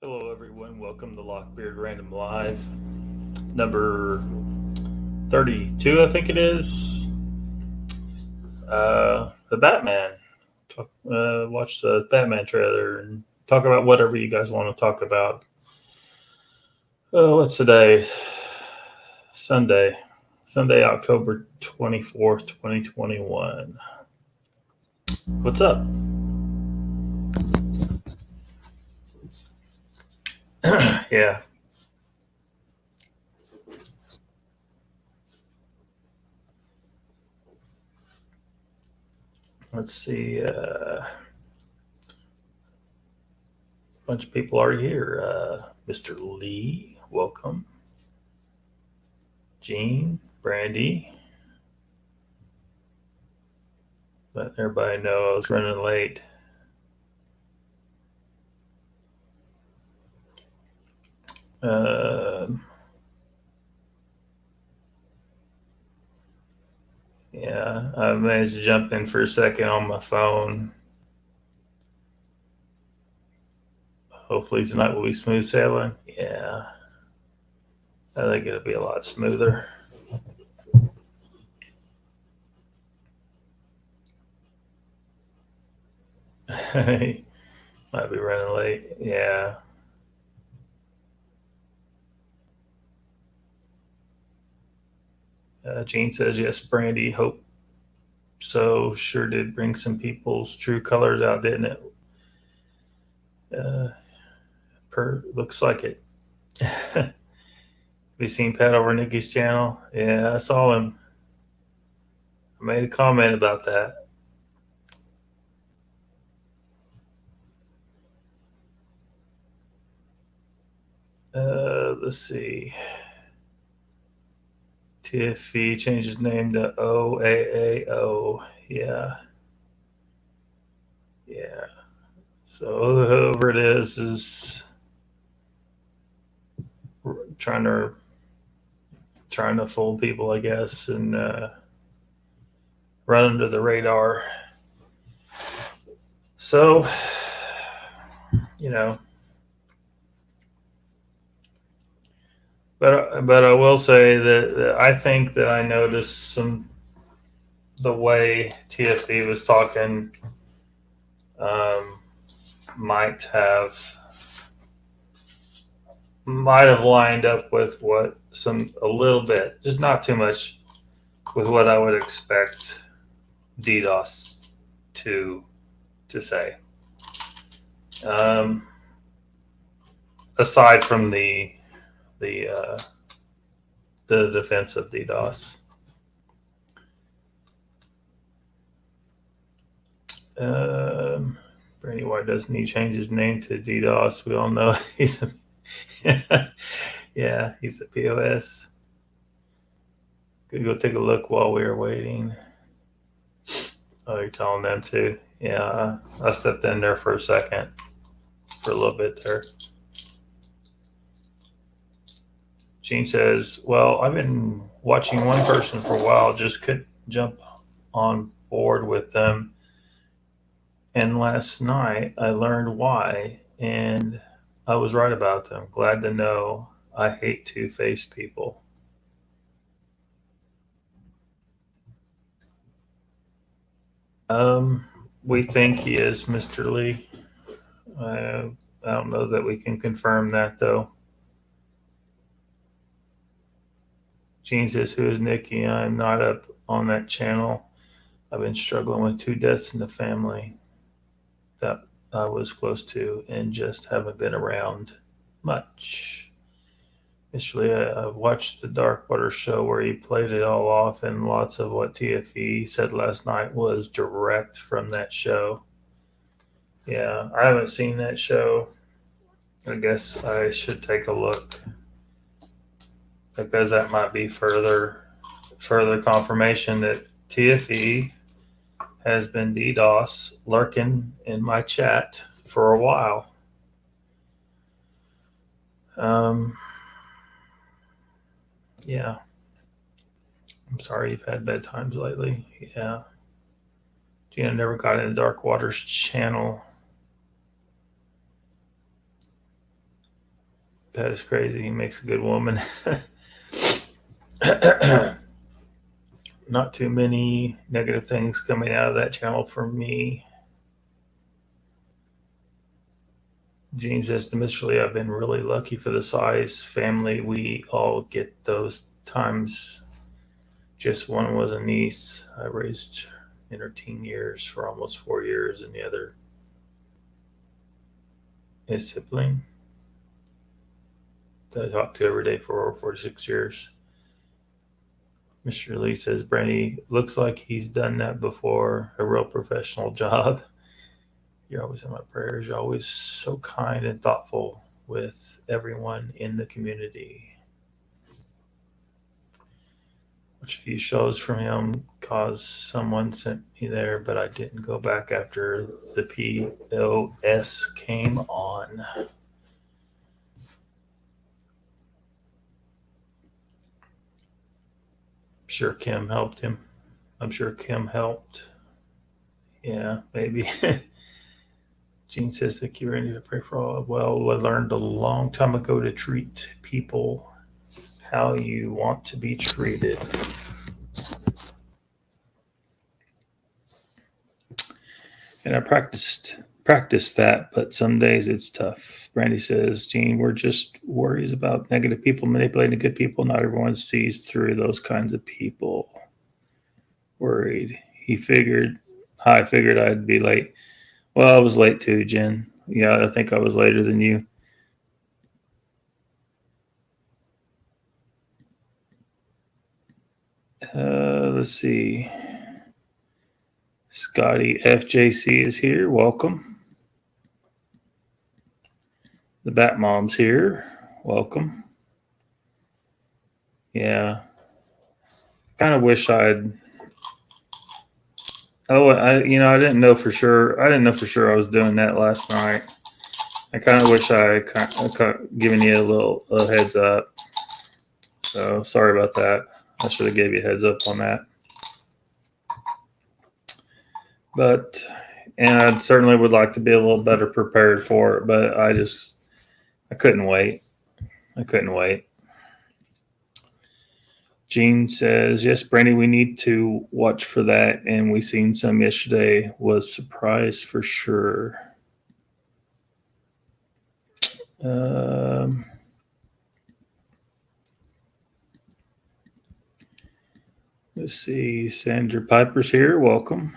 Hello, everyone. Welcome to Lockbeard Random Live, number 32, I think it is. The Batman. Watch the Batman trailer and talk about whatever you guys want to talk about. Oh, what's today? Sunday. Sunday, October 24th, 2021. What's up? Yeah. Let's see. A bunch of people are here. Mr. Lee, welcome. Jean, Brandy. Let everybody know I was running late. Yeah, I managed to jump in for a second on my phone. Hopefully tonight will be smooth sailing. Yeah, I think it'll be a lot smoother. Might be running late. Yeah. Gene says yes, Brandy. Hope so. Sure did bring some people's true colors out, didn't it? Looks like it. Have you seen Pat over Nikki's channel? Yeah, I saw him. I made a comment about that. Let's see. TFE changed his name to OAAO. Yeah. Yeah. So whoever it is trying to fool people, I guess, and run under the radar. So, you know, but I will say that I think that I noticed the way TFE was talking might have lined up with what a little bit, just not too much, with what I would expect DDoS to say. Aside from the defense of DDoS. Brandy, why doesn't he change his name to DDoS? We all know he's yeah, he's the POS. Could go take a look while we were waiting. Oh, you're telling them to? Yeah, I stepped in there for a second, for a little bit there. Gene says, well, I've been watching one person for a while, just couldn't jump on board with them. And last night I learned why, and I was right about them. Glad to know. I hate two-faced people. We think he is Mr. Lee. I don't know that we can confirm that, though. Gene says, who is Nikki? I'm not up on that channel. I've been struggling with 2 deaths in the family that I was close to and just haven't been around much. Mr. Lee, I watched the Darkwater show where he played it all off, and lots of what TFE said last night was direct from that show. Yeah, I haven't seen that show. I guess I should take a look, because that might be further confirmation that TFE has been DDoS lurking in my chat for a while. Yeah. I'm sorry you've had bad times lately. Yeah. Gina never got into Dark Waters channel. That is crazy. He makes a good woman. Not too many negative things coming out of that channel for me. Gene says to Mr. Lee, I've been really lucky for the size family. We all get those times. Just one was a niece I raised in her teen years for almost 4 years, and the other is sibling that I talk to every day for over 46 years. Mr. Lee says, Brandy, looks like he's done that before. A real professional job. You're always in my prayers. You're always so kind and thoughtful with everyone in the community. Watch a few shows from him cause someone sent me there, but I didn't go back after the POS came on. I'm sure Kim helped him. Yeah, maybe. Gene says, thank you, Randy, to pray for all. Well, I learned a long time ago to treat people how you want to be treated. And I practiced that, but some days it's tough. Brandy says, Gene, we're just worries about negative people manipulating good people. Not everyone sees through those kinds of people. Worried. I figured I'd be late. Well, I was late too, Jen. Yeah, I think I was later than you. Let's see. Scotty FJC is here. Welcome. The Bat Mom's here. Welcome. Yeah. Kind of wish I'd. I didn't know for sure. I was doing that last night. I kind of wish I given you a heads up. So sorry about that. I should have gave you a heads up on that. And I certainly would like to be a little better prepared for it, but I couldn't wait. Gene says, yes, Brandy, we need to watch for that. And we seen some yesterday. Was surprised for sure. Let's see. Sandra Piper's here. Welcome.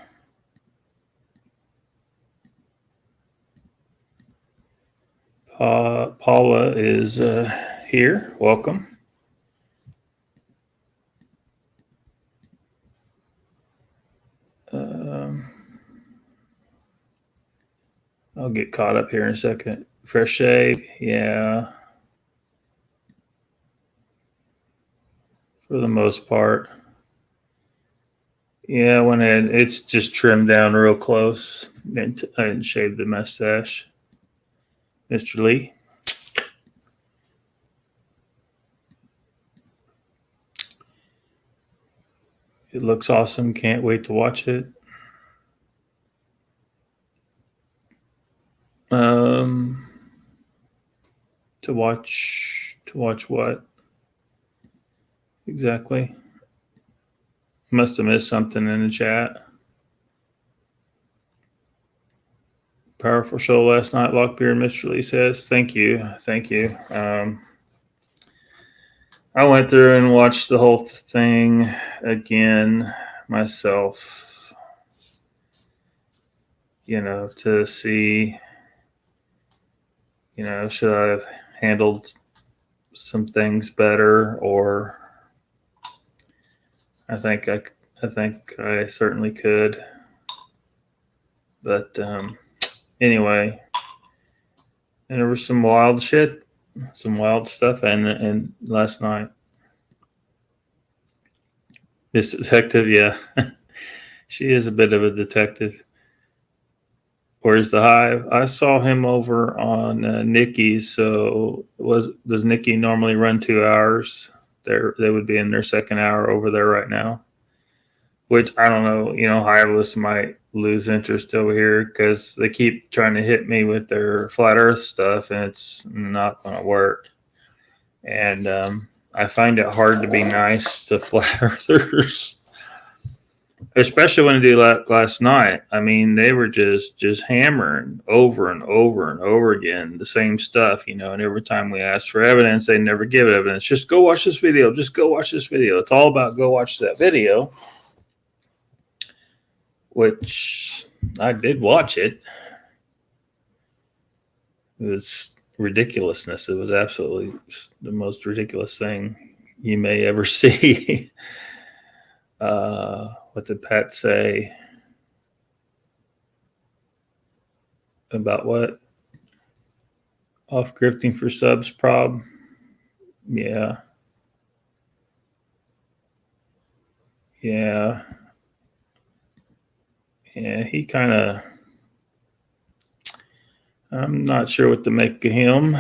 Paula is here. Welcome. I'll get caught up here in a second. Fresh shave, yeah. For the most part. Yeah, it's just trimmed down real close. I didn't shave the mustache. Mr. Lee. It looks awesome. Can't wait to watch it. To watch what? Exactly. Must have missed something in the chat. Powerful show last night, Lockbeard. Mr. Lee says, thank you. I went through and watched the whole thing again myself, to see, should I have handled some things better, or I think I certainly could. But anyway, and there was some wild stuff, and last night. This detective, yeah, she is a bit of a detective. Where's the hive? I saw him over on Nikki's. So does Nikki normally run 2 hours? They would be in their second hour over there right now. Which I don't know. Hiveless might lose interest over here because they keep trying to hit me with their flat Earth stuff, and it's not going to work. And I find it hard to be nice to flat earthers, especially when I do last night. I mean, they were just hammering over and over and over again the same stuff, you know. And every time we asked for evidence, they never give evidence. Just go watch this video. Just go watch this video. It's all about go watch that video, which I did watch it. It was ridiculousness. It was absolutely the most ridiculous thing you may ever see. What did Pat say about what? Off grifting for subs, prob. Yeah. Yeah. Yeah, he kind of, I'm not sure what to make of him.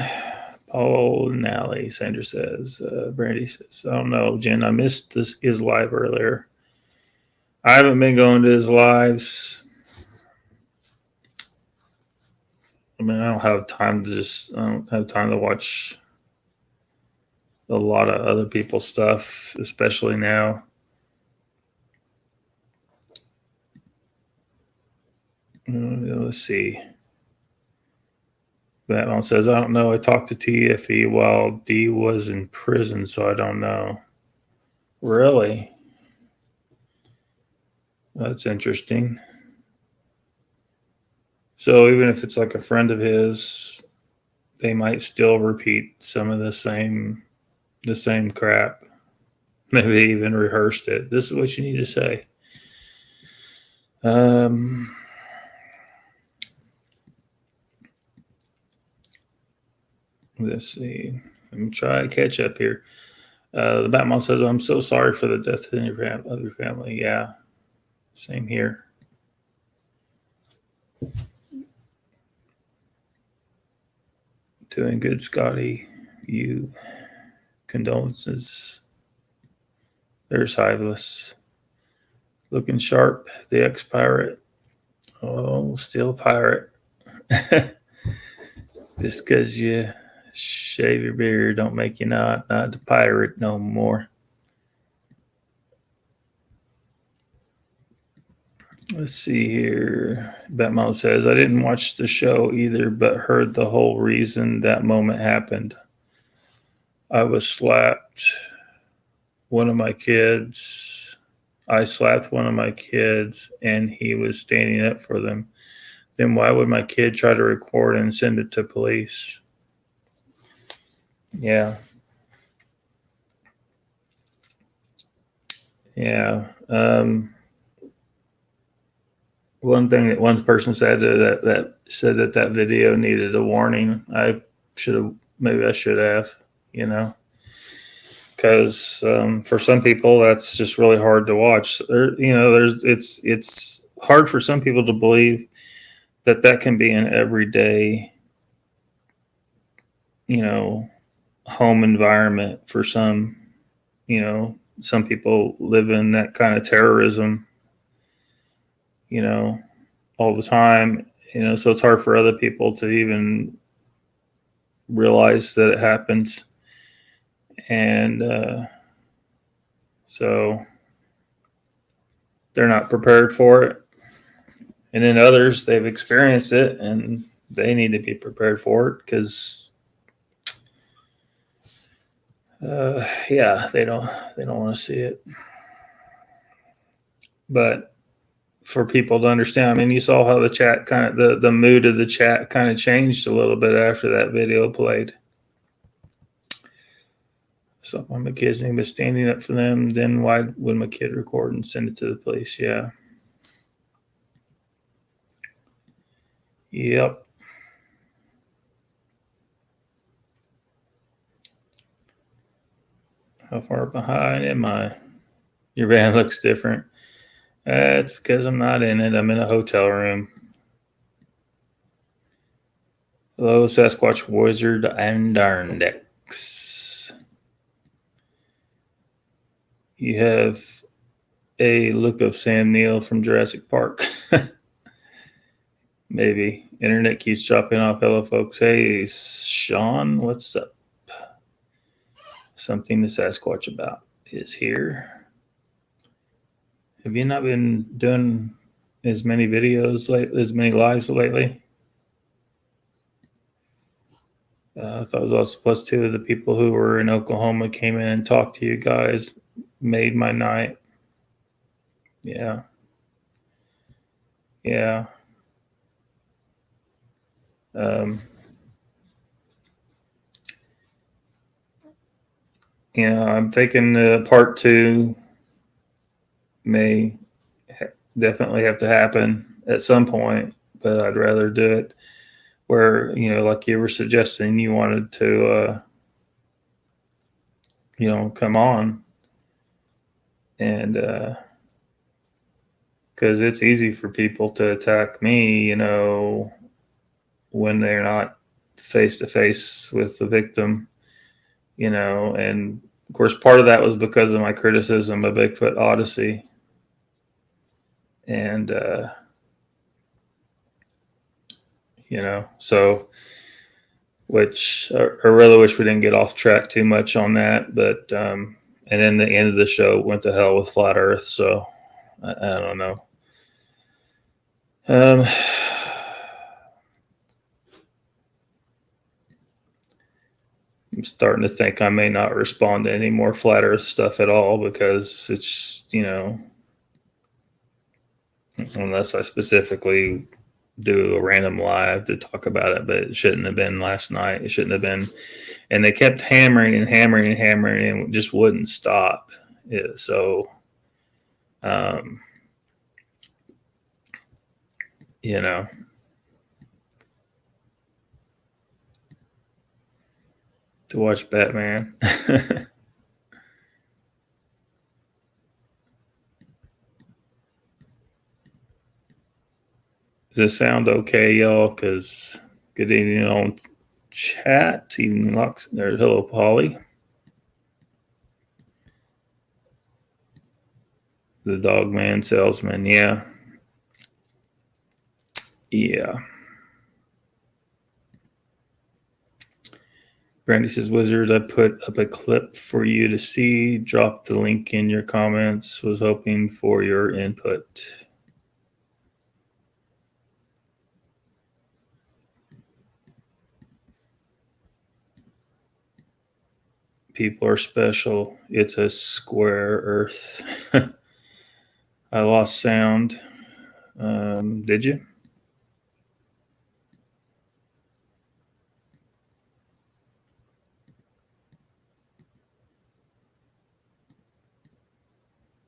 Paul Nally, Sanders says. Brandy says, I don't know, Jen. I missed his live earlier. I haven't been going to his lives. I mean, I don't have time to watch a lot of other people's stuff, especially now. Let's see. Batman says, I don't know. I talked to TFE while D was in prison, so I don't know. Really? That's interesting. So even if it's like a friend of his, they might still repeat some of the same crap. Maybe they even rehearsed it. This is what you need to say. Let's see. Let me try to catch up here. The Batman says, I'm so sorry for the death of your family. Yeah, same here. Doing good, Scotty. You condolences. There's Hiveless. Looking sharp. The ex-pirate. Oh, still pirate. Just because you shave your beard don't make you not the pirate no more. Let's see here. Batman says, I didn't watch the show either, but heard the whole reason that moment happened. I slapped one of my kids. And he was standing up for them. Then why would my kid try to record and send it to police? Yeah. Yeah. One thing that one person said that said that video needed a warning. I should have, you know, because for some people that's just really hard to watch. It's hard for some people to believe that can be an everyday, you know, home environment for some. You know, some people live in that kind of terrorism, you know, all the time, you know, so it's hard for other people to even realize that it happens. And so they're not prepared for it. And then others, they've experienced it and they need to be prepared for it because, they don't want to see it. But for people to understand, I mean, you saw how the chat the mood of the chat kind of changed a little bit after that video played. So my kid's name was standing up for them. Then why would my kid record and send it to the police? Yeah. Yep. How far behind am I? Your van looks different. It's because I'm not in it. I'm in a hotel room. Hello, Sasquatch Wizard and Darndex. You have a look of Sam Neill from Jurassic Park. Maybe. Internet keeps dropping off. Hello, folks. Hey, Sean, what's up? Something to Sasquatch about is here. Have you not been doing as many videos as many lives lately? I thought it was also plus two of the people who were in Oklahoma came in and talked to you guys. Made my night. Yeah. Yeah. Um, I'm thinking part two may definitely have to happen at some point, but I'd rather do it where, like you were suggesting, you wanted to, come on and, because it's easy for people to attack me, when they're not face to face with the victim, and of course, part of that was because of my criticism of Bigfoot Odyssey. And, so, which I really wish we didn't get off track too much on that. But, and then the end of the show went to hell with Flat Earth. So, I don't know. I'm starting to think I may not respond to any more Flat Earth stuff at all because it's, unless I specifically do a random live to talk about it, but it shouldn't have been last night. It shouldn't have been. And they kept hammering and hammering and hammering and just wouldn't stop. So, to watch Batman. Does this sound okay, y'all? Because good evening on chat. Evening Lux. There's hello, Polly. The dog man salesman. Yeah. Yeah. Brandy says, Wizards, I put up a clip for you to see. Drop the link in your comments. Was hoping for your input. People are special. It's a square earth. I lost sound. Did you?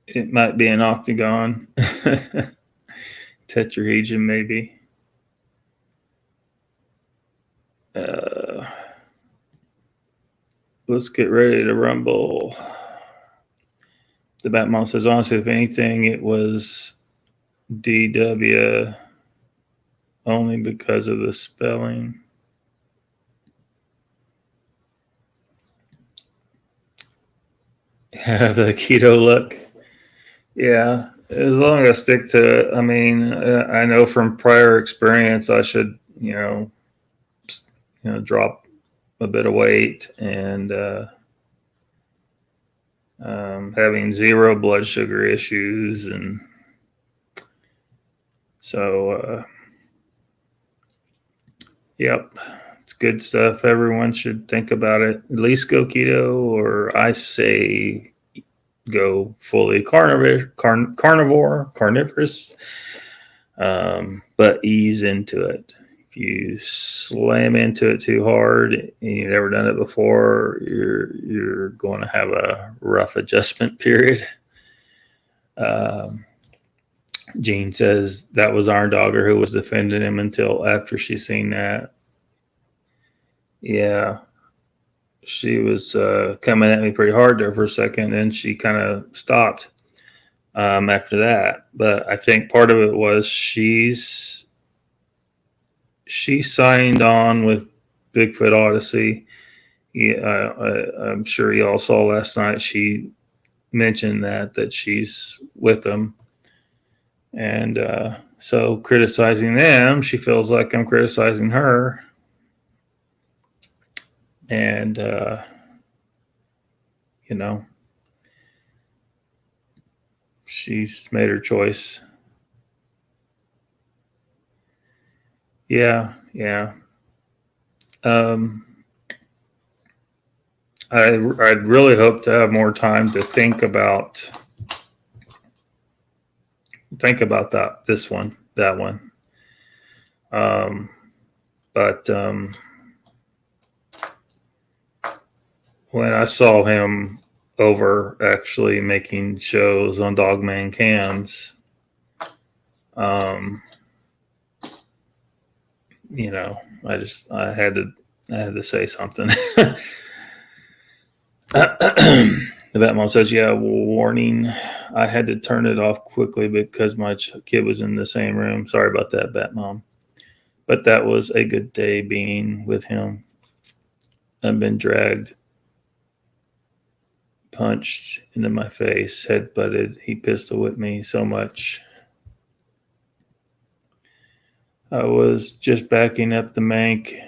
It might be an octagon. Tetrahedron, maybe. Let's get ready to rumble. The Batmon says, honestly, if anything, it was DW only because of the spelling. Have the keto look. Yeah, as long as I stick to it. I mean, I know from prior experience I should, drop a bit of weight and having zero blood sugar issues, and so yep, it's good stuff. Everyone should think about it. At least go keto, or I say go fully carnivorous, but ease into it. If you slam into it too hard and you've never done it before, you're going to have a rough adjustment period. Jean says that was Iron Dogger who was defending him until after she seen that. Yeah, she was coming at me pretty hard there for a second, and she kind of stopped after that. But I think part of it was she signed on with Bigfoot Odyssey. Yeah, I'm sure y'all saw last night. She mentioned that she's with them, and so criticizing them, she feels like I'm criticizing her, and You know, she's made her choice. Yeah, yeah. Um, I'd really hope to have more time to think about that one. Um, but when I saw him over actually making shows on Dogman Cams, um, you know, I had to say something. The Batmom says, "Yeah, warning. I had to turn it off quickly because my kid was in the same room. Sorry about that, Batmom. But that was a good day being with him. I've been dragged, punched into my face, head butted. He pistol whipped me so much. I was just backing up the Mank.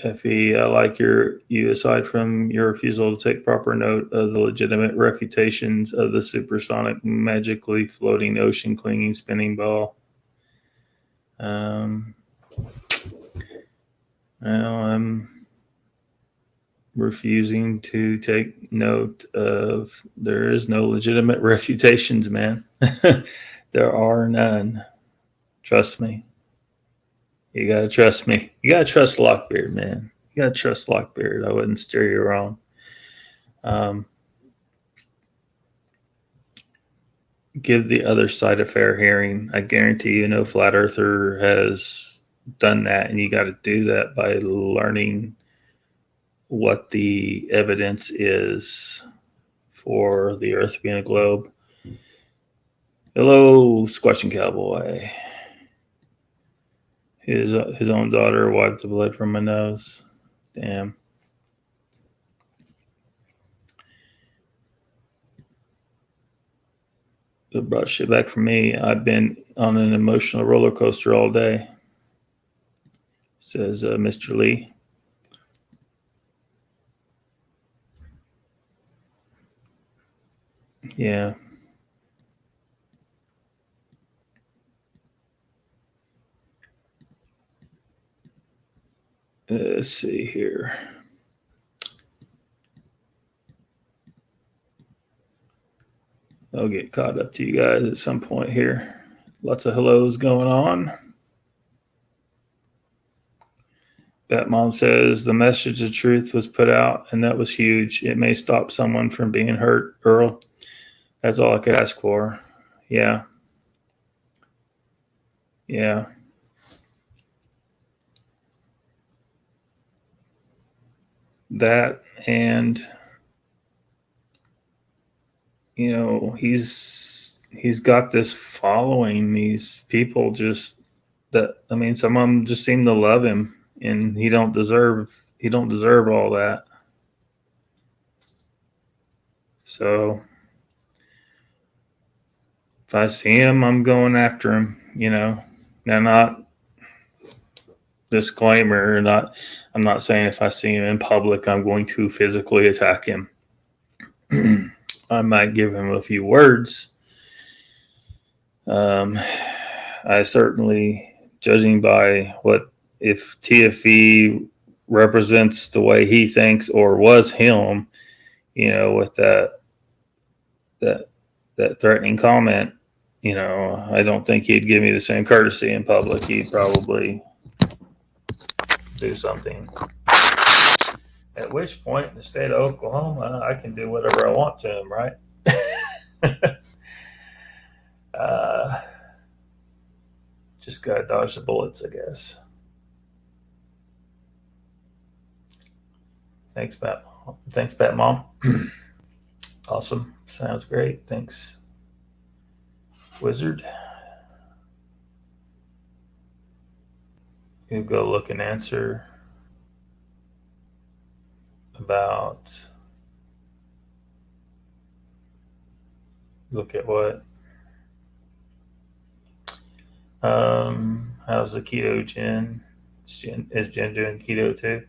Effie, I like you aside from your refusal to take proper note of the legitimate refutations of the supersonic, magically floating, ocean clinging spinning ball. Um, well, I'm refusing to take note of. There is no legitimate refutations, man. There are none. Trust me. You gotta trust me. You gotta trust Lockbeard, man. You gotta trust Lockbeard. I wouldn't steer you wrong. Um, give the other side a fair hearing. I guarantee you, no flat earther has done that, and you got to do that by learning what the evidence is for the Earth being a globe. Hello, Squatching Cowboy. His own daughter wiped the blood from my nose. Damn. It brought shit back for me. I've been on an emotional roller coaster all day, says Mr. Lee. Yeah. Let's see here. I'll get caught up to you guys at some point here. Lots of hellos going on. Batmom says the message of truth was put out, and that was huge. It may stop someone from being hurt, Earl. That's all I could ask for. Yeah. Yeah. That, and he's got this following. These people just that I mean, some of them just seem to love him, and he don't deserve all that. So if I see him, I'm going after him. Now, not disclaimer, not I'm not saying if I see him in public, I'm going to physically attack him. I might give him a few words. I certainly, judging by what if TFE represents the way he thinks or was him, with that that threatening comment, I don't think he'd give me the same courtesy in public. He'd probably do something. At which point, in the state of Oklahoma, I can do whatever I want to him, right? uh, just gotta dodge the bullets, I guess. Thanks, Bat. Thanks, Bat Mom. Awesome. Sounds great. Thanks, Wizard. You go look and answer about. Look at what? How's the keto Jen? Is Jen doing keto too?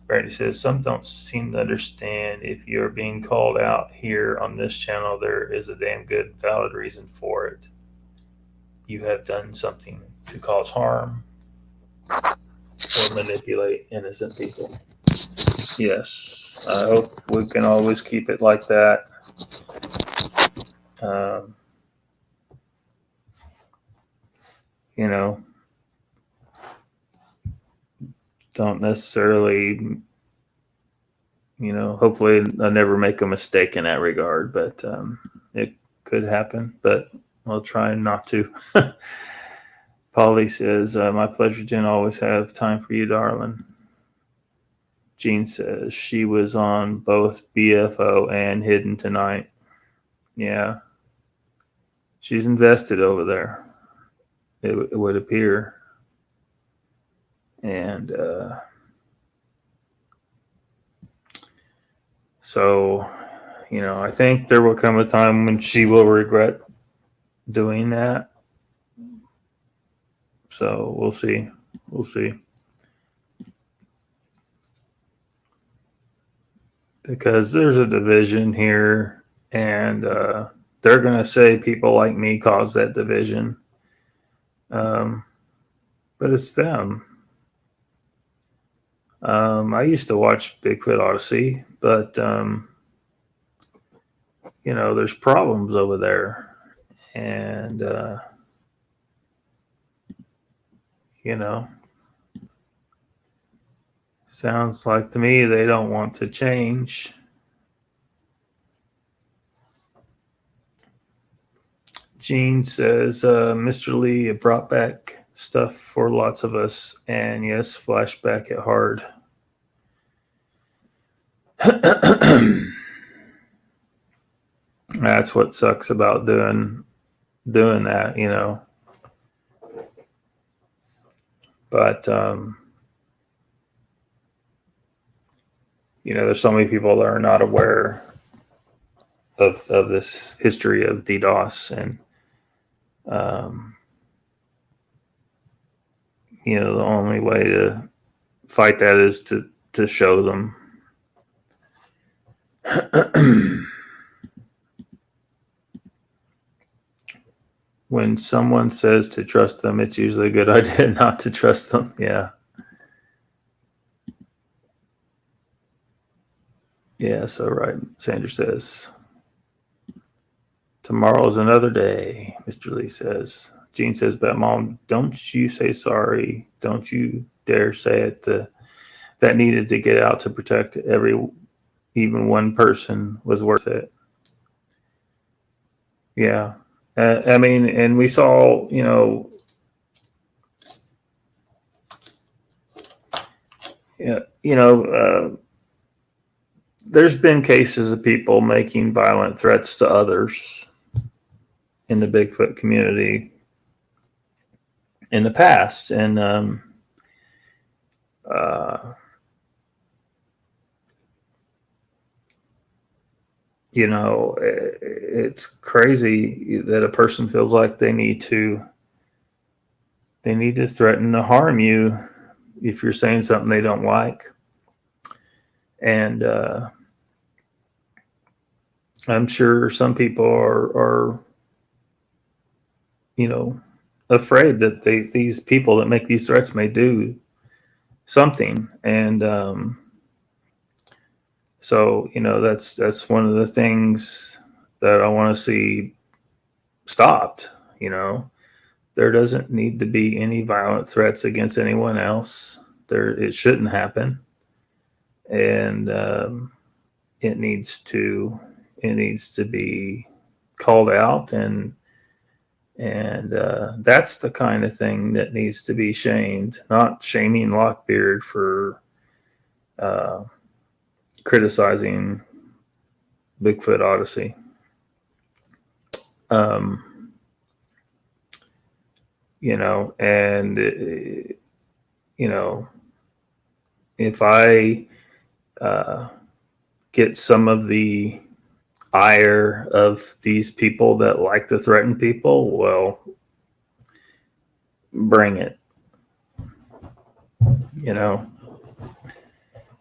Brady says, some don't seem to understand if you're being called out here on this channel, there is a damn good valid reason for it. You have done something to cause harm or manipulate innocent people. Yes, I hope we can always keep it like that. Um, you know, don't necessarily, hopefully I never make a mistake in that regard, but it could happen, but I'll try not to. Polly says, my pleasure, Jen. Always have time for you, darling. Jean says, she was on both BFO and Hidden tonight. Yeah. She's invested over there, it would appear. And so, I think there will come a time when she will regret doing that. So we'll see. We'll see. Because there's a division here, and they're going to say people like me caused that division. But it's them. I used to watch Bigfoot Odyssey, but, there's problems over there. And, sounds like to me they don't want to change. Gene says, Mr. Lee brought back stuff for lots of us, and yes, flashback it hard. That's what sucks about doing that, But there's so many people that are not aware of this history of DDoS, and the only way to fight that is to show them. When someone says to trust them, it's usually a good idea not to trust them. Yeah. Yeah, so right. Sandra says, tomorrow's another day, Mr. Lee says. Gene says, but Mom, don't you say sorry. Don't you dare say it. That needed to get out to protect even one person was worth it. Yeah. I mean, and we saw, there's been cases of people making violent threats to others in the Bigfoot community in the past. And, it's crazy that a person feels like they need to threaten to harm you if you're saying something they don't like. And I'm sure some people are afraid that these people that make these threats may do something. And so that's one of the things that I want to see stopped. There doesn't need to be any violent threats against anyone else. It shouldn't happen. And it needs to be called out, and that's the kind of thing that needs to be shamed. Not shaming Lockbeard for criticizing Bigfoot Odyssey. And if I get some of the ire of these people that like to threaten people, well, bring it.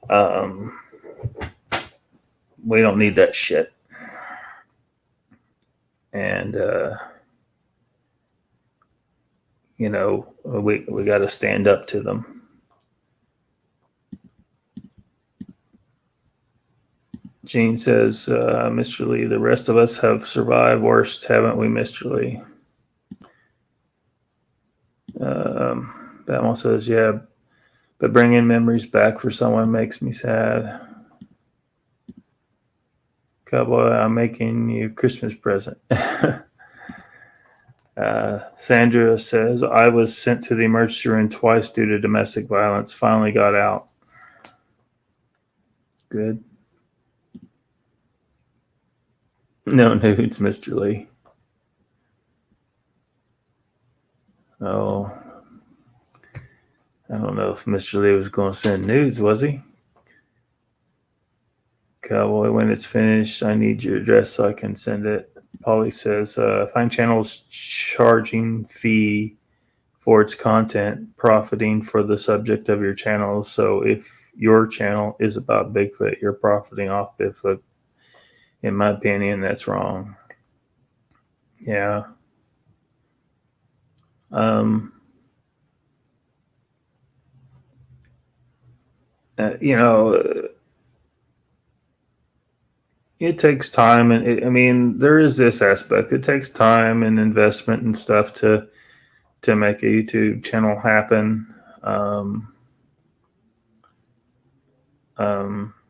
Um, we don't need that shit. And, we got to stand up to them. Gene says, Mr. Lee, the rest of us have survived worse, haven't we, Mr. Lee? That one says, yeah, but bringing memories back for someone makes me sad. Cowboy, I'm making you a Christmas present. Sandra says, I was sent to the emergency room twice due to domestic violence. Finally got out. Good. No nudes, Mr. Lee. Oh, I don't know if Mr. Lee was going to send nudes, was he? Cowboy, when it's finished, I need your address so I can send it. Polly says, find channels charging fee for its content, profiting for the subject of your channel. So if your channel is about Bigfoot, you're profiting off Bigfoot. In my opinion, that's wrong. Yeah. Um, it takes time, and there is this aspect. It takes time and investment and stuff to make a YouTube channel happen.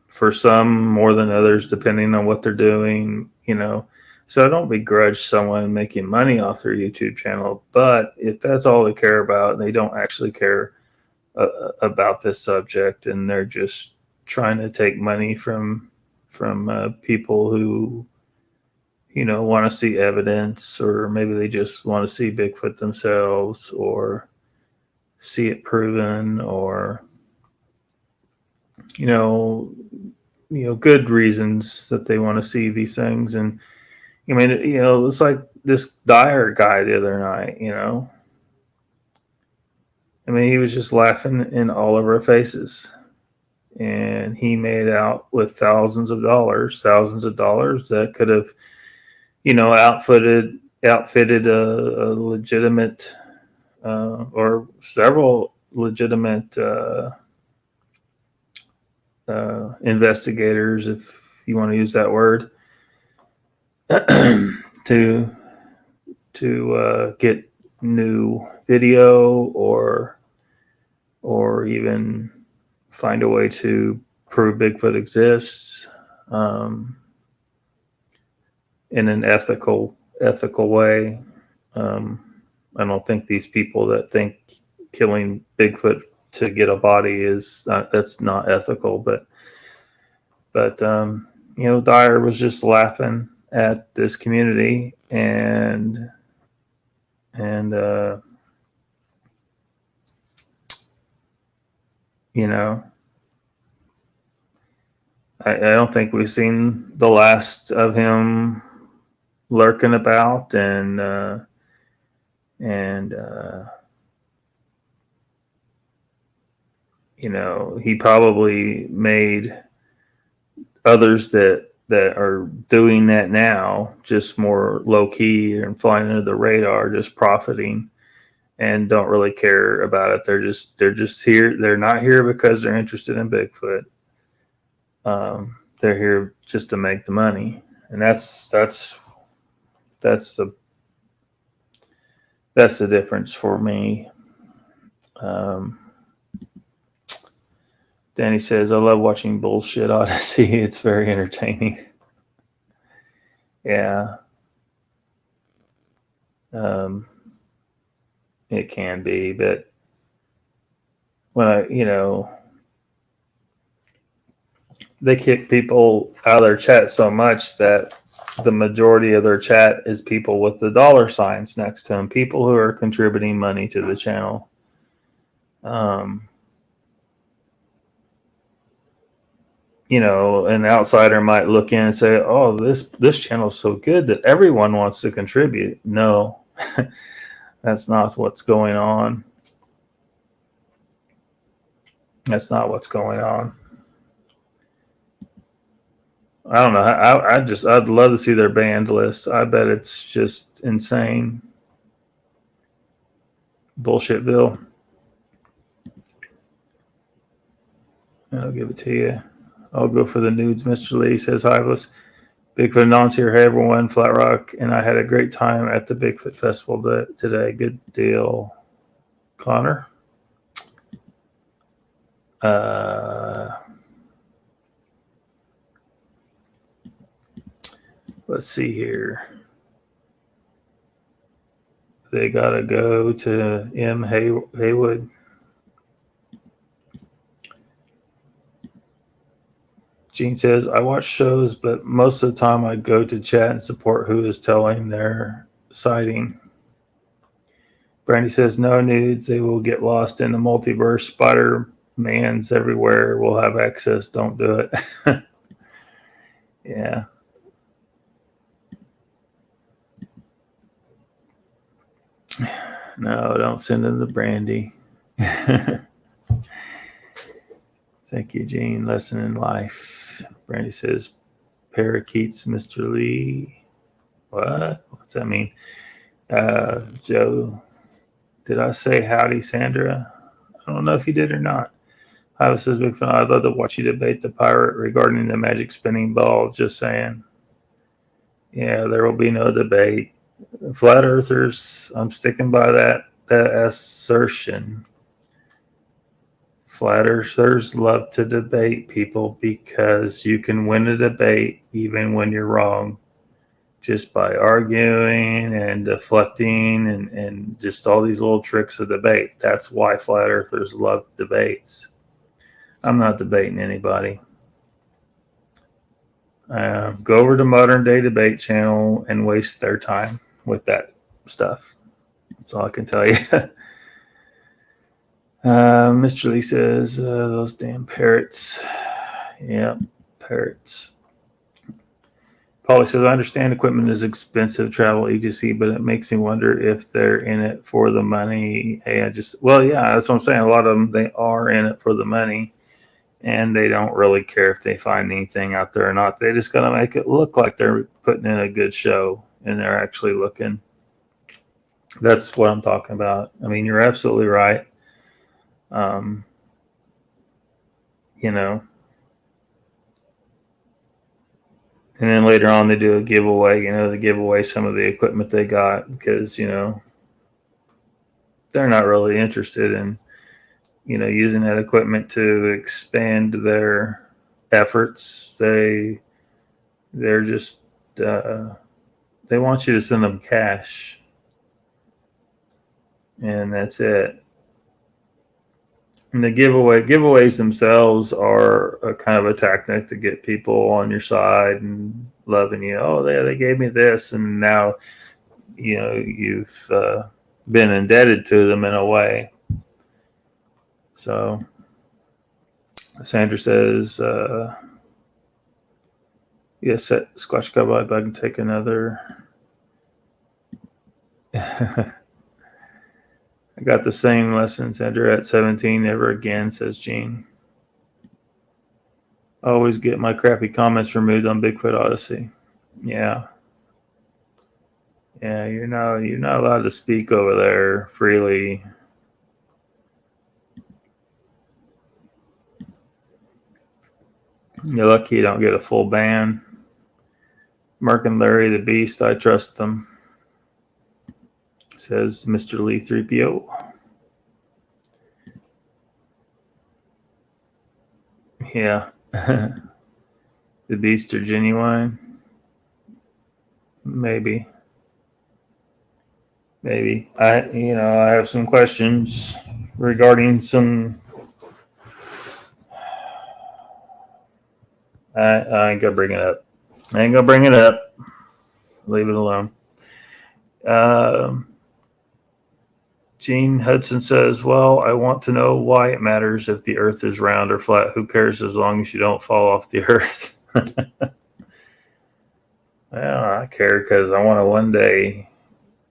For some more than others, depending on what they're doing, So I don't begrudge someone making money off their YouTube channel, but if that's all they care about, and they don't actually care about this subject, and they're just trying to take money from people who want to see evidence, or maybe they just want to see Bigfoot themselves, or see it proven, or good reasons that they want to see these things. And I mean, it's like this Dyer guy the other night. I mean, he was just laughing in all of our faces, and he made out with thousands of dollars that could have outfitted a legitimate or several legitimate investigators, if you want to use that word, to get new video, or even find a way to prove Bigfoot exists in an ethical way. I don't think these people that think killing Bigfoot to get a body that's not ethical, but Dyer was just laughing at this community, and I don't think we've seen the last of him lurking about, and he probably made others that are doing that now just more low key and flying under the radar, just profiting, and don't really care about it. They're just here. They're not here because they're interested in Bigfoot. They're here just to make the money, and that's the difference for me. Danny says, I love watching Bullshit Odyssey. It's very entertaining. Yeah. It can be, but when they kick people out of their chat so much that the majority of their chat is people with the dollar signs next to them, people who are contributing money to the channel. An outsider might look in and say, oh, this channel is so good that everyone wants to contribute. No, that's not what's going on. That's not what's going on. I don't know. I'd love to see their band list. I bet it's just insane. Bullshitville. I'll give it to you. I'll go for the nudes. Mr. Lee says, hi, Bliss. Bigfoot Anons here. Hey, everyone. Flat Rock. And I had a great time at the Bigfoot Festival today. Good deal. Connor. Let's see here. They got to go to M. Haywood. Gene says, I watch shows, but most of the time I go to chat and support who is telling their sighting. Brandy says, no nudes. They will get lost in the multiverse. Spider-Mans everywhere will have access. Don't do it. Yeah. No, don't send them the Brandy. Thank you, Gene. Lesson in life. Brandy says, parakeets, Mr. Lee. What? What's that mean? Joe, did I say howdy, Sandra? I don't know if you did or not. Iva says, big fan. I'd love to watch you debate the pirate regarding the magic spinning ball. Just saying. Yeah, there will be no debate. Flat earthers, I'm sticking by that assertion. Flat earthers love to debate people because you can win a debate even when you're wrong, just by arguing and deflecting and just all these little tricks of debate. That's why flat earthers love debates. I'm not debating anybody. Go over to Modern Day Debate Channel and waste their time with that stuff. That's all I can tell you. Mr. Lee says, those damn parrots. Yeah, parrots. Polly says, I understand equipment is expensive, travel, etc., but it makes me wonder if they're in it for the money. Hey, well, yeah, that's what I'm saying. A lot of them, they are in it for the money, and they don't really care if they find anything out there or not. They just got to make it look like they're putting in a good show, and they're actually looking. That's what I'm talking about. I mean, you're absolutely right. You know, and then later on they do a giveaway, they give away some of the equipment they got because, they're not really interested in, using that equipment to expand their efforts. They're just, they want you to send them cash, and that's it. And the giveaways themselves are a kind of a tactic to get people on your side and loving you. Oh, they gave me this, and now, you've been indebted to them in a way. So, Sandra says, yes, Squash Cowboy, but I can take another. I got the same lesson, Sandra, at 17. Never again, says Gene. I always get my crappy comments removed on Bigfoot Odyssey. Yeah. Yeah, you're not allowed to speak over there freely. You're lucky you don't get a full ban. Mark and Larry the Beast, I trust them, says Mr. Lee 3PO. Yeah. The Beast are genuine. Maybe. I have some questions regarding some. I ain't gonna bring it up. Leave it alone. Gene Hudson says, well, I want to know why it matters if the earth is round or flat. Who cares as long as you don't fall off the earth? Well, I care because I want to one day,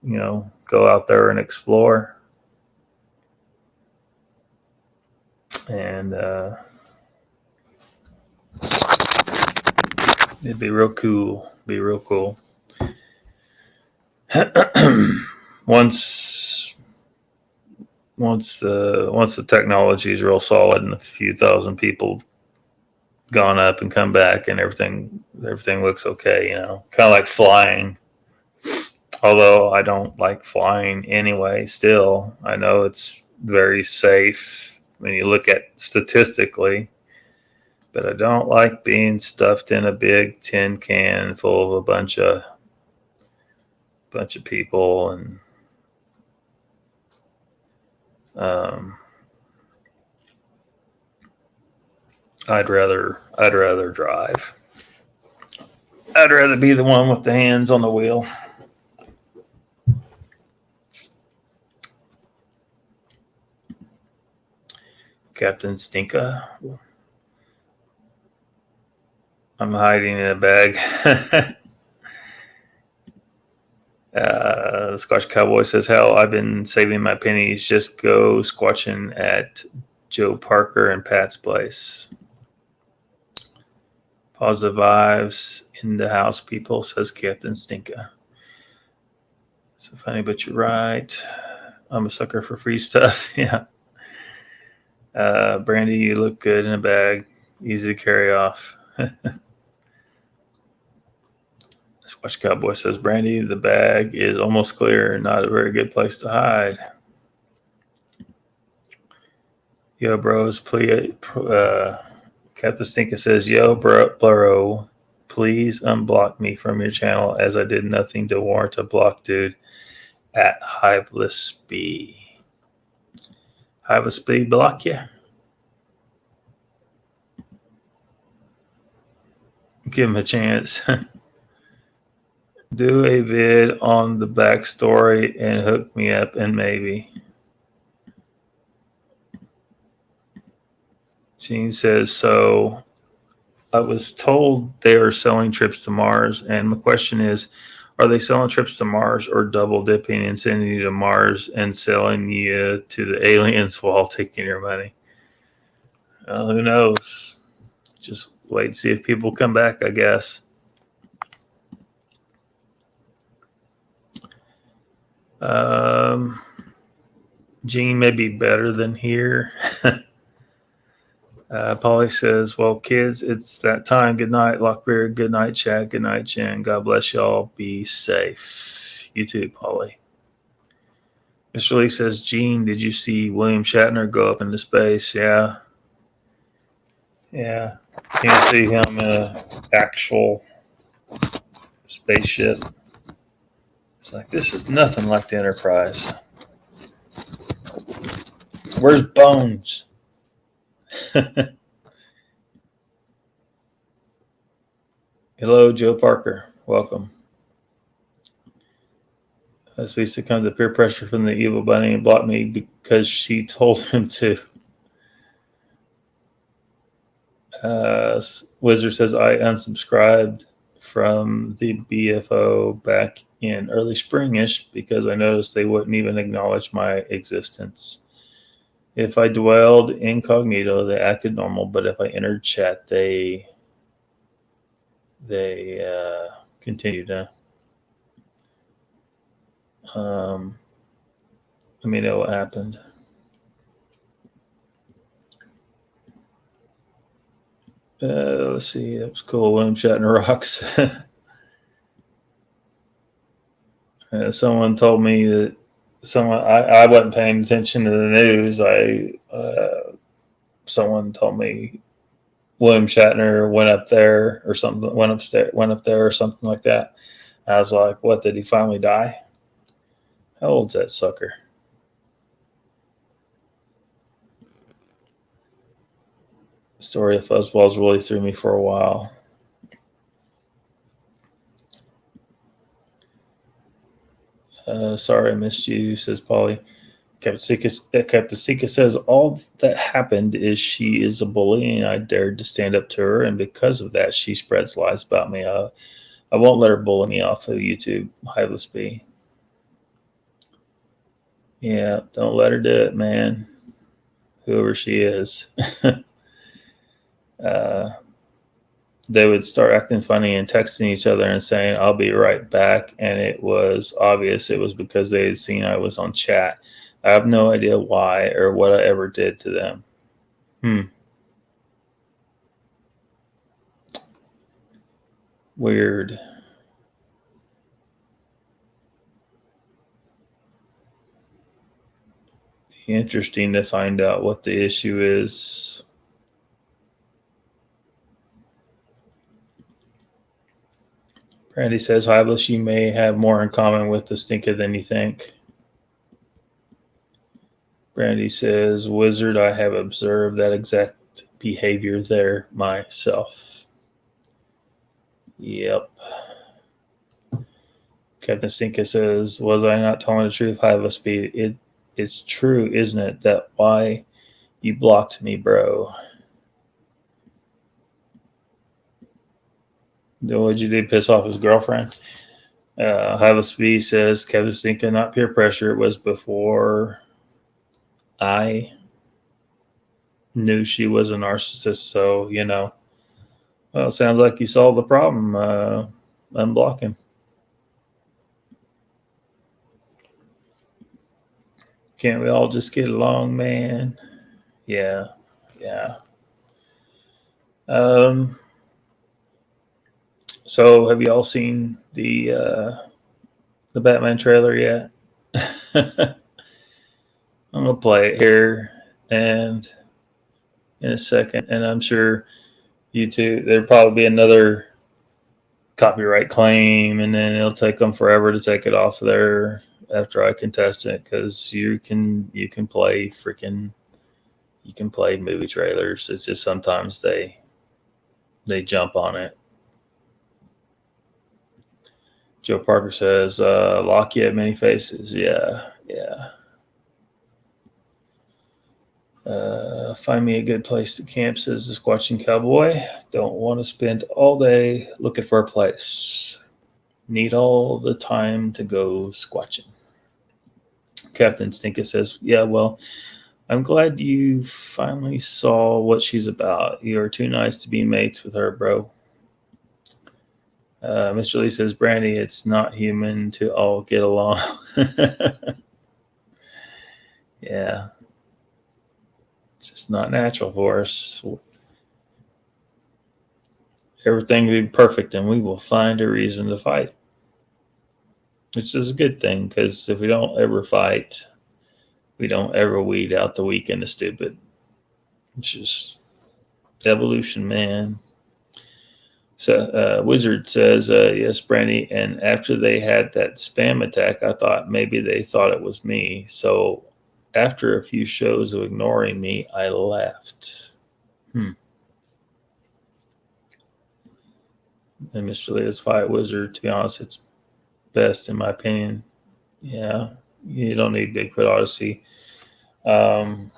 go out there and explore. And It'd be real cool. Be real cool. once the technology is real solid and a few thousand people gone up and come back and everything looks okay, kind of like flying. Although I don't like flying anyway, still I know it's very safe when you look at statistically, but I don't like being stuffed in a big tin can full of a bunch of people, and I'd rather drive. I'd rather be the one with the hands on the wheel. Captain Stinka. I'm hiding in a bag. The Scotch Cowboy says, hell, I've been saving my pennies. Just go squatching at Joe Parker and Pat's place. Positive vibes in the house, people, says Captain Stinka. So funny, but you're right. I'm a sucker for free stuff. Yeah. Brandy, you look good in a bag. Easy to carry off. Squash Cowboy says, Brandy, the bag is almost clear. Not a very good place to hide. Yo, bros, please. Captain Stinker says, yo, bro, please unblock me from your channel as I did nothing to warrant a block dude at Hiveless B. Hiveless B block you? Give him a chance. Do a vid on the backstory and hook me up and maybe. Gene says, so I was told they are selling trips to Mars, and my question is, are they selling trips to Mars or double dipping and sending you to Mars and selling you to the aliens while taking your money? Well, who knows? Just wait and see if people come back, I guess. Gene may be better than here. Polly says, well, kids, it's that time. Good night, Lockbeard. Good night, Chad. Good night, Jen. God bless y'all. Be safe. You too, Polly. Mr. Lee says, Gene, did you see William Shatner go up into space? Yeah. Yeah. You can see him in an actual spaceship. It's like, this is nothing like the Enterprise. Where's Bones? Hello, Joe Parker. Welcome. As we succumb to peer pressure from the evil bunny and blocked me because she told him to. Wizard says, I unsubscribed from the BFO back in early springish because I noticed they wouldn't even acknowledge my existence. If I dwelled incognito, they acted normal, but if I entered chat, they continued to. Let me know what happened. Let's see. That was cool. William Shatner rocks. Someone told me that I wasn't paying attention to the news. Someone told me William Shatner went up there or something. Went up there or something like that. I was like, "What? Did he finally die? How old's that sucker?" The story of Fuzzballs really threw me for a while. Sorry I missed you, says Polly. Captain says, all that happened is she is a bully and I dared to stand up to her, and because of that she spreads lies about me. I won't let her bully me off of YouTube. Hiveless B. Yeah, don't let her do it, man. Whoever she is. they would start acting funny and texting each other and saying, "I'll be right back." And it was obvious it was because they had seen I was on chat. I have no idea why or what I ever did to them. Weird. Interesting to find out what the issue is. Brandy says, Hyblis, you may have more in common with the stinker than you think. Brandy says, Wizard, I have observed that exact behavior there myself. Yep. Captain Stinker says, was I not telling the truth, Hyblis? It's true, isn't it, that why you blocked me, bro? What'd you do, piss off his girlfriend? Hyblis B says, Captain Stinker, not peer pressure. It was before I knew she was a narcissist, so, well, it sounds like you solved the problem. Unblock him. Can't we all just get along, man? Yeah. So have you all seen the Batman trailer yet? I'm gonna play it here and in a second, and I'm sure you too. There'll probably be another copyright claim, and then it'll take them forever to take it off of there after I contest it, because you can play movie trailers. It's just sometimes they jump on it. Joe Parker says, Lockie had many faces. Yeah. Find me a good place to camp, says the Squatching Cowboy. Don't want to spend all day looking for a place. Need all the time to go squatching. Captain Stinker says, yeah, well, I'm glad you finally saw what she's about. You are too nice to be mates with her, bro. Mr. Lee says, Brandy, it's not human to all get along. Yeah. It's just not natural for us. Everything will be perfect and we will find a reason to fight. Which is a good thing, because if we don't ever fight, we don't ever weed out the weak and the stupid. It's just evolution, man. So Wizard says, yes, Brandy, and after they had that spam attack, I thought maybe they thought it was me. So after a few shows of ignoring me, I left. And Mr. Leah's fight Wizard, to be honest, it's best in my opinion. Yeah, you don't need Bigfoot Odyssey. I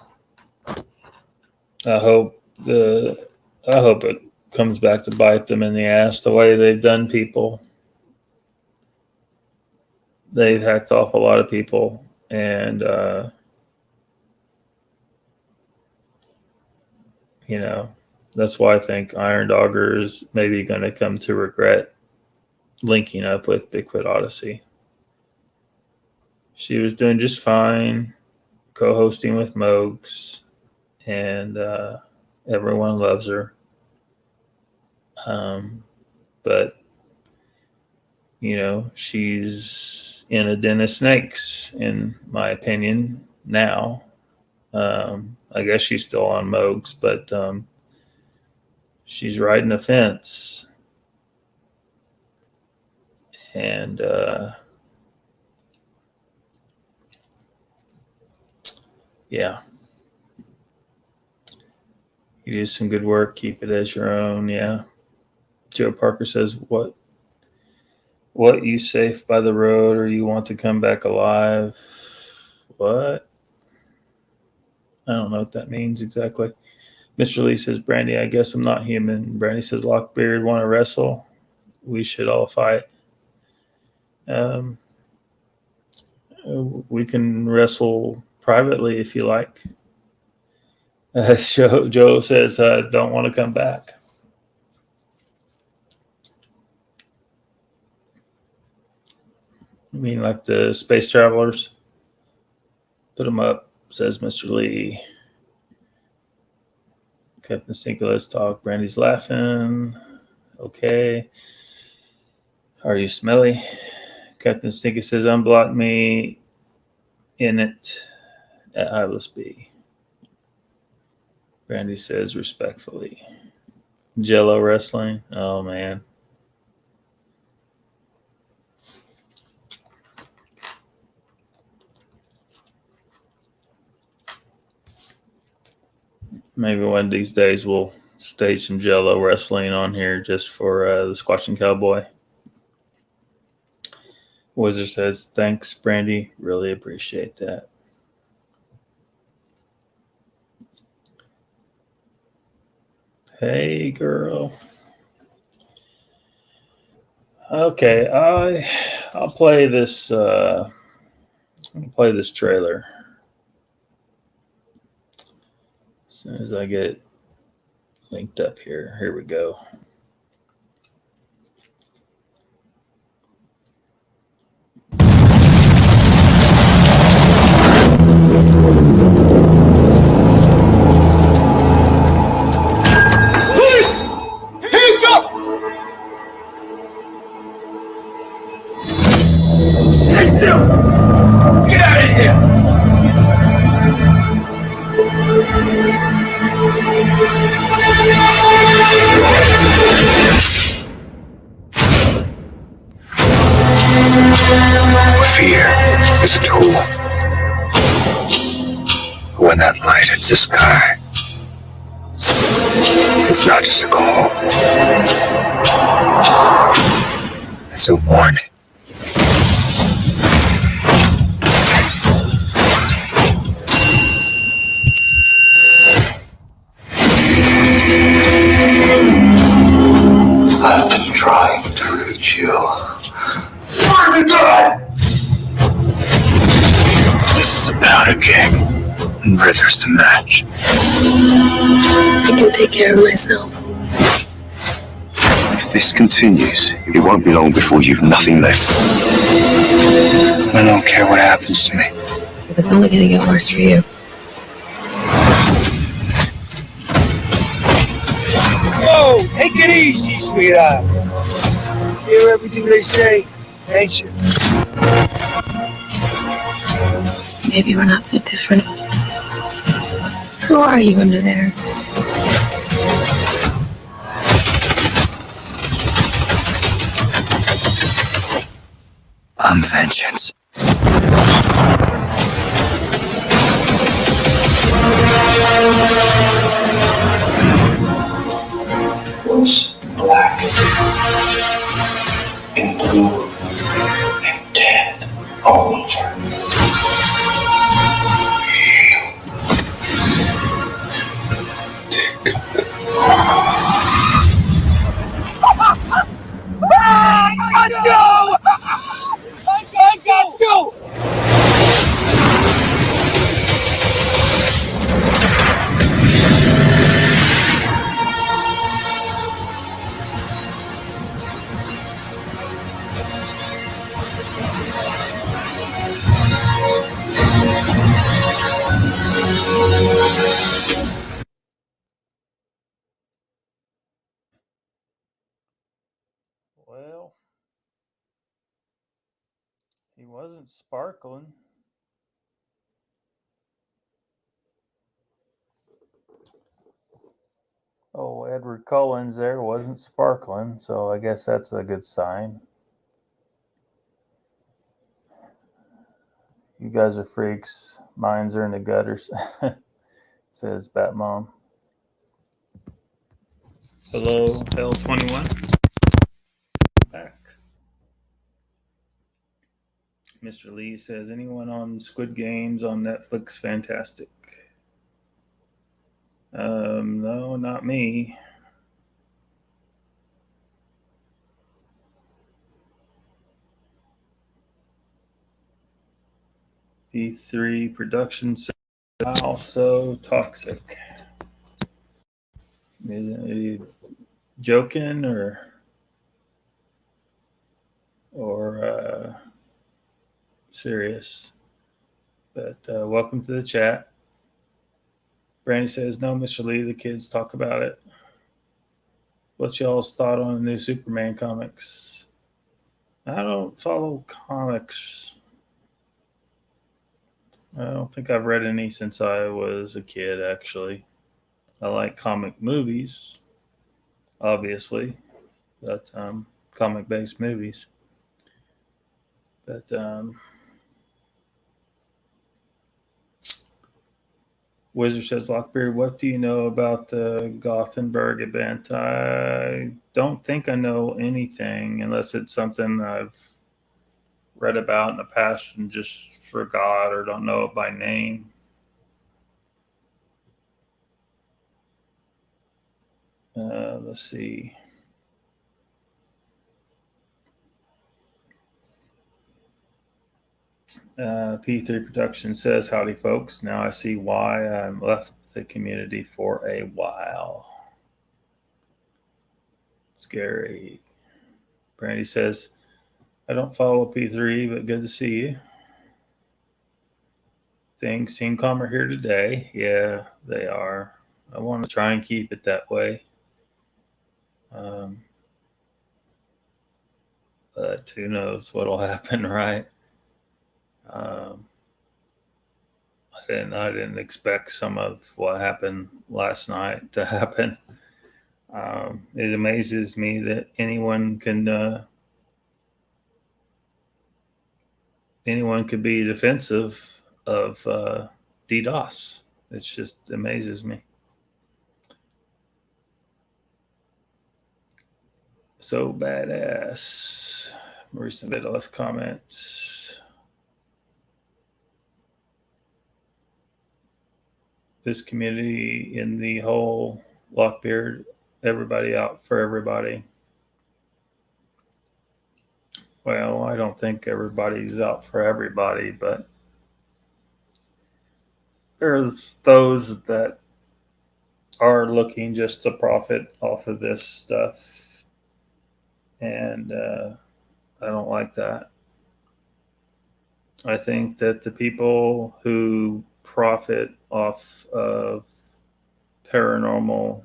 hope it comes back to bite them in the ass the way they've done people. They've hacked off a lot of people, and that's why I think Iron Dogger is maybe going to come to regret linking up with Bigfoot Odyssey. She was doing just fine, co-hosting with Mogs, and everyone loves her. But she's in a den of snakes, in my opinion, now. I guess she's still on Mogs, but she's riding a fence. And yeah. You do some good work, keep it as your own, yeah. Joe Parker says, what you safe by the road, or you want to come back alive? What? I don't know what that means exactly. Mr. Lee says, Brandy, I guess I'm not human. Brandy says, Lockbeard, want to wrestle? We should all fight. We can wrestle privately if you like. Joe says, don't want to come back. You mean like the space travelers? Put them up, says Mr. Lee. Captain Stinky, let's talk. Brandy's laughing. Okay. Are you smelly? Captain Stinky says, unblock me in it at Eyeless B. Brandy says, respectfully. Jello wrestling? Oh, man. Maybe one of these days we'll stage some Jello wrestling on here just for the Squatching Cowboy. Wizard says, thanks, Brandy. Really appreciate that. Hey, girl. Okay, I'll play this. I'll play this trailer as soon as I get it linked up here. Here we go. Police! Hands up! Stay still! Get out of here! Fear is a tool. When that light hits the sky, it's not just a call. It's a warning. I've been trying to reach you. Fucking God! This is a powder keg, and prisoners to match. I can take care of myself. If this continues, it won't be long before you've nothing left. I don't care what happens to me. It's only gonna get worse for you. Whoa, take it easy, sweetheart. Hear everything they say, ain't you? Maybe we're not so different. Who are you under there? I'm vengeance. Once black and blue and dead all over. I got you! I got you! Well, he wasn't sparkling. Oh, Edward Cullen's there wasn't sparkling, so I guess that's a good sign. You guys are freaks. Mines are in the gutters, says Batmom. Hello, L21. Back. Mr. Lee says, anyone on Squid Games on Netflix? Fantastic. No, not me. P3 production says, also toxic. Are you joking or serious. But welcome to the chat. Brandy says, no, Mr. Lee, the kids talk about it. What's y'all's thought on the new Superman comics? I don't follow comics. I don't think I've read any since I was a kid, actually. I like comic movies, obviously, but comic-based movies. But Wizard says, Lockbeard, what do you know about the Gothenburg event? I don't think I know anything unless it's something I've read about in the past and just forgot or don't know it by name. Let's see. P3 Production says, howdy, folks. Now I see why I left the community for a while. Scary. Brandy says, I don't follow P3, but good to see you. Things seem calmer here today. Yeah, they are. I want to try and keep it that way. But who knows what'll happen, right? I didn't expect some of what happened last night to happen. It amazes me that anyone could be defensive of DDoS. It just amazes me. So badass. Recent Vidalist comments. This community in the whole Lockbeard, everybody out for everybody. Well, I don't think everybody's out for everybody, but there's those that are looking just to profit off of this stuff. And I don't like that. I think that the people who profit off of paranormal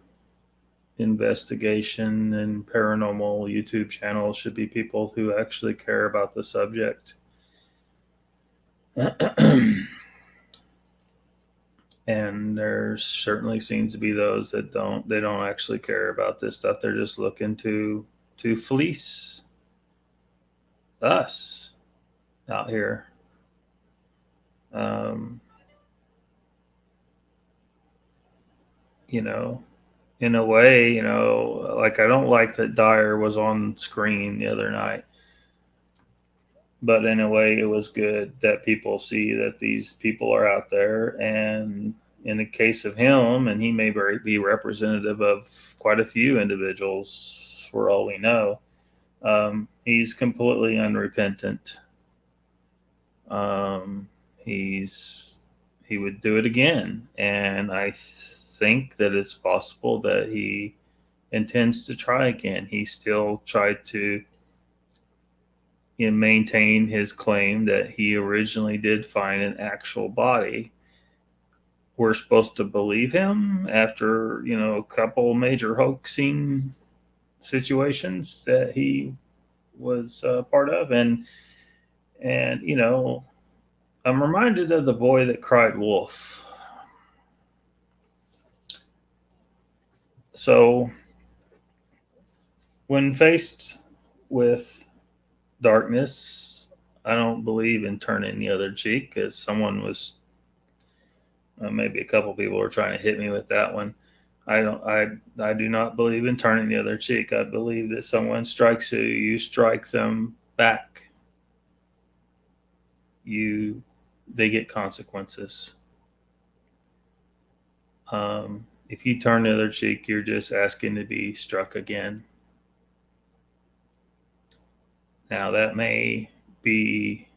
investigation and paranormal YouTube channels should be people who actually care about the subject. And there certainly seems to be those that don't actually care about this stuff. They're just looking to fleece us out here. You know, in a way, you know, like I don't like that Dyer was on screen the other night, but in a way it was good that people see that these people are out there. And in the case of him, and he may be representative of quite a few individuals for all we know, he's completely unrepentant. He would do it again, and I think that it's possible that he intends to try again. He still tried to maintain his claim that he originally did find an actual body. We're supposed to believe him after, you know, a couple major hoaxing situations that he was part of. And you know, I'm reminded of the boy that cried wolf. So when faced with darkness, I don't believe in turning the other cheek, as someone was, maybe a couple people were trying to hit me with that one. I do not believe in turning the other cheek. I believe that someone strikes you, you strike them back. They get consequences. If you turn the other cheek, you're just asking to be struck again. Now, that may be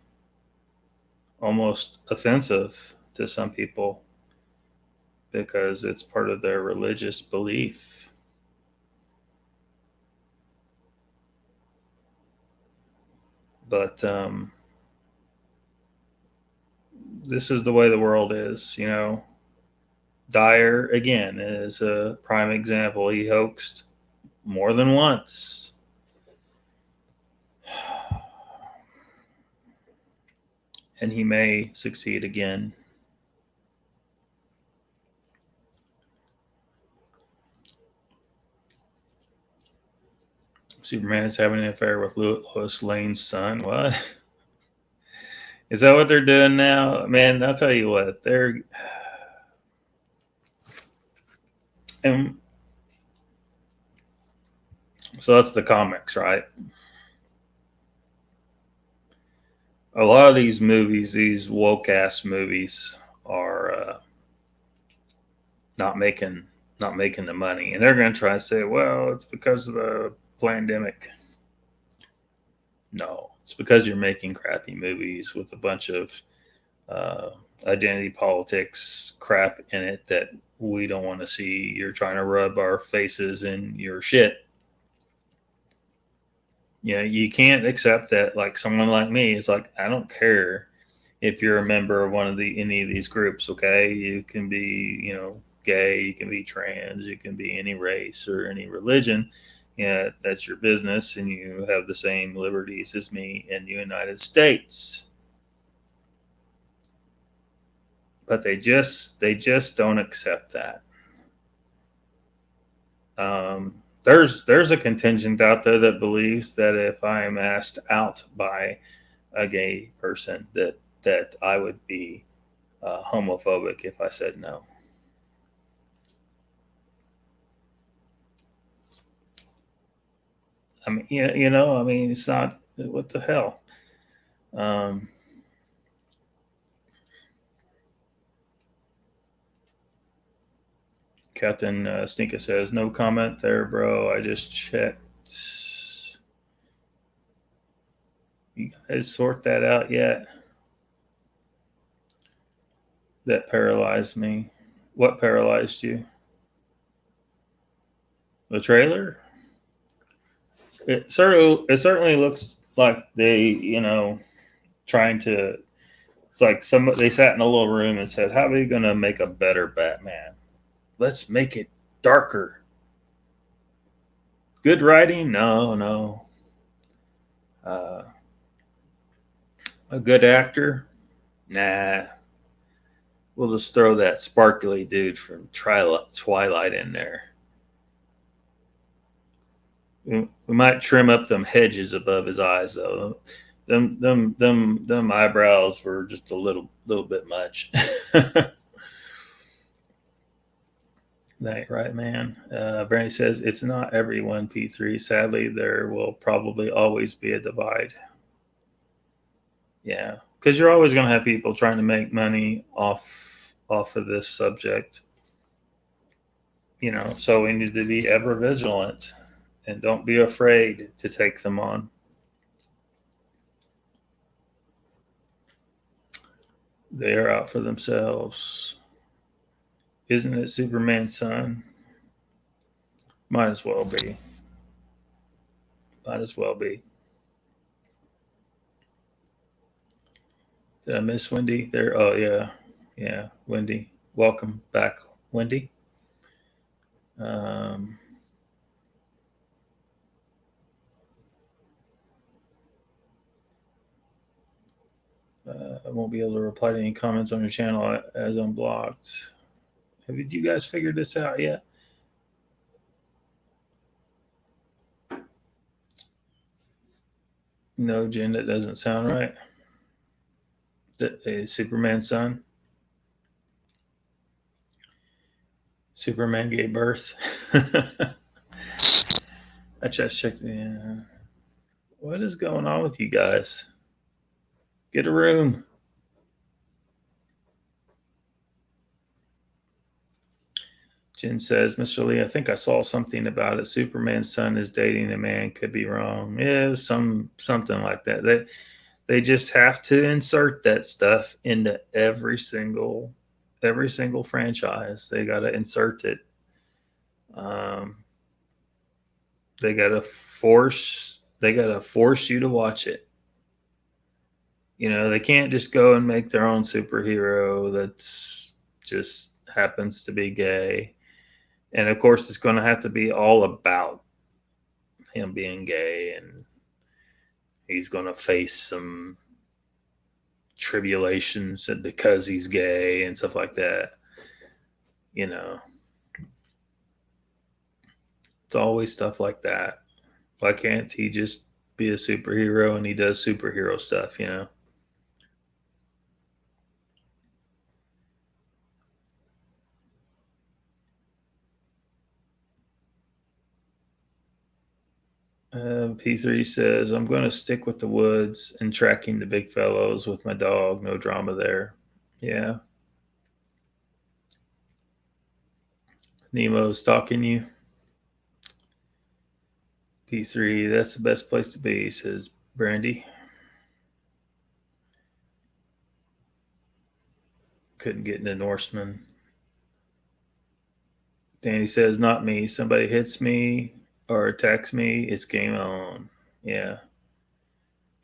almost offensive to some people because it's part of their religious belief. But this is the way the world is, you know. Dyer, again, is a prime example. He hoaxed more than once. And he may succeed again. Superman is having an affair with Lois Lane's son. What? Is that what they're doing now? Man, I'll tell you what. They're... And so that's the comics, right? A lot of these movies, these woke ass movies, are not making the money, and they're going to try to say, well, it's because of the pandemic. No, it's because you're making crappy movies with a bunch of identity politics crap in it that we don't want to see. You're trying to rub our faces in your shit. You know, you can't accept that. Like, someone like me is like, I don't care if you're a member of any of these groups. Okay, you can be, you know, gay, you can be trans, you can be any race or any religion. Yeah, that's your business, and you have the same liberties as me in the United States. But they just don't accept that. There's a contingent out there that believes that if I am asked out by a gay person, that I would be homophobic if I said no. I mean, yeah, you know, I mean, it's not, what the hell. Captain Stinka says, no comment there, bro. I just checked. You guys sort that out yet? That paralyzed me. What paralyzed you? The trailer? It certainly looks like they, you know, trying to. It's like they sat in a little room and said, "How are we going to make a better Batman? Let's make it darker." Good writing? No. A good actor? Nah. We'll just throw that sparkly dude from Twilight in there. We might trim up them hedges above his eyes, though. Them eyebrows were just a little bit much. That right, man. Brandy says it's not everyone, P3. Sadly, there will probably always be a divide. Yeah, because you're always going to have people trying to make money off of this subject. You know, so we need to be ever vigilant and don't be afraid to take them on. They are out for themselves. Isn't it Superman's son? Might as well be. Might as well be. Did I miss Wendy there? Oh, yeah. Yeah, Wendy. Welcome back, Wendy. I won't be able to reply to any comments on your channel as I'm blocked. Have you guys figured this out yet? No, Jen, that doesn't sound right. Superman's son. Superman gave birth. I just checked. Yeah. What is going on with you guys? Get a room. Jen says, Mr. Lee, I think I saw something about it. Superman's son is dating a man. Could be wrong. Yeah, something like that. They just have to insert that stuff into every single franchise. They got to insert it. They got to force you to watch it. They can't just go and make their own superhero that's just happens to be gay. And of course, it's going to have to be all about him being gay, and he's going to face some tribulations because he's gay and stuff like that. You know, it's always stuff like that. Why can't he just be a superhero and he does superhero stuff? P3 says, I'm going to stick with the woods and tracking the big fellows with my dog. No drama there. Yeah. Nemo's stalking you. P3, that's the best place to be, says Brandy. Couldn't get into Norseman. Danny says, not me. Somebody hits me or attacks me, it's game on. Yeah.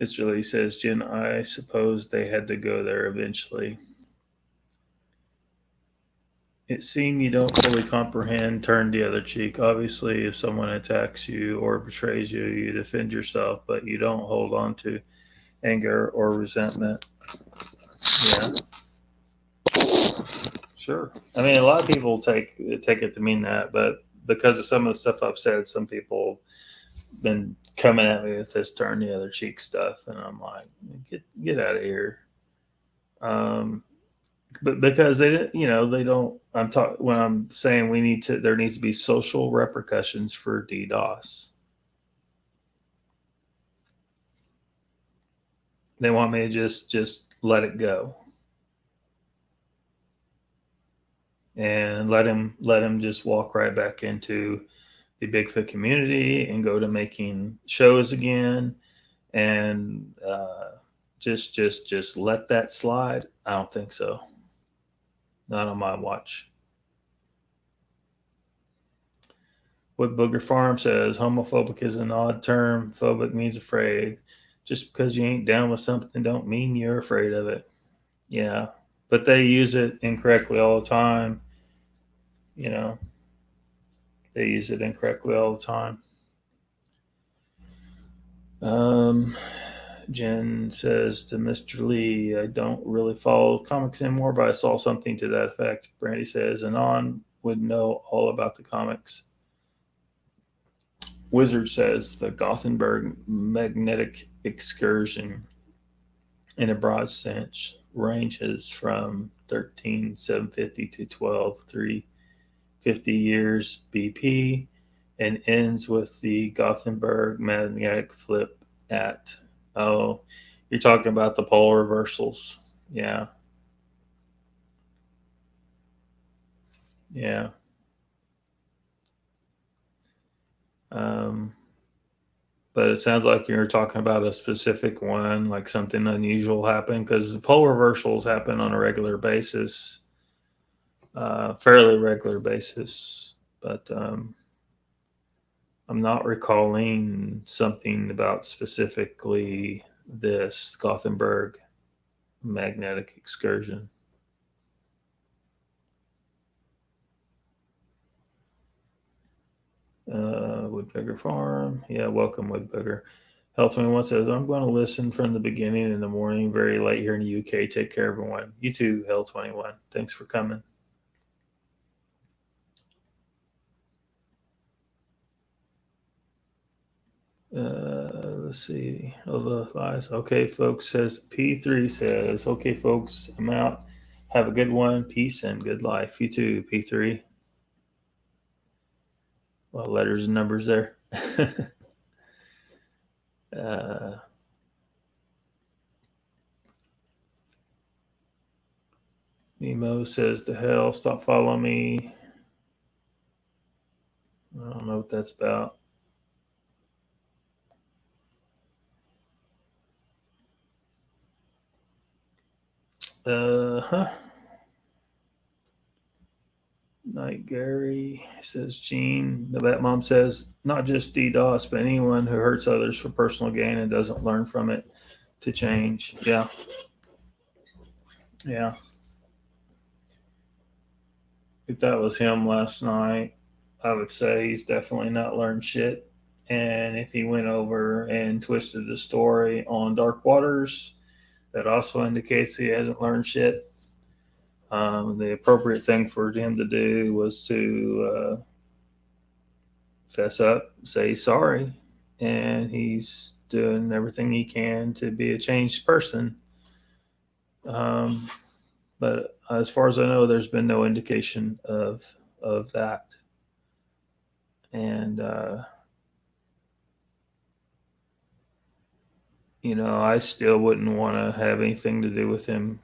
Mr. Lee says, Jen, I suppose they had to go there eventually. It seems you don't fully comprehend, turn the other cheek. Obviously, if someone attacks you or betrays you, you defend yourself, but you don't hold on to anger or resentment. Yeah. Sure. I mean, a lot of people take it to mean that, but because of some of the stuff I've said, some people have been coming at me with this turn the other cheek stuff, and I'm like, get out of here. But because they don't. When I'm saying there needs to be social repercussions for DDoS. They want me to just let it go. And let him just walk right back into the Bigfoot community and go to making shows again, and just let that slide. I don't think so. Not on my watch. What Booger Farm says, homophobic is an odd term. Phobic means afraid. Just because you ain't down with something don't mean you're afraid of it. Yeah. But they use it incorrectly all the time. They use it incorrectly all the time. Jen says to Mr. Lee, I don't really follow comics anymore, but I saw something to that effect. Brandy says, Anon would know all about the comics. Wizard says, the Gothenburg magnetic excursion in a broad sense ranges from 13,750 to 12,350 years BP and ends with the Gothenburg magnetic flip at, you're talking about the pole reversals. Yeah. Yeah. But it sounds like you're talking about a specific one, like something unusual happened, because the pole reversals happen on a regular basis, fairly regular basis. But I'm not recalling something about specifically this Gothenburg magnetic excursion. Woodbugger Farm. Yeah, welcome, Woodbugger. Hell21 says, I'm going to listen from the beginning in the morning, very late here in the UK. Take care, everyone. You too, Hell21. Thanks for coming. Let's see. Okay, folks, says P3 says, okay, folks, I'm out. Have a good one. Peace and good life. You too, P3. A lot of letters and numbers there. Nemo says, to hell, stop following me. I don't know what that's about. Night Gary says, Gene. The Bat Mom says, not just DDoS, but anyone who hurts others for personal gain and doesn't learn from it to change. Yeah. Yeah. If that was him last night, I would say he's definitely not learned shit. And if he went over and twisted the story on Dark Waters, that also indicates he hasn't learned shit. The appropriate thing for him to do was to fess up, say sorry, and he's doing everything he can to be a changed person. But as far as I know, there's been no indication of that. And I still wouldn't want to have anything to do with him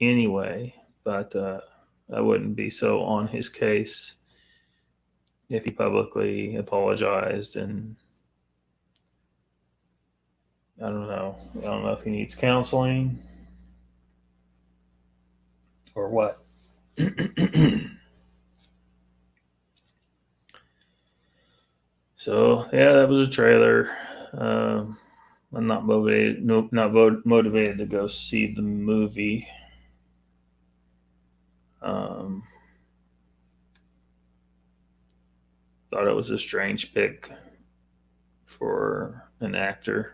anyway. But I wouldn't be so on his case if he publicly apologized. And I don't know if he needs counseling or what. So yeah, that was a trailer. I'm not motivated. Nope, not motivated to go see the movie. Thought it was a strange pick for an actor,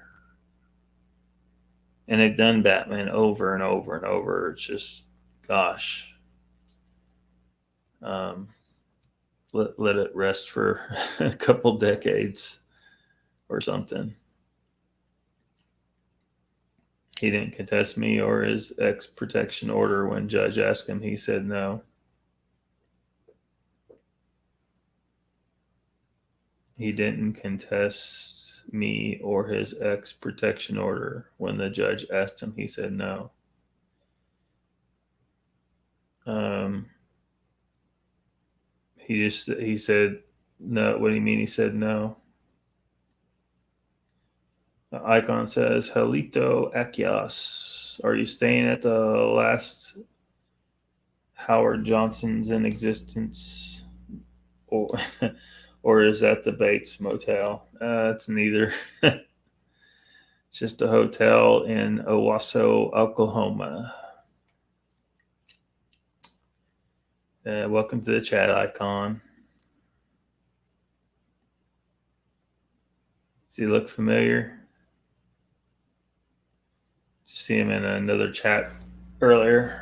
and they've done Batman over and over and over. It's just, gosh. Let it rest for a couple decades or something. He didn't contest me or his ex protection order when judge asked him. He said no. He didn't contest me or his ex protection order when the judge asked him. He said no. He said no. What do you mean? He said no. The icon says, Halito Akias. Are you staying at the last Howard Johnson's in existence? Or is that the Bates Motel? It's neither. It's just a hotel in Owasso, Oklahoma. Welcome to the chat icon. Does he look familiar? Just see him in another chat earlier.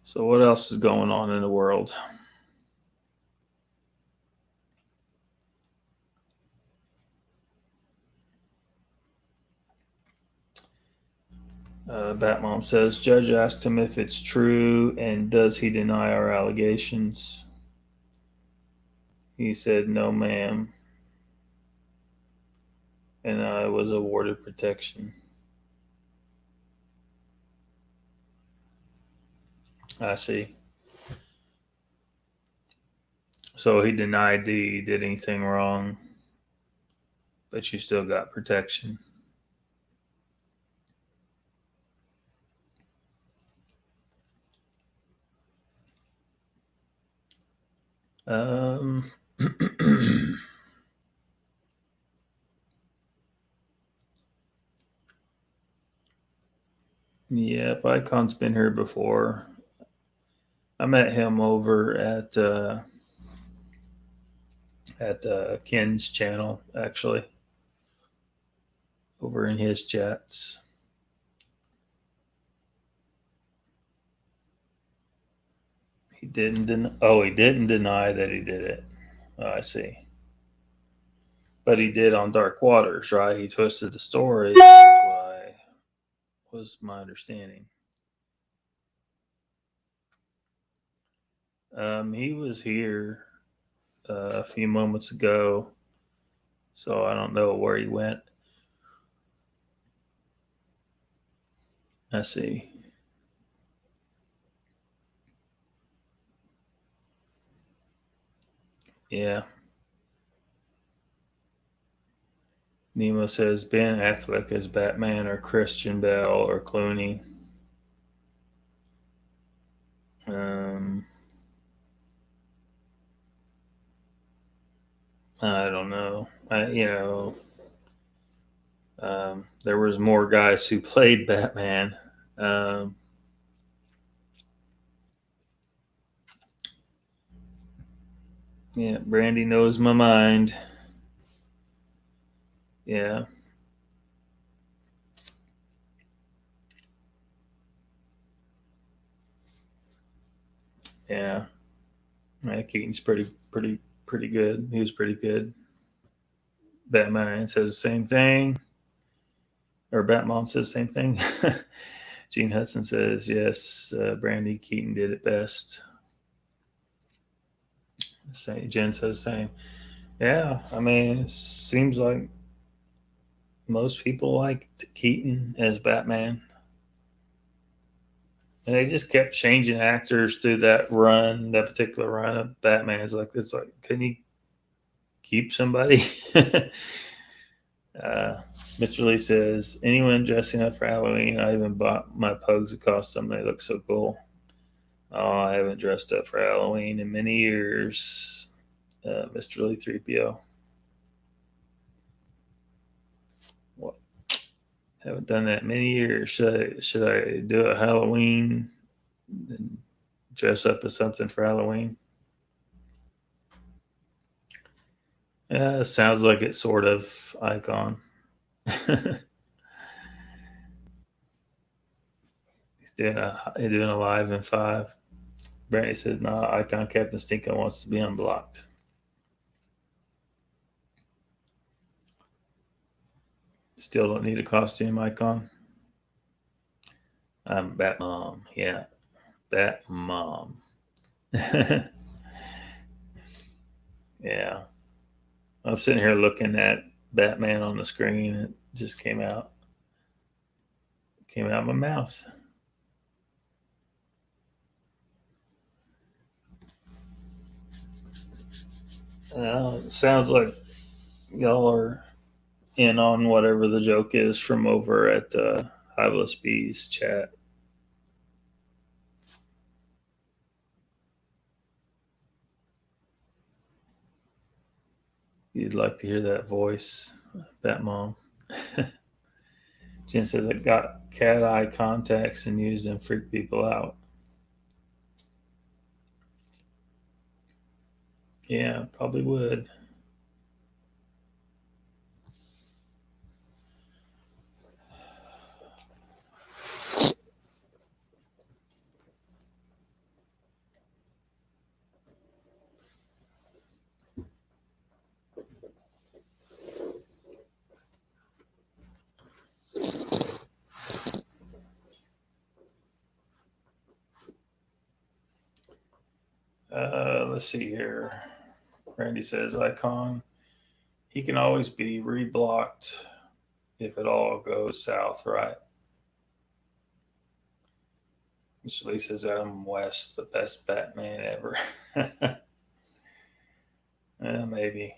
So what else is going on in the world? Batmom says, Judge asked him if it's true and does he deny our allegations. He said, no, ma'am. And I was awarded protection. I see. So he denied he did anything wrong, but you still got protection. Yeah, Icon's been here before. I met him over at Ken's channel, actually, over in his chats. He didn't deny that he did it. Oh, I see. But he did on Dark Waters, right? He twisted the story. That's what was my understanding. He was here a few moments ago, so I don't know where he went. I see. Yeah. Nemo says Ben Affleck as Batman or Christian Bale or Clooney. I don't know. There was more guys who played Batman. Um, yeah, Brandy knows my mind. Yeah, yeah. Keaton's pretty good. He was pretty good. Batman says the same thing, or Batmom says the same thing. Gene Hudson says yes. Brandy Keaton did it best. Jen says the same. Yeah, I mean, it seems like most people liked Keaton as Batman. And they just kept changing actors through that particular run of Batman. It's like, can you keep somebody? Mr. Lee says, anyone dressing up for Halloween? I even bought my pugs a costume. They look so cool. Oh, I haven't dressed up for Halloween in many years. Mr. Lee 3PO. What? Haven't done that in many years. Should I do a Halloween and dress up as something for Halloween? Yeah, sounds like it sort of, Icon. He's doing a live in 5. Brandy says, "No, Icon Captain Stinko wants to be unblocked." Still don't need a costume, Icon. I'm Batmom. Yeah, Batmom. Yeah, I was sitting here looking at Batman on the screen. It just came out of my mouth. Sounds like y'all are in on whatever the joke is from over at Hiveless Bees chat. You'd like to hear that voice, Batmom. Jen says, I got cat eye contacts and used them to freak people out. Yeah, probably would. Let's see here. Randy says, Icon, he can always be reblocked if it all goes south, right? Mr. Lee says, Adam West, the best Batman ever. Maybe.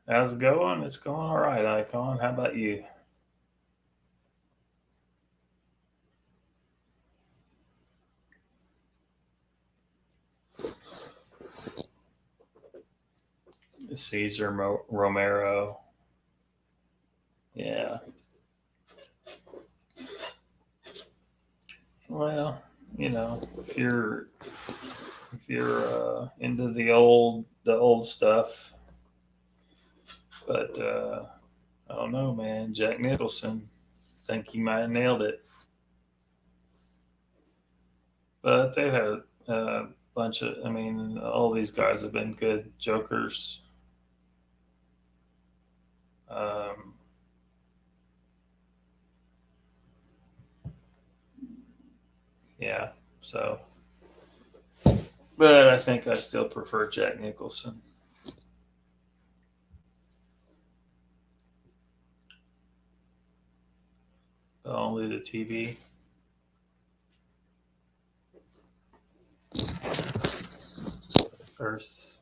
How's it going? It's going all right, Icon. How about you? Caesar Romero. Yeah. Well, if you're into the old stuff, but I don't know, man. Jack Nicholson, think he might have nailed it, but they've had a bunch of. I mean, all these guys have been good Jokers. Um, yeah, so, but I think I still prefer Jack Nicholson. But only the TV. Earth's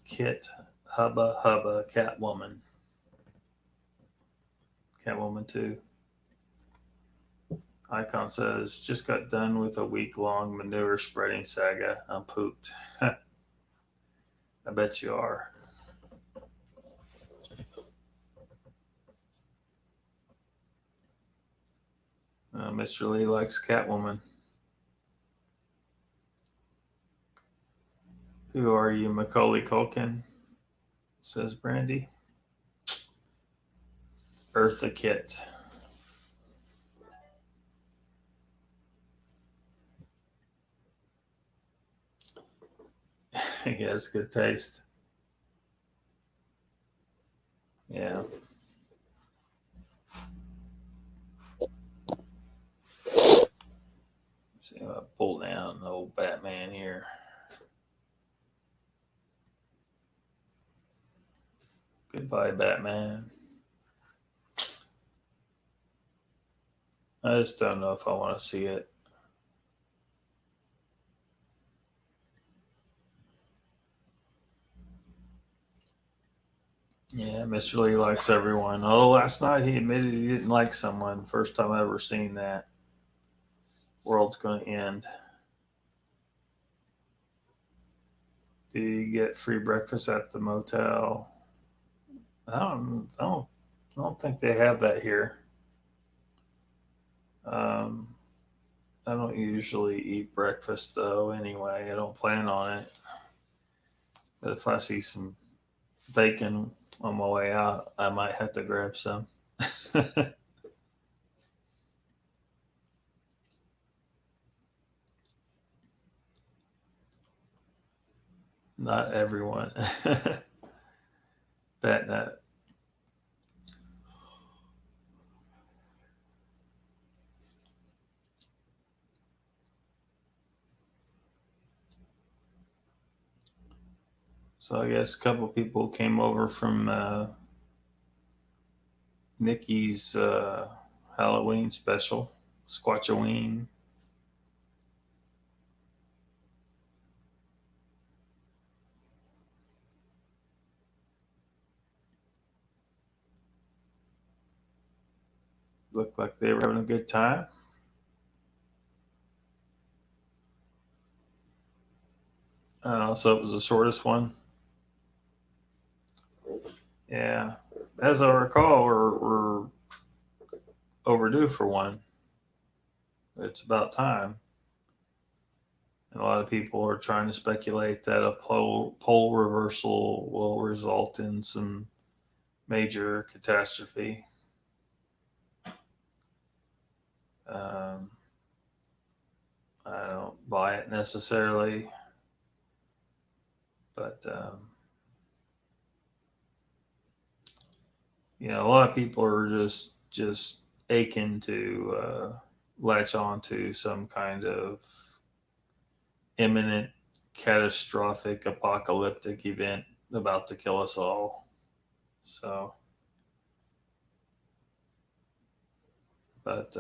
Kit Hubba Hubba Catwoman. Catwoman 2. Icon says, just got done with a week long manure spreading saga. I'm pooped. I bet you are. Mr. Lee likes Catwoman. Who are you, Macaulay Culkin? Says Brandy. Eartha Kitt. He has good taste. Yeah. Let's see if I pull down the old Batman here. Goodbye, Batman. I just don't know if I want to see it. Yeah, Mr. Lee likes everyone. Although last night he admitted he didn't like someone. First time I ever seen that. World's going to end. Do you get free breakfast at the motel? I don't think they have that here. I don't usually eat breakfast though. Anyway, I don't plan on it. But if I see some bacon on my way out, I might have to grab some. Not everyone. Bet not. So I guess a couple people came over from Nikki's Halloween special, Squatchoween. Looked like they were having a good time. So it was the shortest one. Yeah. As I recall, we're overdue for one. It's about time. And a lot of people are trying to speculate that a pole reversal will result in some major catastrophe. I don't buy it necessarily, but a lot of people are just aching to latch on to some kind of imminent catastrophic apocalyptic event about to kill us all. So, but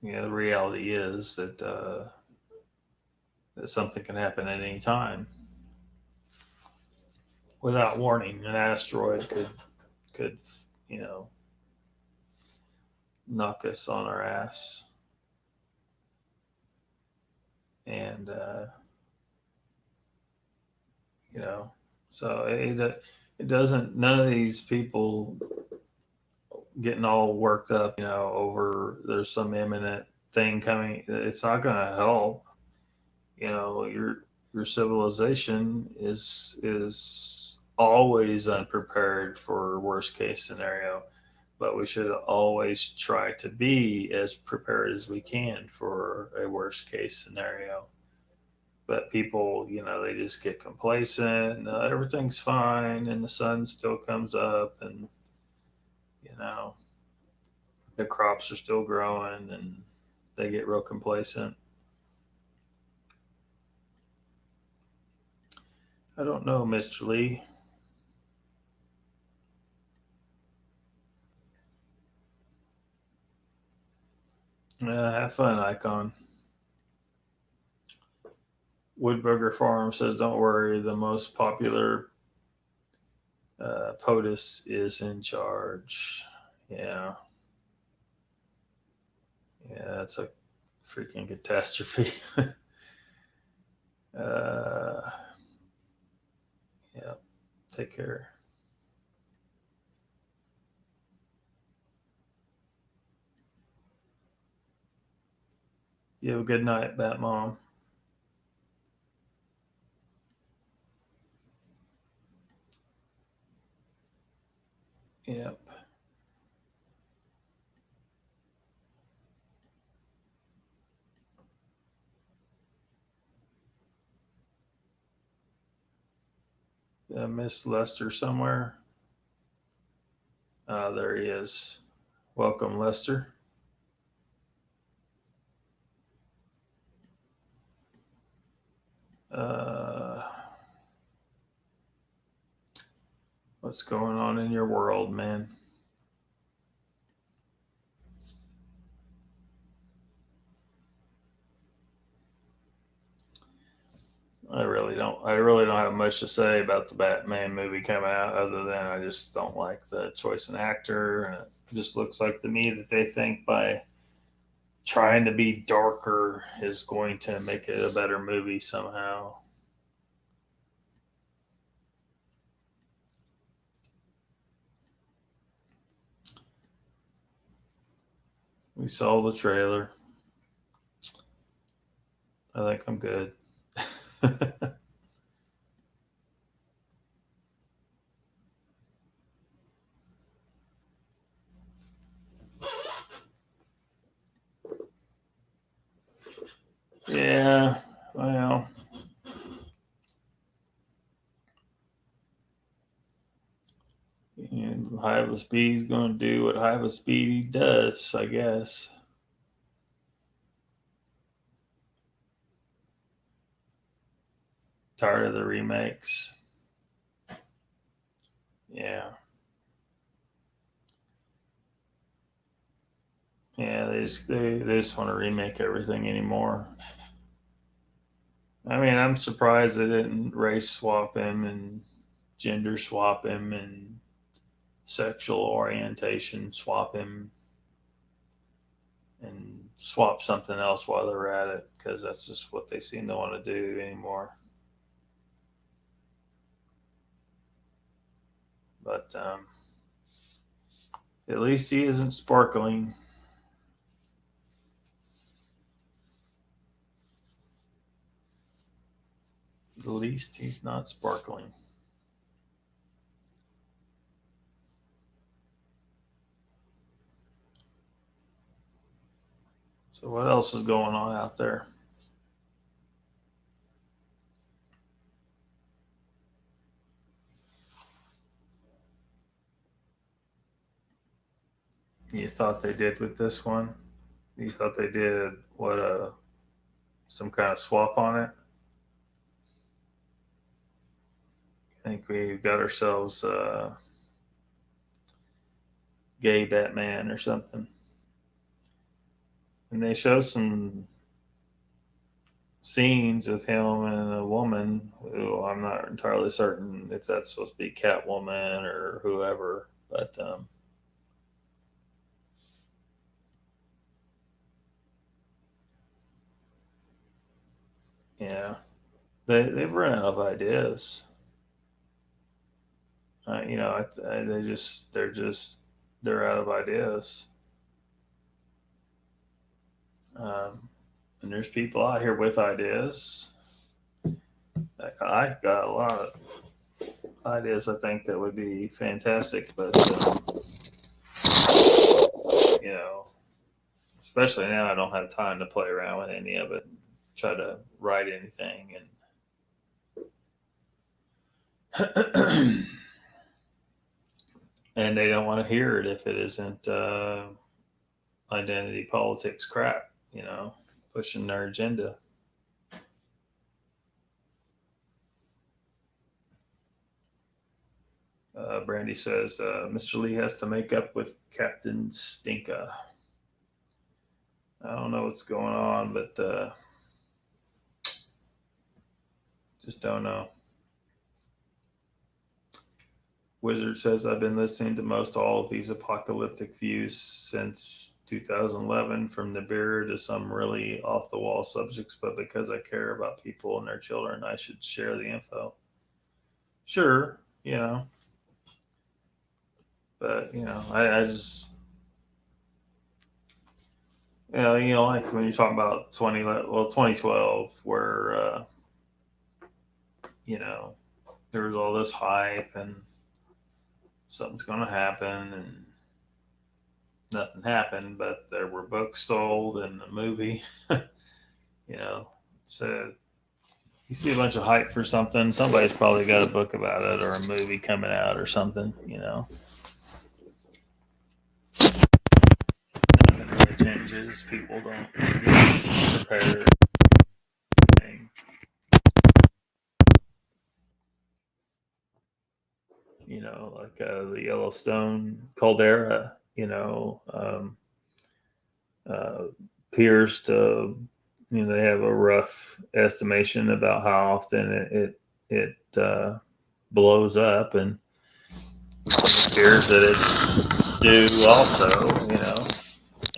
the reality is that that something can happen at any time without warning. An asteroid could knock us on our ass, and so it doesn't. None of these people getting all worked up, over there's some imminent thing coming. It's not going to help. Your civilization is always unprepared for worst case scenario, but we should always try to be as prepared as we can for a worst case scenario. But people, they just get complacent. Everything's fine, and the sun still comes up, and the crops are still growing, and they get real complacent. I don't know, Mr. Lee. Have fun, Icon. Woodburger Farm says, "Don't worry, the most popular POTUS is in charge." Yeah, that's a freaking catastrophe. Yeah. Take care. You have a good night, Bat Mom. Yep. Did I miss Lester somewhere? There he is. Welcome, Lester. What's going on in your world, man? I really don't have much to say about the Batman movie coming out, other than I just don't like the choice in actor, and it just looks like to me that they think by trying to be darker is going to make it a better movie somehow. We saw the trailer. I think I'm good. Yeah, well, High of the Speed's going to do what High of the Speed does, I guess. Tired of the remakes. Yeah. Yeah, they just want to remake everything anymore. I mean, I'm surprised they didn't race swap him and gender swap him and sexual orientation swap him and swap something else while they're at it, because that's just what they seem to want to do anymore. But at least he isn't sparkling. At least he's not sparkling. So what else is going on out there? You thought they did with this one? You thought they did some kind of swap on it? I think we got ourselves gay Batman or something. And they show some scenes with him and a woman who I'm not entirely certain if that's supposed to be Catwoman or whoever, but yeah, they've run out of ideas. They're out of ideas. And there's people out here with ideas. I got a lot of ideas I think that would be fantastic, but you know, especially now I don't have time to play around with any of it and try to write anything, and and they don't want to hear it if it isn't identity politics crap, pushing their agenda. Brandy says Mr. Lee has to make up with Captain Stinka. I don't know what's going on, but just don't know. Wizard says, I've been listening to most all of these apocalyptic views since 2011, from Nibiru to some really off the wall subjects, but because I care about people and their children, I should share the info. Sure, but I just, like when you're talking about 2012, where there was all this hype and something's going to happen, and nothing happened, but there were books sold and a movie. So you see a bunch of hype for something, somebody's probably got a book about it or a movie coming out or something. Nothing really changes. People don't get prepared. Like the Yellowstone caldera, appears to, they have a rough estimation about how often it blows up, and it appears that it's due also,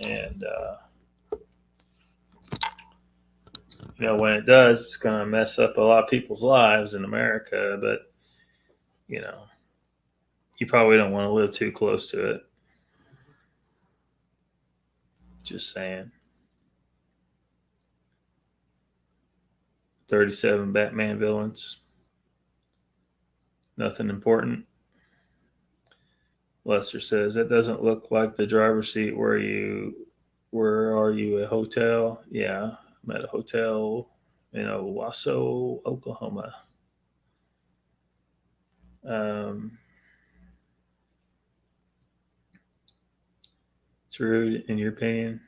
and when it does, it's going to mess up a lot of people's lives in America, but you probably don't want to live too close to it. Just saying. 37 Batman villains. Nothing important. Lester says, that doesn't look like the driver's seat. Where are you, a hotel? Yeah, I'm at a hotel in Owasso, Oklahoma. It's rude in your opinion.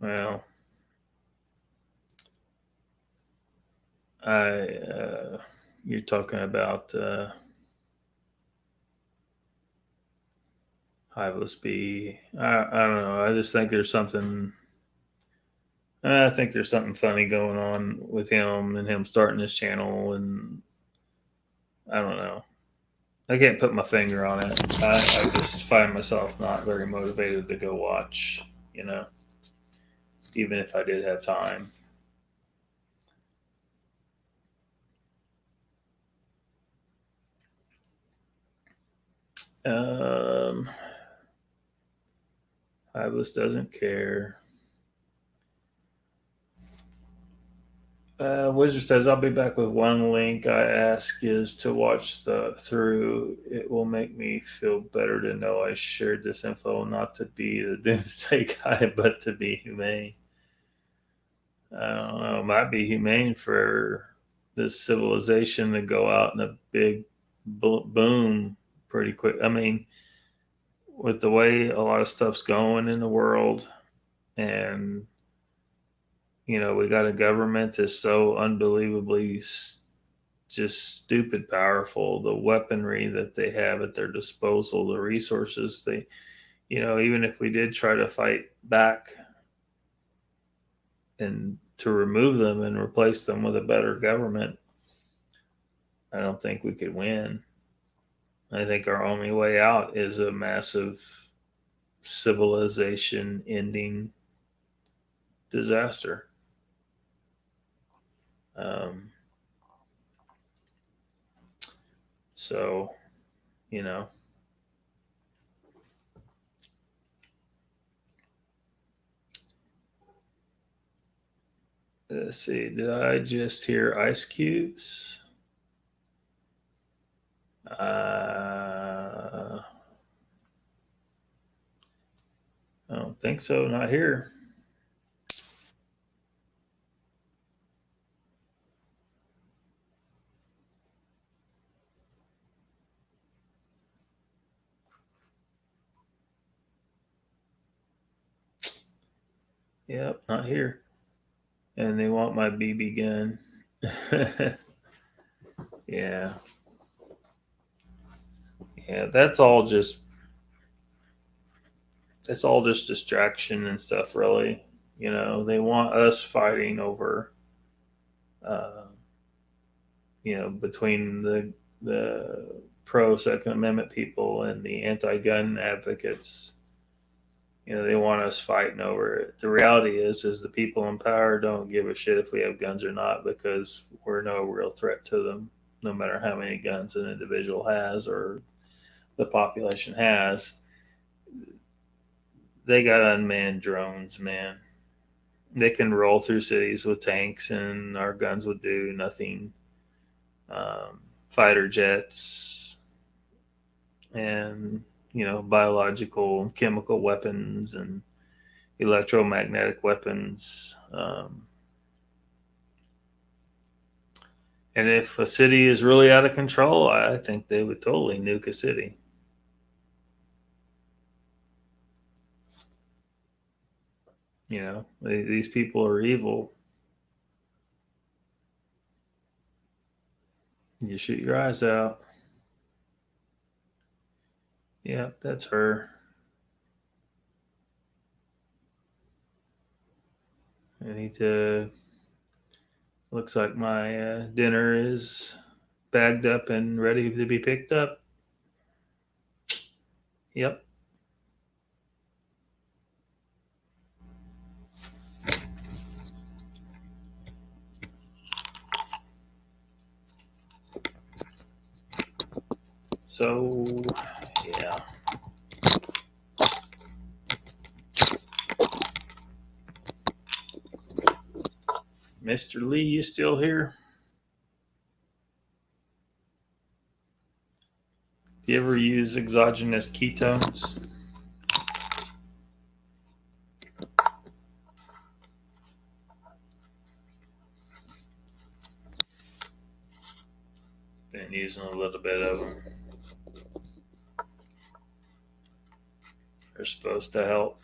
Well, you're talking about Hiveless B. I don't know. I just think there's something. I think there's something funny going on with him and him starting his channel, and I don't know. I can't put my finger on it. I just find myself not very motivated to go watch, even if I did have time. Iblis doesn't care. Wizard says, I'll be back with one link I ask is to watch through. It will make me feel better to know I shared this info, not to be the doomsday guy, but to be humane. I don't know. It might be humane for this civilization to go out in a big boom pretty quick. I mean, with the way a lot of stuff's going in the world, and we got a government that's so unbelievably just stupid powerful. The weaponry that they have at their disposal, the resources they, even if we did try to fight back and to remove them and replace them with a better government, I don't think we could win. I think our only way out is a massive civilization ending disaster. So, let's see, did I just hear ice cubes? I don't think so, not here. Yep, not here. And they want my BB gun. Yeah. Yeah, that's all just distraction and stuff, really. They want us fighting over, between the pro Second Amendment people and the anti-gun advocates, they want us fighting over it. The reality is the people in power don't give a shit if we have guns or not, because we're no real threat to them, no matter how many guns an individual has or the population has. They got unmanned drones, man. They can roll through cities with tanks, and our guns would do nothing. Fighter jets and biological and chemical weapons and electromagnetic weapons. And if a city is really out of control, I think they would totally nuke a city. These people are evil. You shoot your eyes out. Yeah, that's her. I need to. Looks like my dinner is bagged up and ready to be picked up. Yep. So, yeah. Mr. Lee, you still here? Do you ever use exogenous ketones? Been using a little bit of them. They're supposed to help.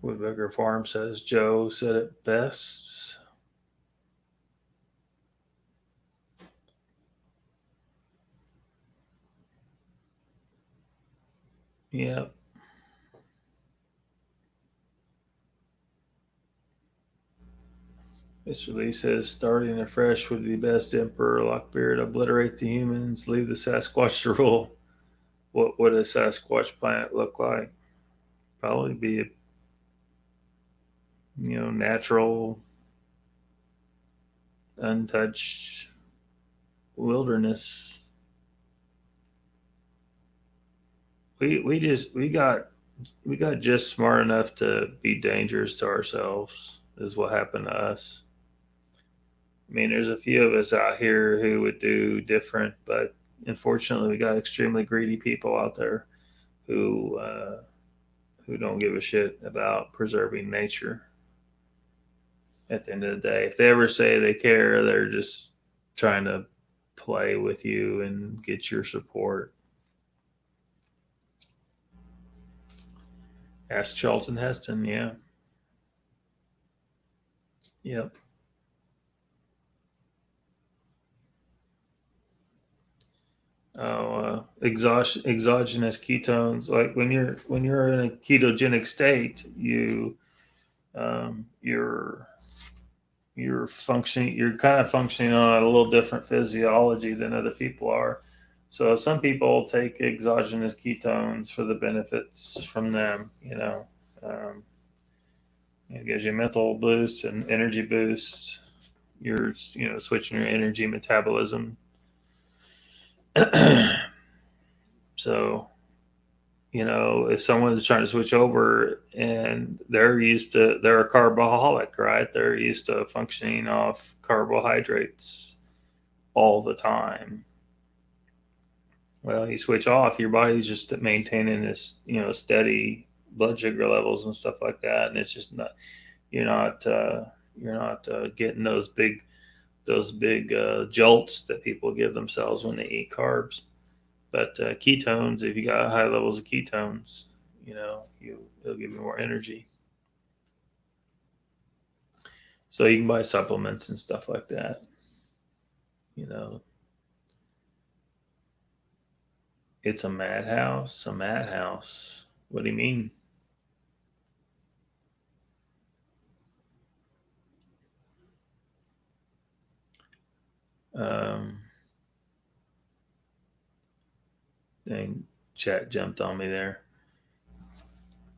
Woodbucker Farm says Joe said it best. Yep. Mr. Lee says starting afresh would be best. Emperor Lockbeard, obliterate the humans, leave the Sasquatch to rule. What would a Sasquatch planet look like? Probably be a natural, untouched wilderness. We got just smart enough to be dangerous to ourselves, is what happened to us. I mean, there's a few of us out here who would do different, but unfortunately, we got extremely greedy people out there who don't give a shit about preserving nature. At the end of the day, if they ever say they care, they're just trying to play with you and get your support. Ask Charlton Heston, yeah. Yep. Exogenous ketones. Like when you're in a ketogenic state, you're functioning. You're kind of functioning on a little different physiology than other people are. So some people take exogenous ketones for the benefits from them. It gives you a mental boost and energy boost. You're switching your energy metabolism. So, if someone's trying to switch over and they're a carboholic, right? They're used to functioning off carbohydrates all the time. Well, you switch off, your body's just maintaining this, steady blood sugar levels and stuff like that. And it's just not, you're not getting those big jolts that people give themselves when they eat carbs. But ketones, if you got high levels of ketones, it'll give you more energy. So you can buy supplements and stuff like that. It's a madhouse. A madhouse. What do you mean? Um, dang, chat jumped on me there.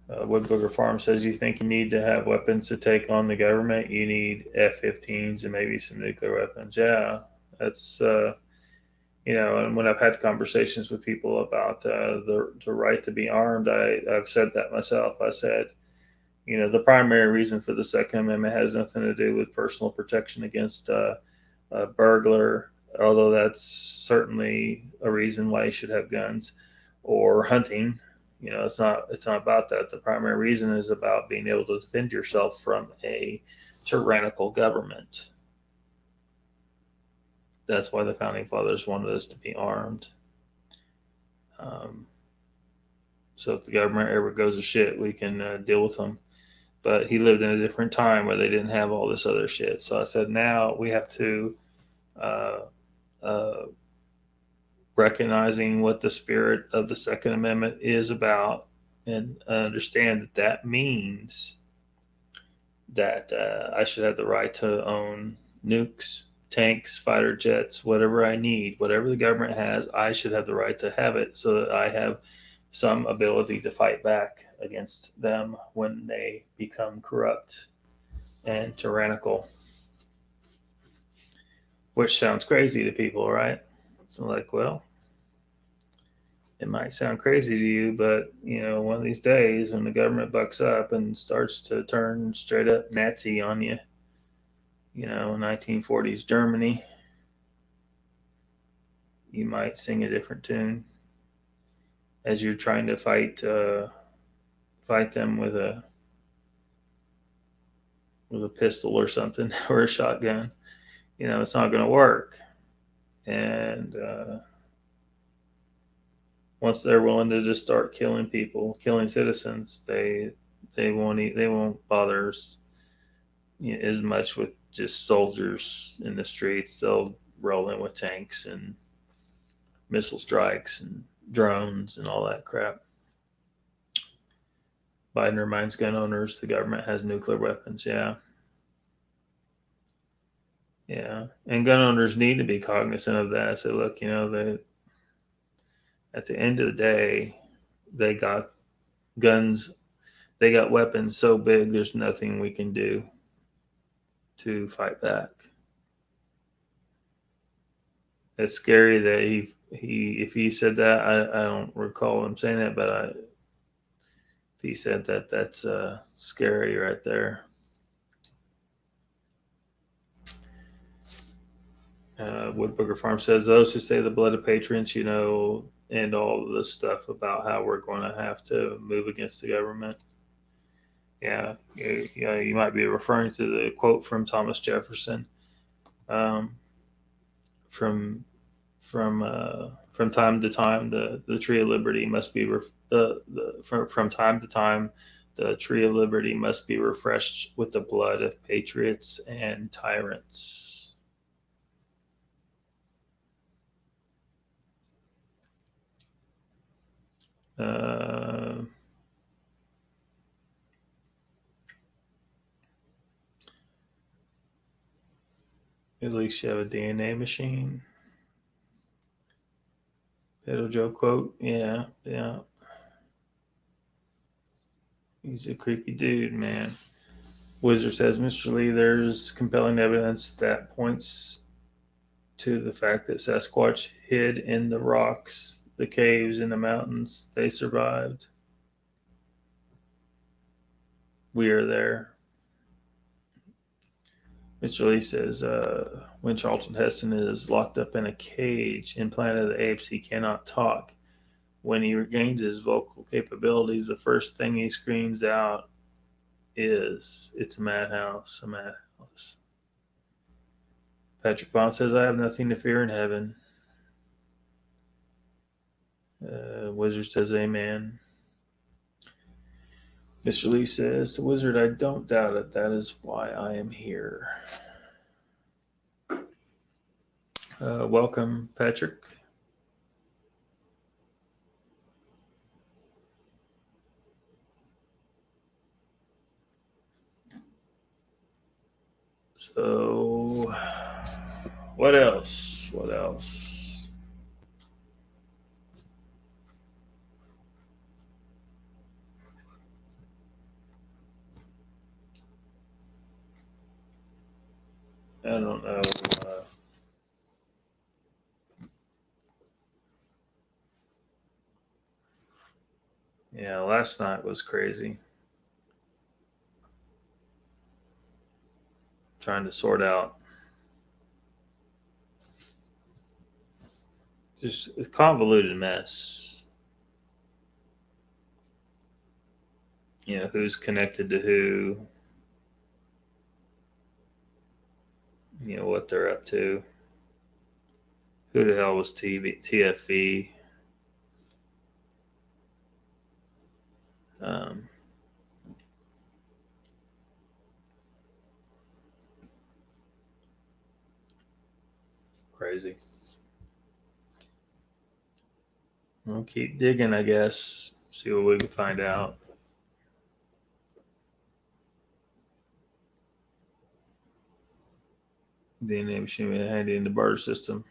Woodbooger Farm says, you think you need to have weapons to take on the government? You need F-15s and maybe some nuclear weapons. Yeah, that's and when I've had conversations with people about the right to be armed, I've said that myself. I said, the primary reason for the Second Amendment has nothing to do with personal protection against a burglar, although that's certainly a reason why you should have guns, or hunting. It's not about that. The primary reason is about being able to defend yourself from a tyrannical government. That's why the founding fathers wanted us to be armed. So if the government ever goes to shit, we can deal with them. But he lived in a different time where they didn't have all this other shit. So I said, now we have to uh, uh, recognizing what the spirit of the Second Amendment is about, and understand that that means that I should have the right to own nukes, tanks, fighter jets, whatever I need, whatever the government has, I should have the right to have it so that I have some ability to fight back against them when they become corrupt and tyrannical. Which sounds crazy to people, right? So, like, well, it might sound crazy to you, but one of these days when the government bucks up and starts to turn straight up Nazi on you, 1940s Germany, you might sing a different tune as you're trying to fight them with a pistol or something or a shotgun. It's not going to work. And once they're willing to just start killing people, killing citizens, they won't bother as much with just soldiers in the streets. They'll roll in with tanks and missile strikes and drones and all that crap. Biden reminds gun owners the government has nuclear weapons. Yeah. Yeah. And gun owners need to be cognizant of that. So look, at the end of the day, they got guns, they got weapons so big there's nothing we can do to fight back. It's scary that if he said that, I don't recall him saying that, but if he said that, that's scary right there. Woodbooger Farm says, those who say the blood of patriots, and all this stuff about how we're going to have to move against the government. Yeah, you might be referring to the quote from Thomas Jefferson. From time to time, the tree of liberty must be from time to time, the tree of liberty must be refreshed with the blood of patriots and tyrants. At least you have a DNA machine. Pedo Joe quote. Yeah. He's a creepy dude, man. Wizard says, Mr. Lee, there's compelling evidence that points to the fact that Sasquatch hid in the rocks, the caves, and the mountains. They survived. We are there. Mr. Lee says, when Charlton Heston is locked up in a cage in Planet of the Apes, he cannot talk. When he regains his vocal capabilities, the first thing he screams out is, it's a madhouse, a madhouse. Patrick Bond says, I have nothing to fear in heaven. Wizard says, amen. Mr. Lee says, the wizard, I don't doubt it. That is why I am here. Welcome, Patrick. So, what else? What else? I don't know. Yeah, last night was crazy. Trying to sort out just a convoluted mess. You know, who's connected to who, you know, what they're up to. Who the hell was TFE? Crazy. We'll keep digging, I guess. See what we can find out. DNA machine handy in the barter system.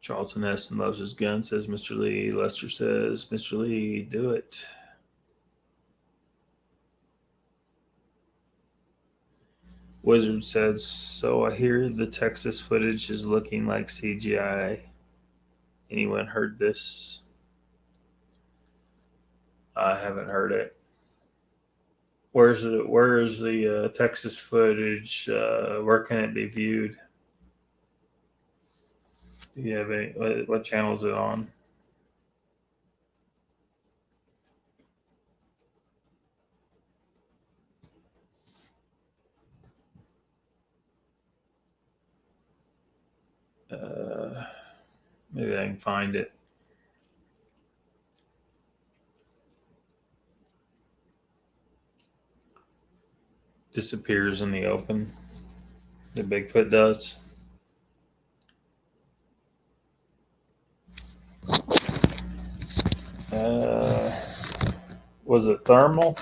Charlton Heston loves his gun, says Mr. Lee. Lester says, Mr. Lee, do it. Wizard says, so I hear the Texas footage is looking like CGI. Anyone heard this? I haven't heard it. Where's the Texas footage? Where can it be viewed? Do you have any? What channel is it on? Maybe I can find it. Disappears in the open. The Bigfoot does. Was it thermal?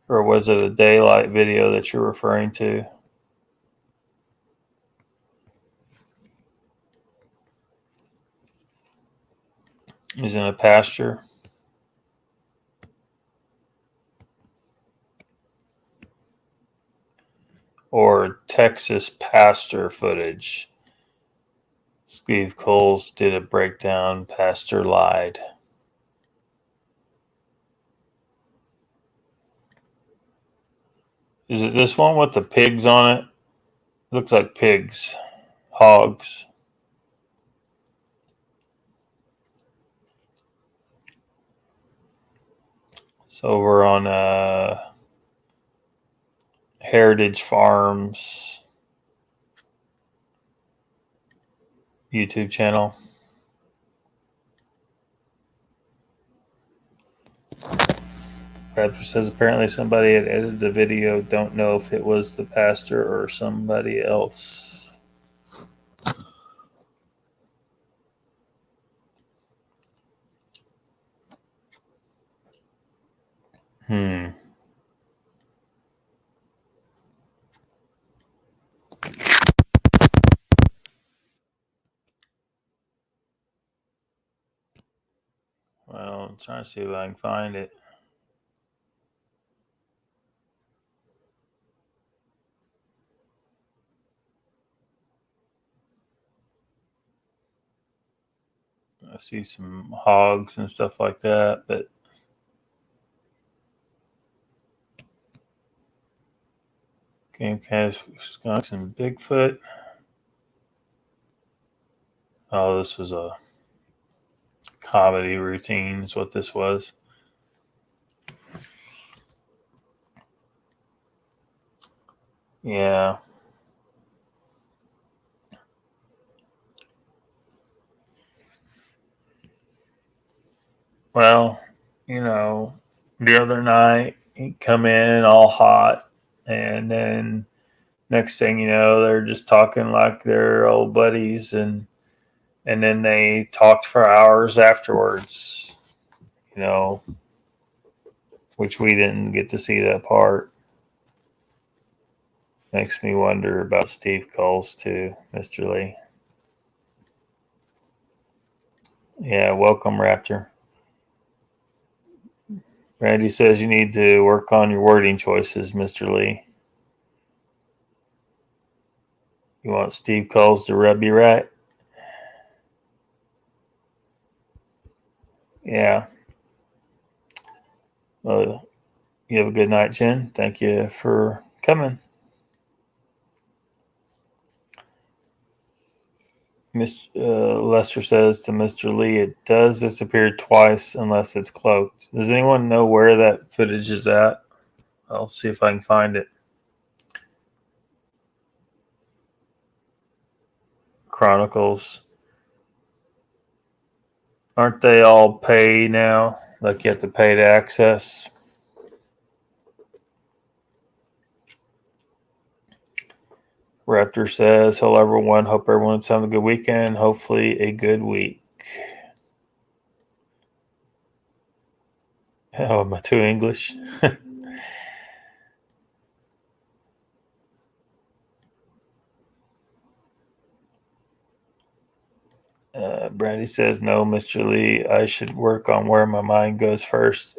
Or was it a daylight video that you're referring to? He's in a pasture. Or Texas pasture footage. Steve Coles did a breakdown. Pastor lied. Is it this one with the pigs on it? Looks like pigs. Hogs. So we're on Heritage Farms YouTube channel. Raptor says apparently somebody had edited the video. Don't know if it was the pastor or somebody else. Well, I'm trying to see if I can find it. I see some hogs and stuff like that, but game cash, skunks, and Bigfoot. Oh, this was a comedy routine, is what this was. Yeah. Well, you know, the other night he'd come in all hot, and then next thing you know, they're just talking like they're old buddies, and then they talked for hours afterwards. which we didn't get to see that part. Makes me wonder about Steve Coles too, Mr. Lee. Yeah, welcome, Raptor. Randy says you need to work on your wording choices, Mr. Lee. You want Steve Coles to rub you right? Yeah. Well, you have a good night, Jen. Thank you for coming. Lester says to Mr. Lee, it does disappear twice unless it's cloaked. Does anyone know where that footage is at? I'll see if I can find it. Chronicles. Aren't they all pay now? Like you have to pay to access? Raptor says, hello everyone. Hope everyone's having a good weekend. Hopefully a good week. Oh, am I too English? Brandy says, no, Mr. Lee, I should work on where my mind goes first.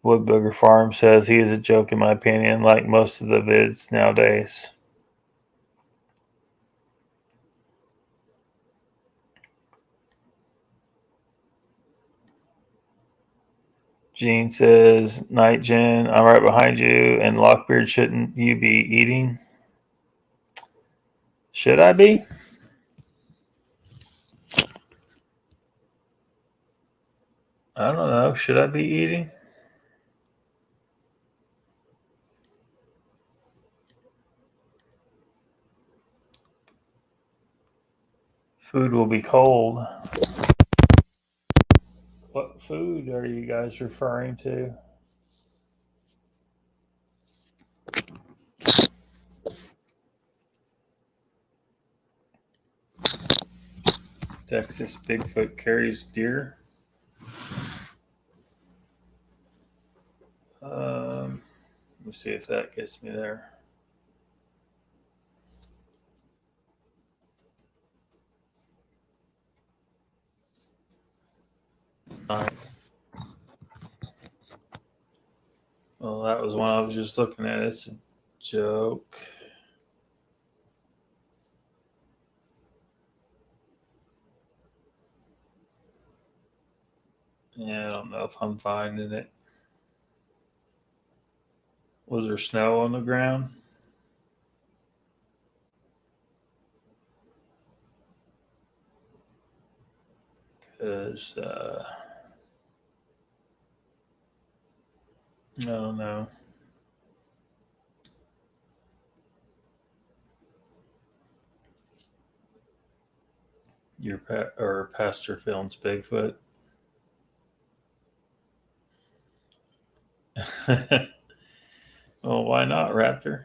Woodbooger Farm says, he is a joke in my opinion, like most of the vids nowadays. Gene says, night, Jen, I'm right behind you, and Lockbeard, shouldn't you be eating? Should I be? I don't know. Should I be eating? Food will be cold. What food are you guys referring to? Texas Bigfoot carries deer. Let me see if that gets me there. All right. Well, that was one I was just looking at. It's a joke. Yeah, I don't know if I'm finding it. Was there snow on the ground? Because I don't know. Your pastor films Bigfoot. Well, why not, Raptor?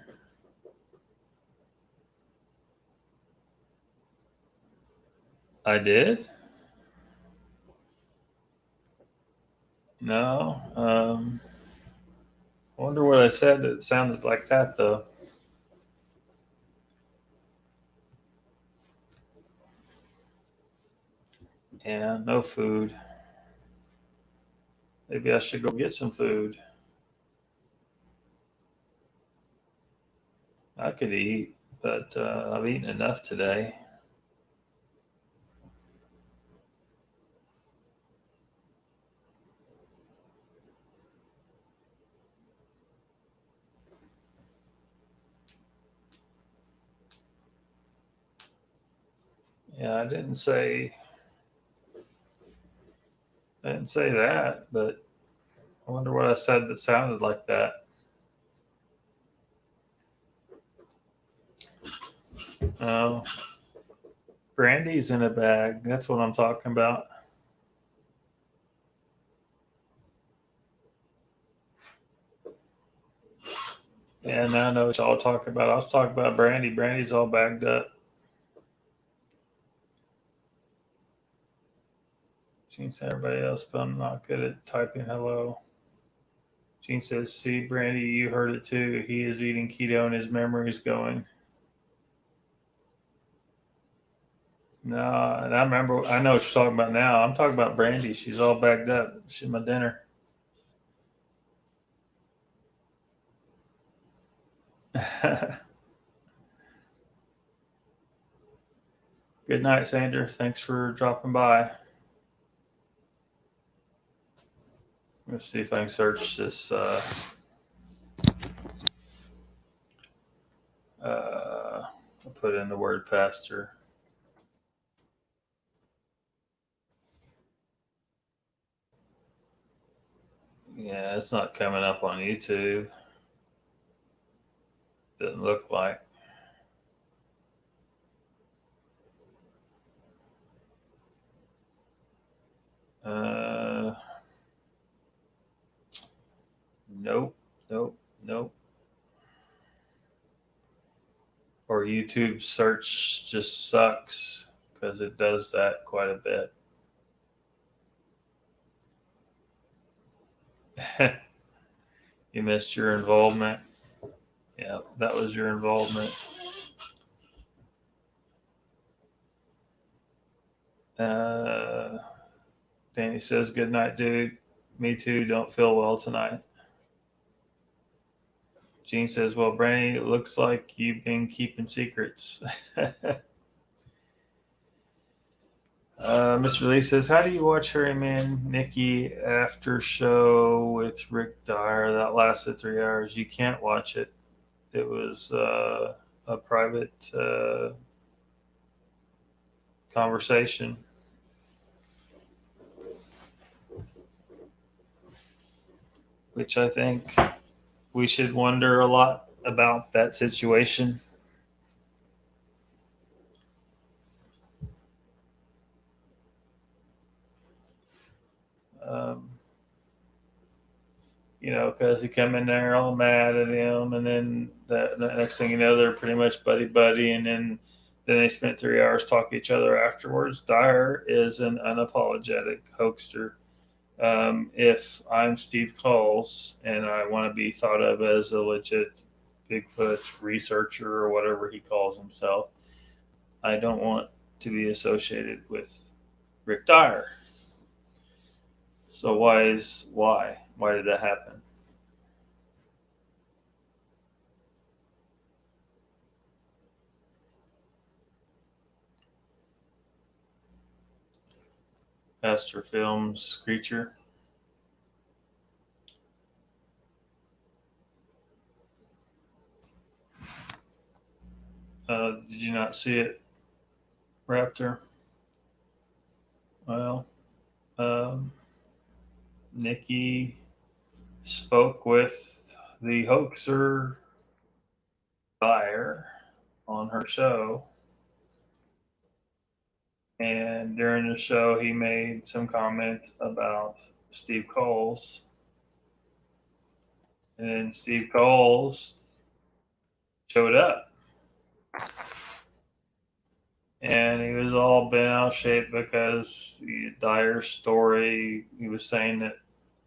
I did? No. I wonder what I said that sounded like that, though. Yeah, no food. Maybe I should go get some food. I could eat, but I've eaten enough today. Yeah, I didn't say that, but I wonder what I said that sounded like that. Oh, brandy's in a bag. That's what I'm talking about. Yeah, now I know what y'all talking about. I was talking about brandy. Brandy's all bagged up. Gene said everybody else, but I'm not good at typing hello. Gene says, see, Brandy, you heard it too. He is eating keto and his memory is going. No, and I remember, I know what you're talking about now. I'm talking about Brandy. She's all bagged up. She's my dinner. Good night, Sandra. Thanks for dropping by. Let's see if I can search this. I'll put in the word pastor. Yeah, it's not coming up on YouTube. Doesn't look like. Nope, nope. Or YouTube search just sucks because it does that quite a bit. You missed your involvement. Yeah, that was your involvement. Danny says, good night, dude. Me too. Don't feel well tonight. Gene says, well, Brandy, it looks like you've been keeping secrets. Mr. Lee says, how do you watch Harry Man Nikki after show with Rick Dyer? That lasted 3 hours. You can't watch it. It was a private conversation. Which I think we should wonder a lot about that situation. Because he come in there all mad at him, and then the next thing you know, they're pretty much buddy, and then they spent 3 hours talking to each other afterwards. Dyer is an unapologetic hoaxer. If I'm Steve Coles and I want to be thought of as a legit Bigfoot researcher or whatever he calls himself, I don't want to be associated with Rick Dyer. So why did that happen? Pastor Films Creature. Did you not see it, Raptor? Well, Nikki spoke with the hoaxer Dyer on her show. And during the show, he made some comment about Steve Coles. And then Steve Coles showed up. And he was all bent out of shape because Dyer's story, he was saying that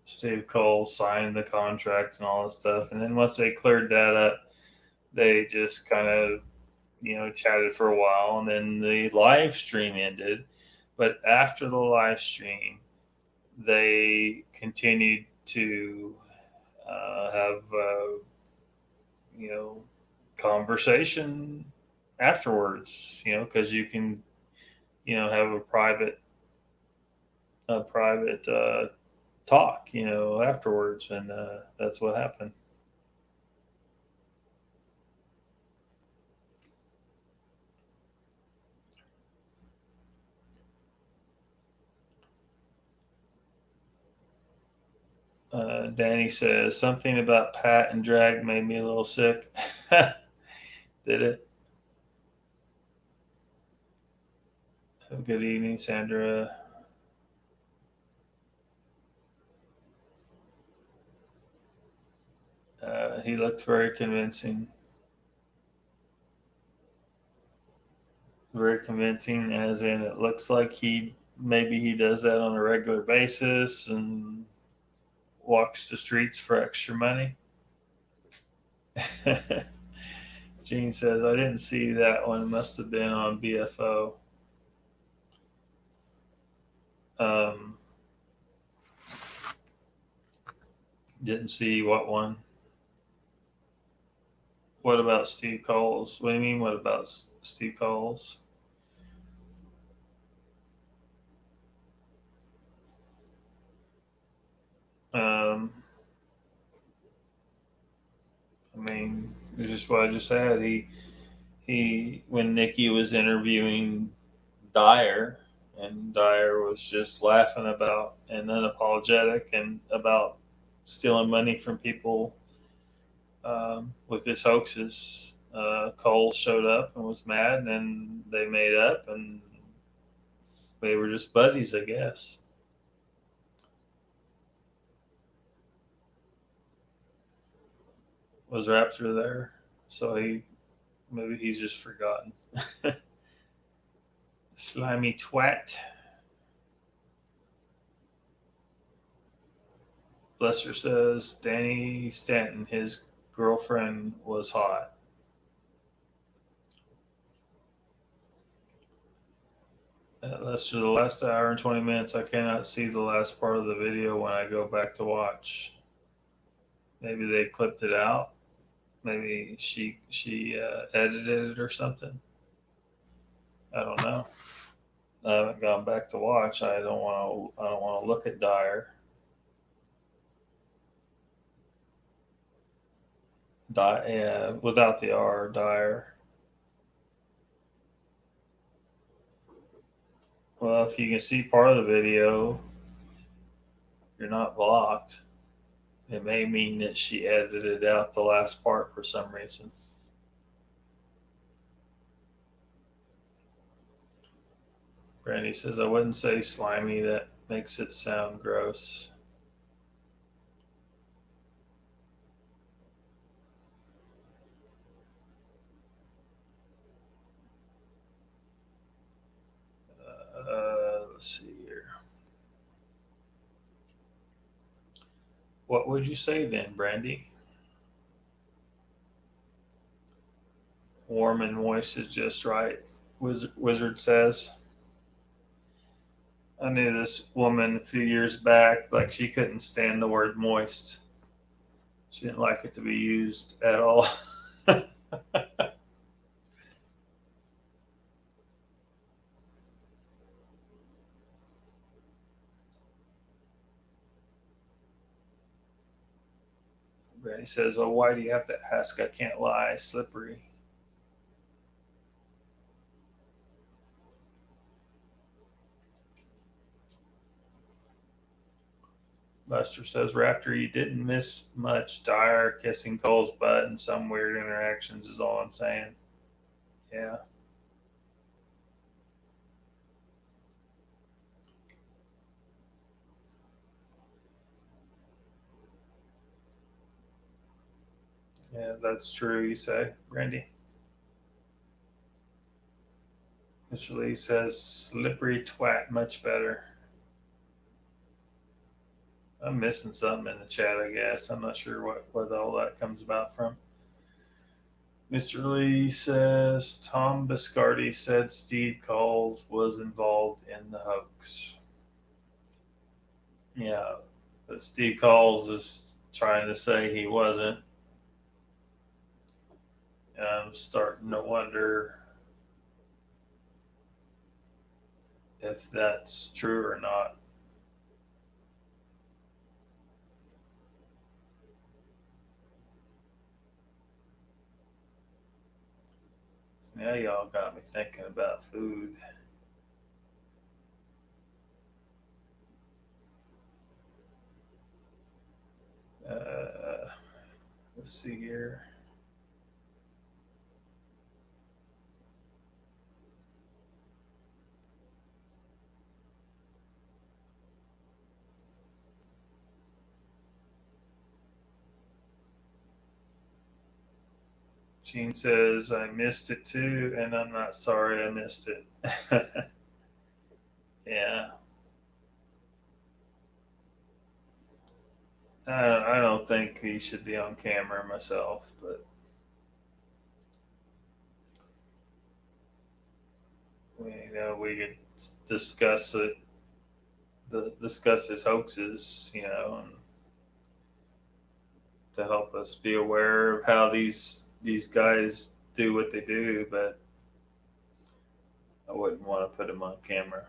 Steve Coles signed the contract and all this stuff. And then once they cleared that up, they just kind of chatted for a while, and then the live stream ended. But after the live stream, they continued to have conversation afterwards. Because you can have a private talk afterwards, and that's what happened. Danny says something about Pat and drag made me a little sick. Did it? Have a good evening, Sandra. He looked very convincing. Very convincing, as in it looks like he maybe he does that on a regular basis and walks the streets for extra money. Gene says, I didn't see that one. Must have been on BFO. Um, didn't see what one. What about Steve Coles? What do you mean, what about Steve Coles? I mean, it's just what I just said. He when Nikki was interviewing Dyer, and Dyer was just laughing about and unapologetic and about stealing money from people with his hoaxes. Cole showed up and was mad, and then they made up, and they were just buddies, I guess. Was Raptor there? So maybe he's just forgotten. Slimy twat. Lester says Danny Stanton, his girlfriend, was hot. Lester, the last hour and 20 minutes, I cannot see the last part of the video when I go back to watch. Maybe they clipped it out. Maybe she edited it or something. I don't know. I haven't gone back to watch. I don't want to look at Dyer. Without the R, Dyer. Well, if you can see part of the video, you're not blocked. It may mean that she edited out the last part for some reason. Brandy says, I wouldn't say slimy. That makes it sound gross. Let's see here. What would you say then, Brandy? Warm and moist is just right, Wizard says. I knew this woman a few years back, like she couldn't stand the word moist. She didn't like it to be used at all. Brandy says, oh, why do you have to ask? I can't lie. Slippery. Lester says, Raptor, you didn't miss much. Dyer kissing Cole's butt and some weird interactions is all I'm saying. Yeah. Yeah, that's true, you say, Brandy. Mr. Lee says, slippery twat, much better. I'm missing something in the chat, I guess. I'm not sure what all that comes about from. Mr. Lee says, Tom Biscardi said Steve Coles was involved in the hoax. Yeah, but Steve Coles is trying to say he wasn't. And I'm starting to wonder if that's true or not. So now y'all got me thinking about food. Let's see here. Gene says, I missed it too, and I'm not sorry I missed it. Yeah. I don't think he should be on camera myself, but we could discuss it, discuss his hoaxes, and to help us be aware of how these guys do what they do. But I wouldn't want to put him on camera.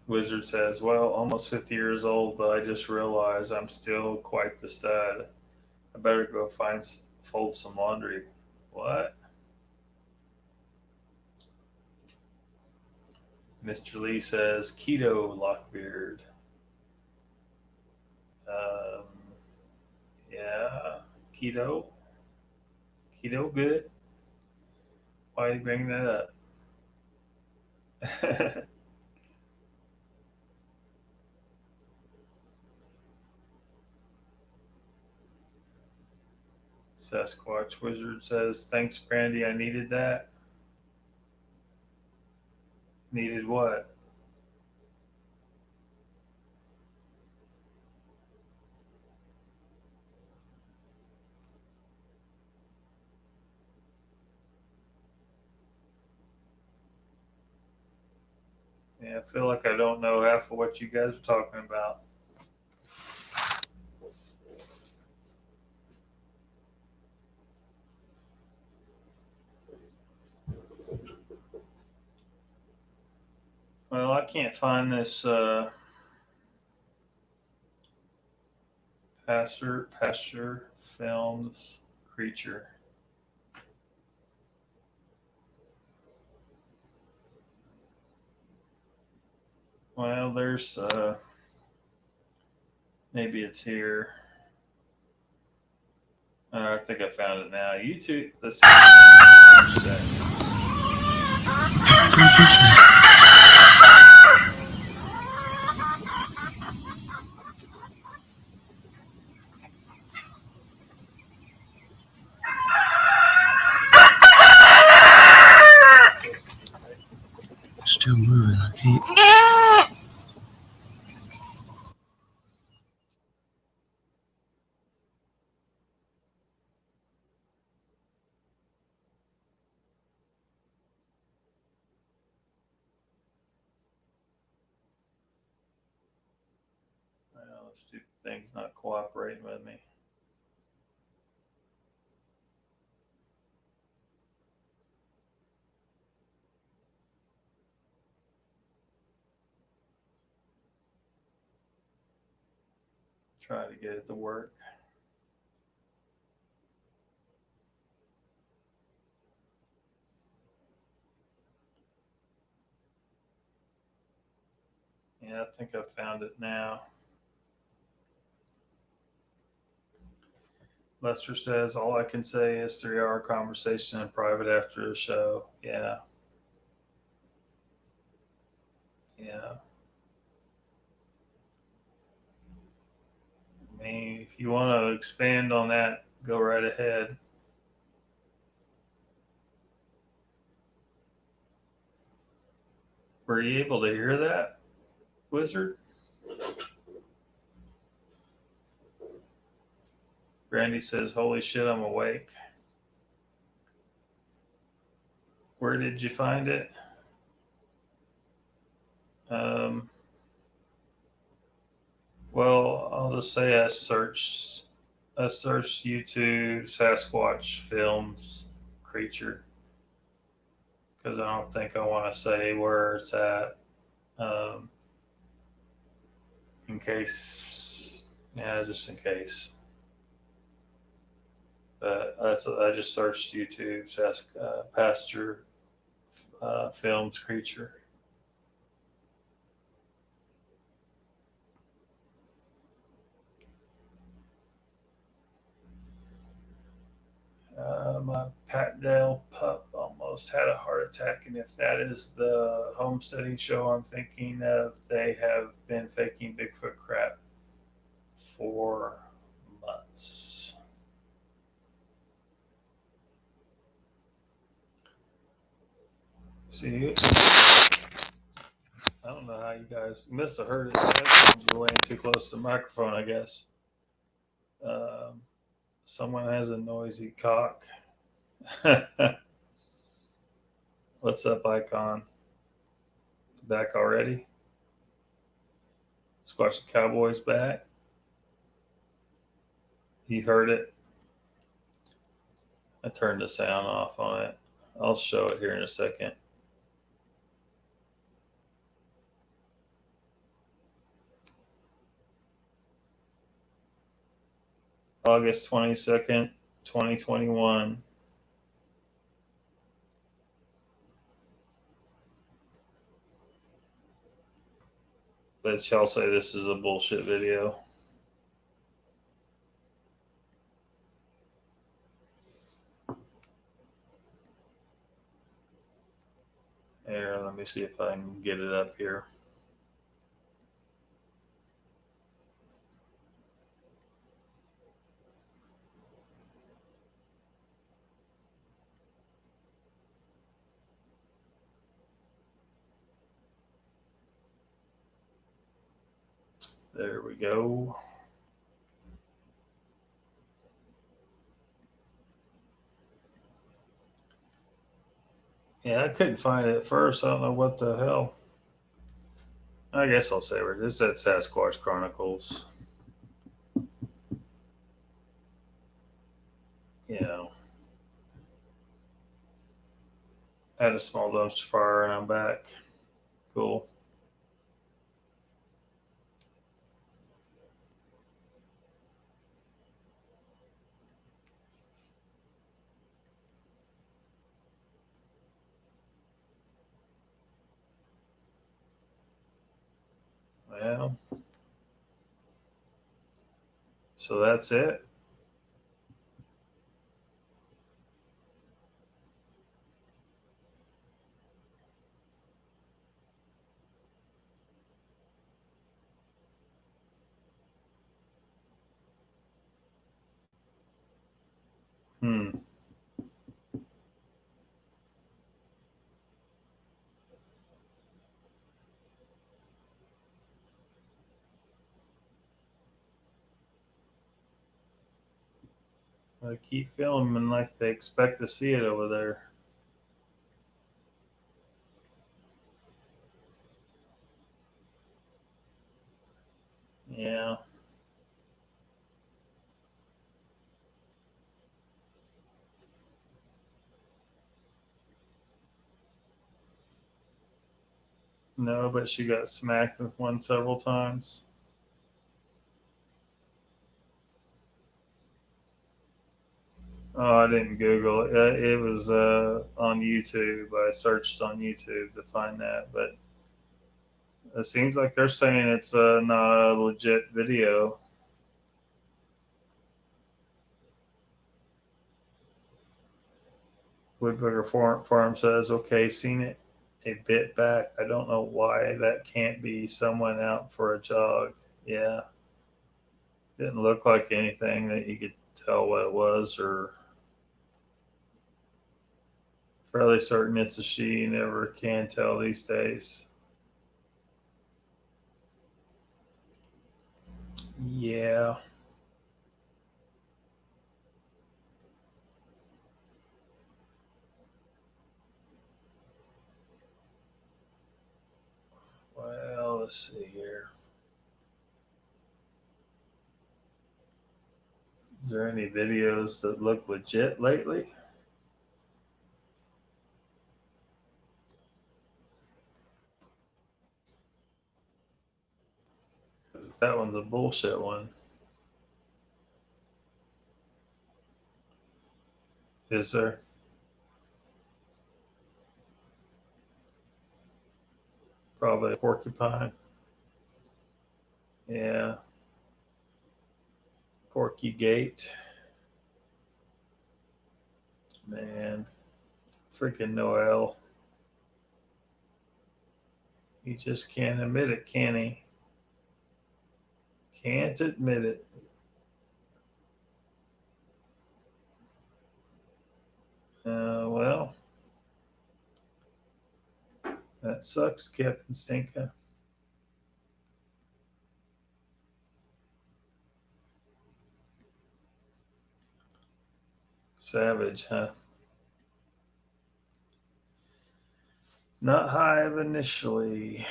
Wizard says, "Well, almost 50 years old, but I just realized I'm still quite the stud. I better go fold some laundry." What? Mr. Lee says, "Keto Lockbeard." Um, yeah, keto. Keto good. Why are you bringing that up? Sasquatch Wizard says, "Thanks, Brandy. I needed that." Needed what? Yeah, I feel like I don't know half of what you guys are talking about. Well, I can't find this pasture films creature. Well, there's maybe it's here. I think I found it now. YouTube. Let's see. Still moving. I can't. Well, this stupid thing's not cooperating with me. Try to get it to work. Yeah, I think I found it now. Lester says, "All I can say is 3-hour conversation in private after the show." Yeah. Yeah. I mean, if you want to expand on that, go right ahead. Were you able to hear that, Wizard? Brandy says, "Holy shit, I'm awake." Where did you find it? Um, well, I'll just say I searched YouTube Sasquatch films creature because I don't think I want to say where it's at, um, in case, yeah, just in case. But I just searched YouTube pasture films creature. My Patdale pup almost had a heart attack, and if that is the homesteading show I'm thinking of, they have been faking Bigfoot crap for months. See, I don't know how you guys must have heard it. The headphones were laying too close to the microphone, I guess. Someone has a noisy cock. What's up, Icon? Back already? Squash the Cowboys back. You heard it. I turned the sound off on it. I'll show it here in a second. August 22nd, 2021. But y'all say this is a bullshit video. Here, let me see if I can get it up here. There we go. Yeah, I couldn't find it at first. I don't know what the hell. I guess I'll say it. This is at Sasquatch Chronicles. You know, had a small dumpster fire and I'm back. Cool. Well, so that's it. I keep filming like they expect to see it over there. Yeah. No, but she got smacked with one several times. Oh, I didn't Google it. It was on YouTube. I searched on YouTube to find that, but it seems like they're saying it's not a legit video. Woodburger Farm says, okay, seen it a bit back. I don't know why that can't be someone out for a jog. Yeah. Didn't look like anything that you could tell what it was, or fairly certain it's a she. You never can tell these days. Yeah. Well, let's see here. Is there any videos that look legit lately? That one's a bullshit one. Is there? Probably a porcupine. Yeah. Porky Gate. Man. Freaking Noel. He just can't admit it, can he? Can't admit it. Well, That sucks, Captain Stinka. Savage, huh? Not Hive initially.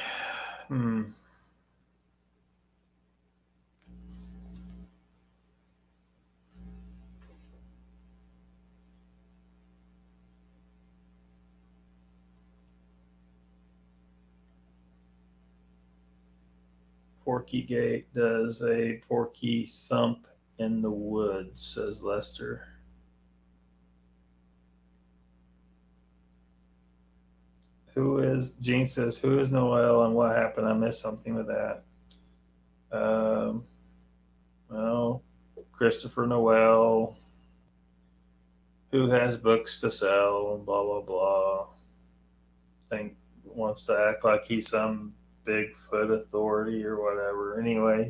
Porky Gate does a porky thump in the woods, says Lester. Gene says, who is Noel and what happened? I missed something with that. Well, Christopher Noel, who has books to sell, blah, blah, blah. Think wants to act like he's some Bigfoot authority or whatever. Anyway,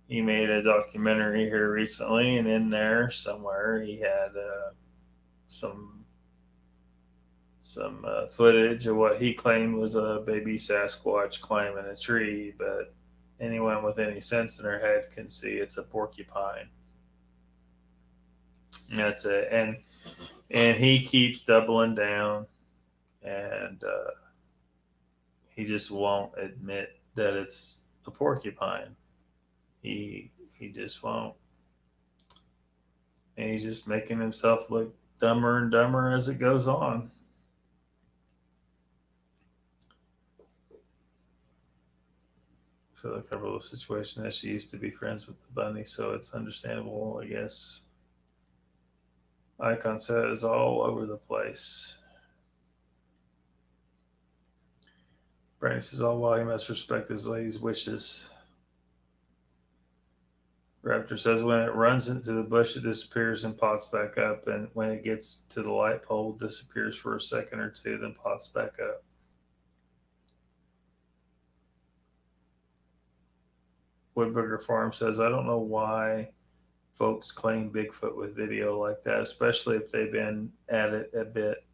he made a documentary here recently, and in there somewhere he had some footage of what he claimed was a baby Sasquatch climbing a tree, but anyone with any sense in their head can see it's a porcupine. That's it. And he keeps doubling down, and he just won't admit that it's a porcupine. He just won't. And he's just making himself look dumber and dumber as it goes on. So they cover the situation that she used to be friends with the bunny, so it's understandable, I guess. Icon says all over the place. Brandon says, all while he must respect his lady's wishes. Raptor says, when it runs into the bush, it disappears and pops back up, and when it gets to the light pole, it disappears for a second or two, then pops back up. Woodburger Farm says, I don't know why folks claim Bigfoot with video like that, especially if they've been at it a bit.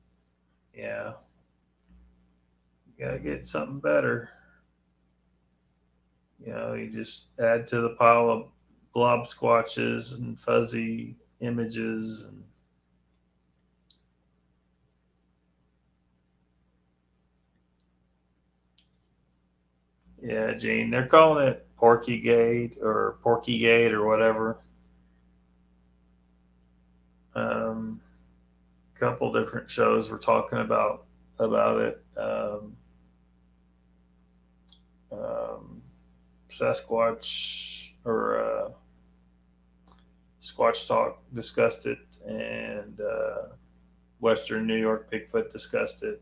Yeah. You gotta get something better. You know, you just add to the pile of blob squatches and fuzzy images. And yeah, Gene, they're calling it Porcygate or whatever. Couple different shows were talking about it. Sasquatch or Squatch Talk discussed it, and Western New York Bigfoot discussed it.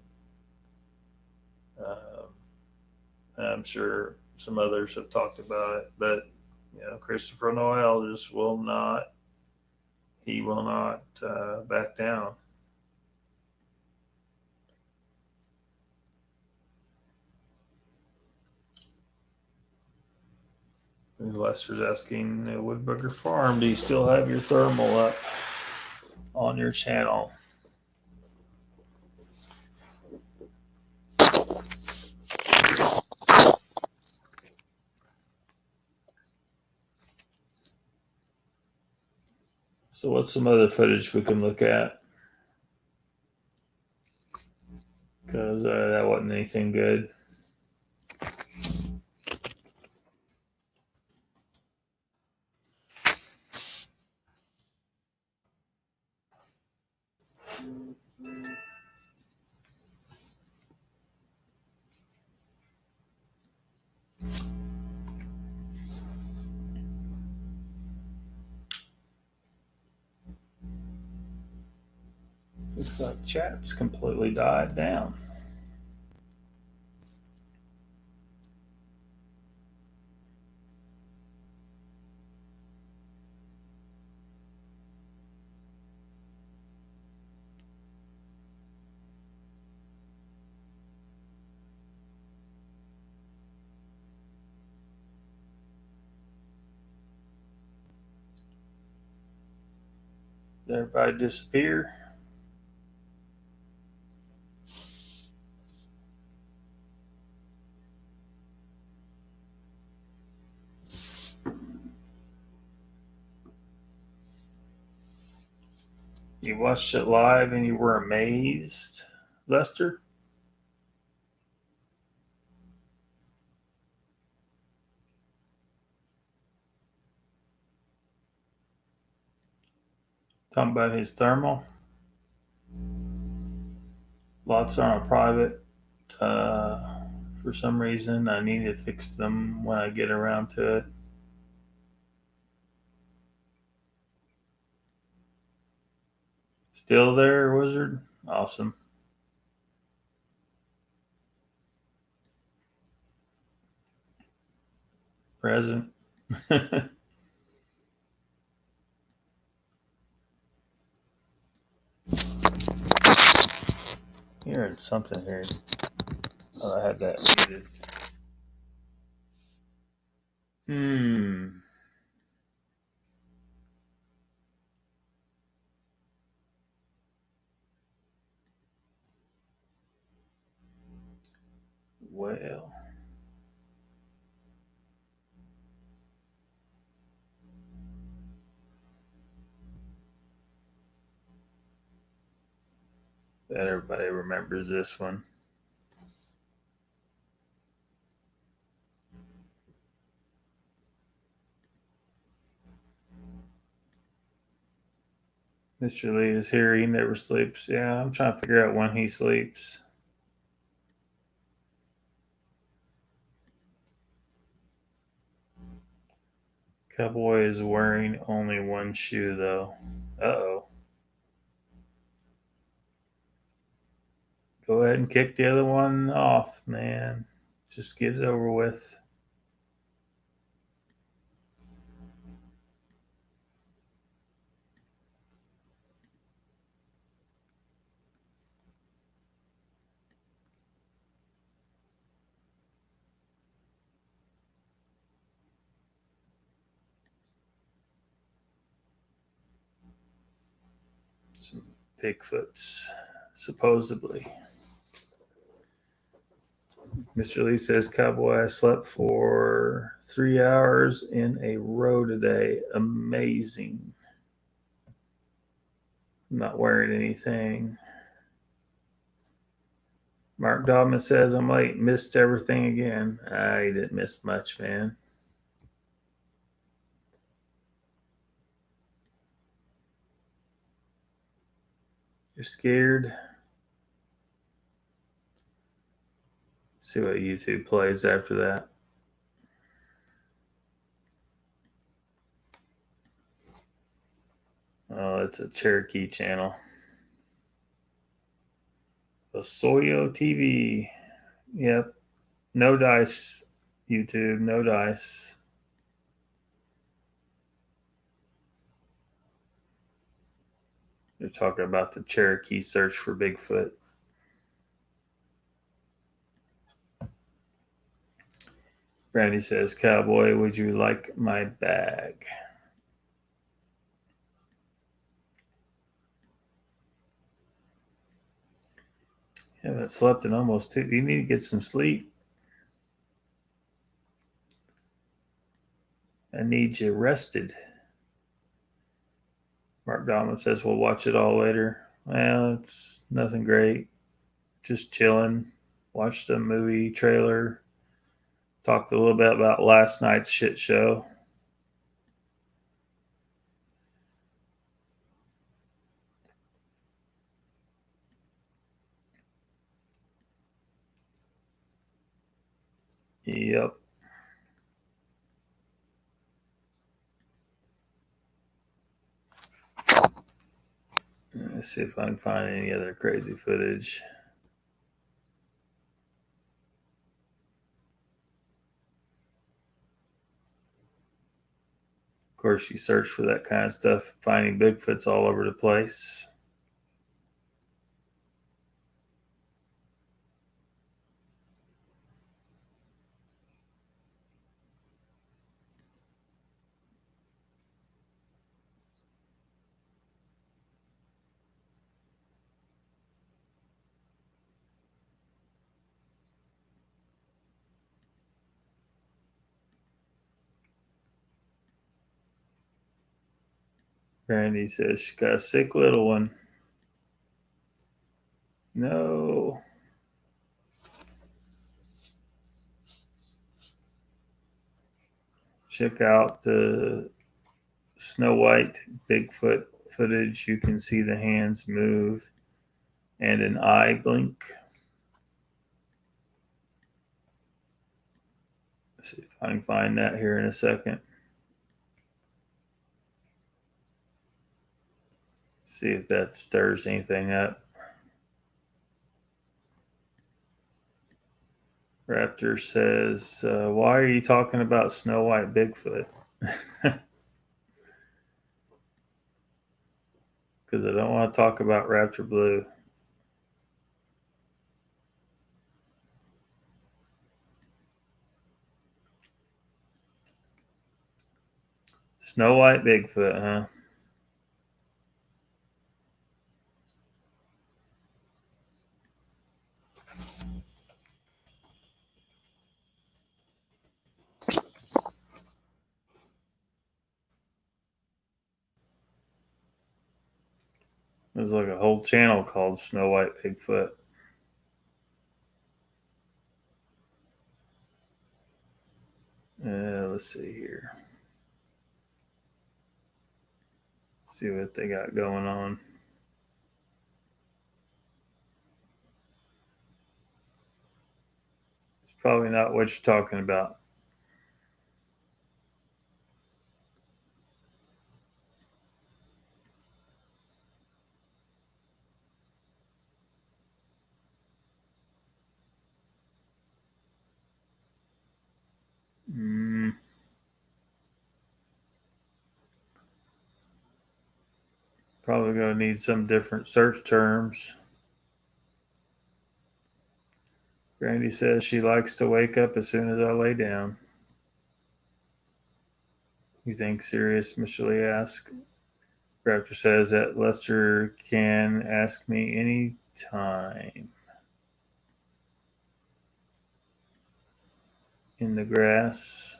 I'm sure some others have talked about it, but you know, Christopher Noel just will not. He will not back down. And Lester's asking, Woodburger Farm, do you still have your thermal up on your channel? So what's some other footage we can look at? Because that wasn't anything good. Looks like chat's completely died down. Did everybody disappear? You watched it live and you were amazed, Lester? Talking about his thermal. Lots are on private. For some reason, I need to fix them when I get around to it. Still there, Wizard? Awesome. Present. Hearing something here. Oh, I had that muted. Well. Bet everybody remembers this one. Mr. Lee is here. He never sleeps. Yeah, I'm trying to figure out when he sleeps. Cowboy is wearing only one shoe, though. Uh-oh. Go ahead and kick the other one off, man. Just get it over with. Some Bigfoots, supposedly. Mr. Lee says, Cowboy, I slept for 3 hours in a row today. Amazing. I'm not wearing anything. Mark Dobman says, I'm late. Missed everything again. I didn't miss much, man. You're scared? See what YouTube plays after that. Oh, it's a Cherokee channel. Osoyo TV. Yep. No dice, YouTube. No dice. They're talking about the Cherokee search for Bigfoot. Brandy says, Cowboy, would you like my bag? Haven't slept in almost 2. You need to get some sleep. I need you rested. Mark Donald says, we'll watch it all later. Well, it's nothing great. Just chilling. Watched a movie trailer. Talked a little bit about last night's shit show. Yep. Let's see if I can find any other crazy footage. Of course, you search for that kind of stuff, finding Bigfoots all over the place. Brandy says she got a sick little one. No. Check out the Snow White Bigfoot footage. You can see the hands move and an eye blink. Let's see if I can find that here in a second. See if that stirs anything up. Raptor says, why are you talking about Snow White Bigfoot? Because I don't want to talk about Raptor Blue. Snow White Bigfoot, huh? There's like a whole channel called Snow White Bigfoot. Let's see here. See what they got going on. It's probably not what you're talking about. Probably going to need some different search terms. Brandy says she likes to wake up as soon as I lay down. You think serious? Mr. Lee asks. Raptor says that Lester can ask me any time. In the grass.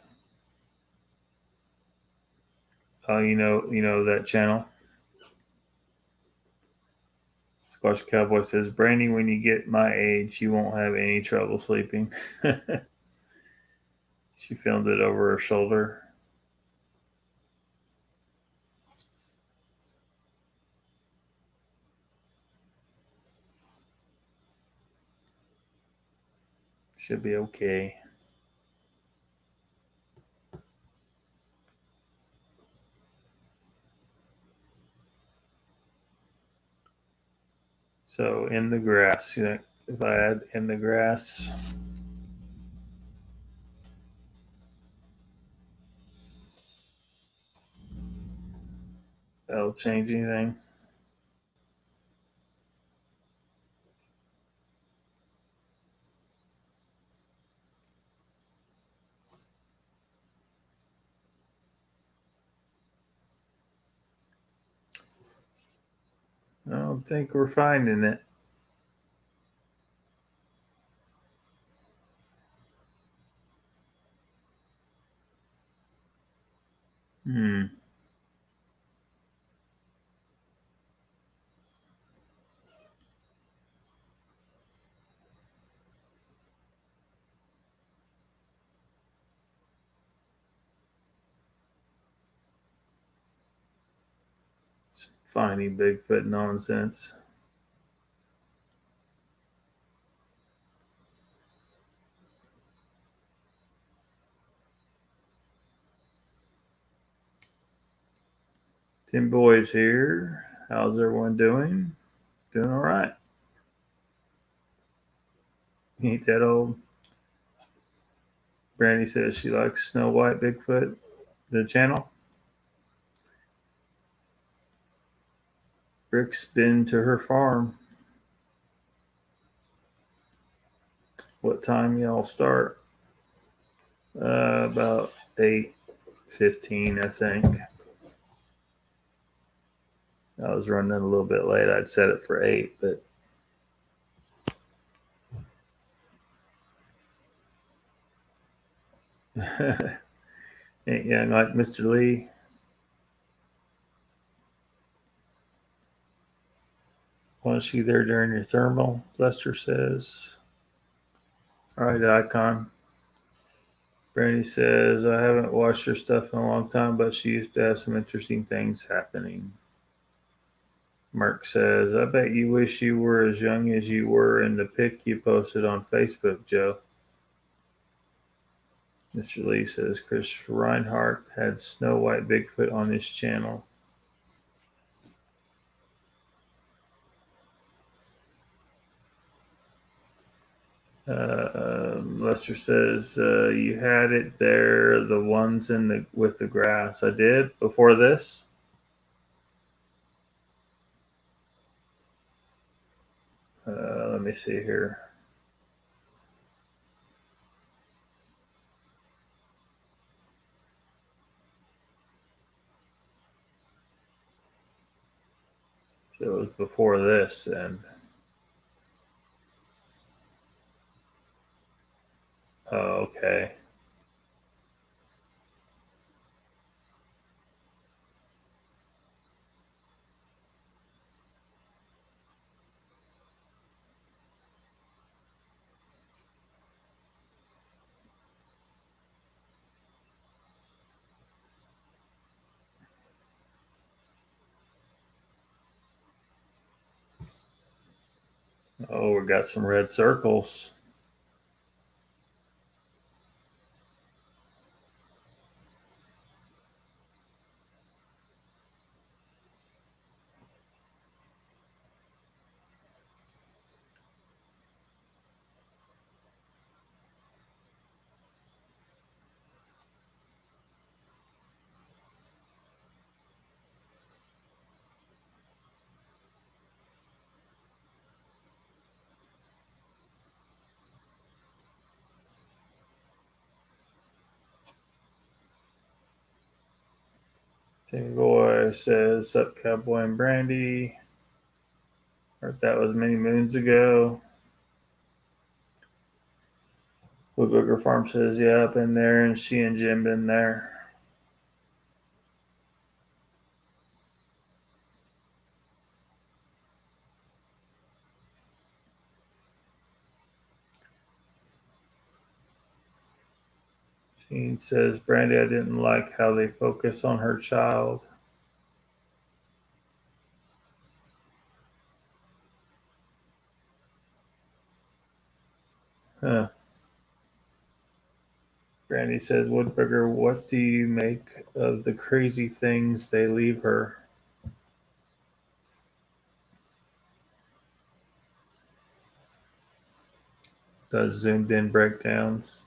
Oh, you know that channel. Squash Cowboy says, Brandy, when you get my age, you won't have any trouble sleeping. She filmed it over her shoulder. Should be okay. So in the grass, if I add in the grass, that'll change anything. I don't think we're finding it. Finding Bigfoot nonsense. Tim Boy's here. How's everyone doing? Doing all right. Ain't that old? Brandy says she likes Snow White Bigfoot, the channel. Rick's been to her farm. What time y'all start? About 8:15, I think. I was running a little bit late. I'd set it for 8, but ain't young like Mr. Lee. Was she there during your thermal? Lester says. All right, Icon. Brandy says, I haven't watched her stuff in a long time, but she used to have some interesting things happening. Mark says, I bet you wish you were as young as you were in the pic you posted on Facebook, Joe. Mr. Lee says, Chris Reinhardt had Snow White Bigfoot on his channel. Lester says, you had it there, the ones with the grass. I did before this. Let me see here. So it was before this then. Oh, okay. Oh, we got some red circles. Timmy Boy says, Sup, Cowboy and Brandy. Heard that was many moons ago. Blue Booger Farm says, yeah, I've been there, and she and Jim been there. Sheen says, Brandy, I didn't like how they focus on her child. Huh. Brandy says, Woodburger, what do you make of the crazy things they leave her? Does zoomed in breakdowns.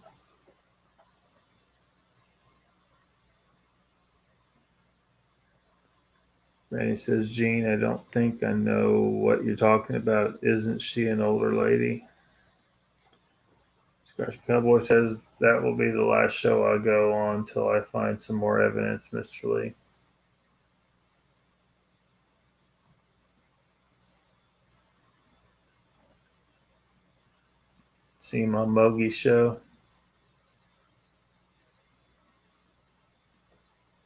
Brandy says, Gene, I don't think I know what you're talking about. Isn't she an older lady? Scratch Cowboy says, that will be the last show I'll go on until I find some more evidence, Mr. Lee. See him on Mogi's show?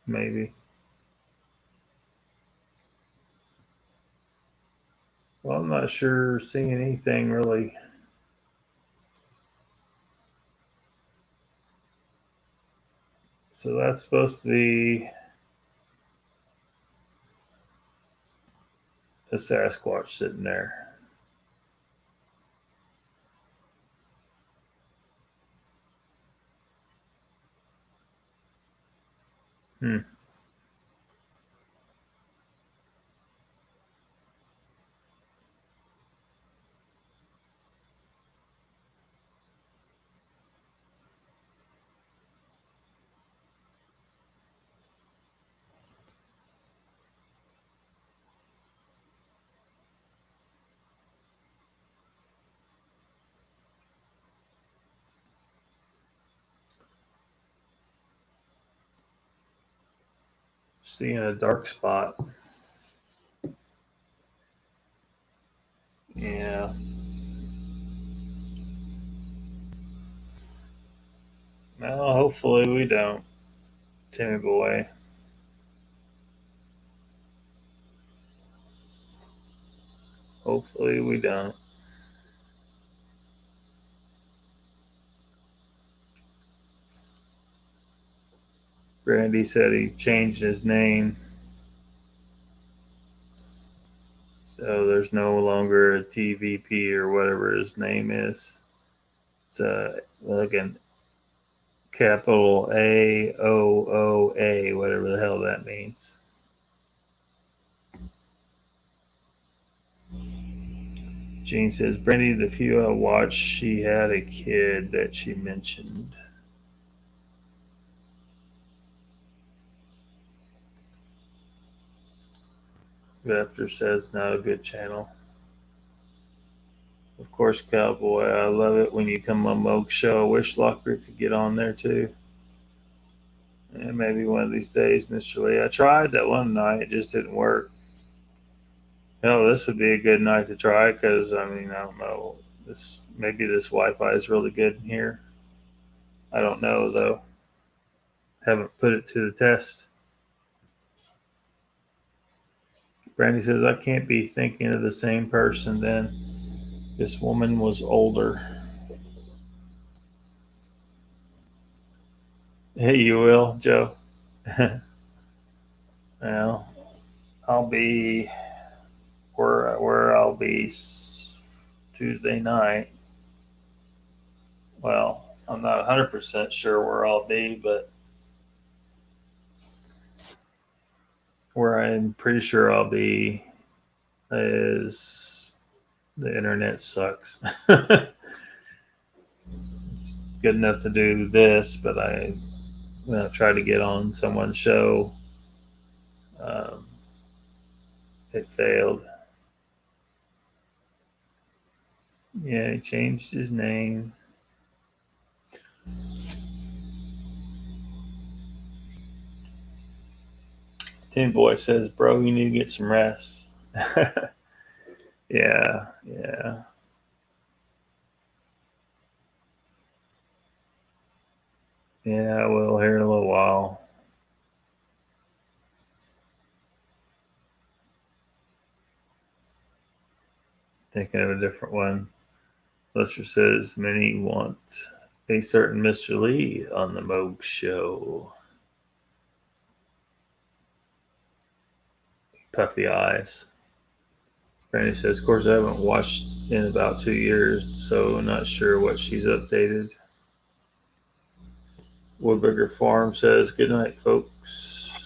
Maybe. Well, I'm not sure seeing anything really. So that's supposed to be a Sasquatch sitting there. Hmm. Seeing a dark spot. Yeah. Well, hopefully we don't, Timmy Boy. Hopefully we don't. Brandy said he changed his name, so there's no longer a TVP or whatever his name is. It's like an capital AOOA, whatever the hell that means. Jean says, Brandy, the few I watched, she had a kid that she mentioned. Raptor says, not a good channel. Of course, Cowboy, I love it when you come on Moke Show. I wish Lockbeard could get on there too. And maybe one of these days, Mr. Lee. I tried that one night, it just didn't work. Hell, this would be a good night to try because, I mean, I don't know. Maybe this Wi-Fi is really good in here. I don't know, though. Haven't put it to the test. Brandy says, I can't be thinking of the same person then. This woman was older. Hey, you will, Joe. Well, I'll be where I'll be Tuesday night. Well, I'm not 100% sure where I'll be, but where I'm pretty sure I'll be is the internet sucks. It's good enough to do this, but I tried to get on someone's show. It failed. Yeah, he changed his name. Tin Boy says, bro, you need to get some rest. Yeah. Yeah, I will here in a little while. Thinking of a different one. Lester says, many want a certain Mr. Lee on the Moog Show. Puffy eyes. Brandy says, of course, I haven't watched in about 2 years, so not sure what she's updated. Woodburger Farm says, good night, folks.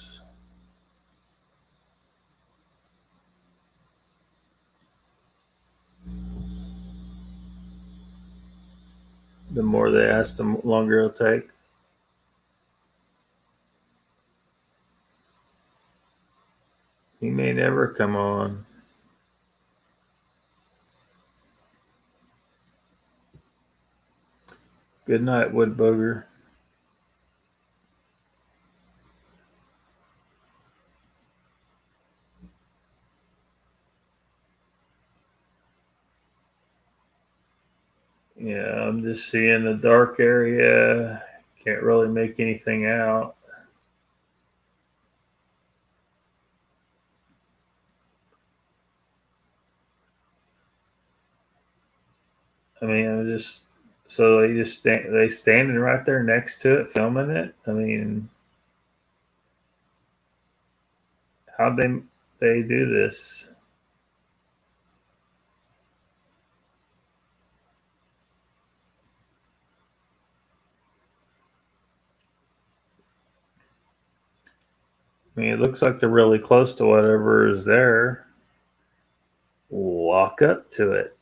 The more they ask, the longer it'll take. He may never come on. Good night, Woodbugger. Yeah, I'm just seeing the dark area. Can't really make anything out. I mean, I'm just so they standing right there next to it, filming it. I mean, how'd they do this? I mean, it looks like they're really close to whatever is there. Walk up to it.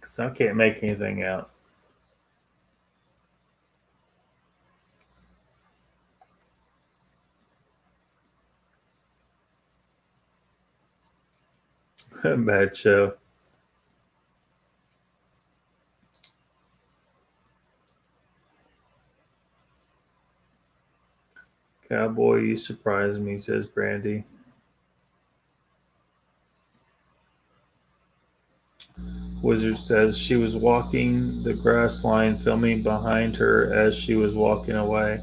Because I can't make anything out. Bad show. Cowboy, you surprise me, says Brandy. Wizard says she was walking the grass line, filming behind her as she was walking away.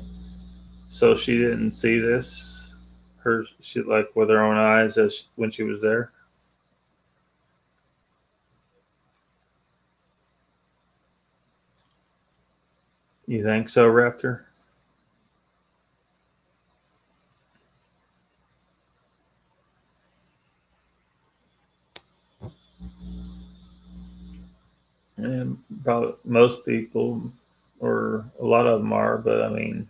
So she didn't see this. She like with her own eyes when she was there. You think so, Raptor? And about most people, or a lot of them are, but I mean,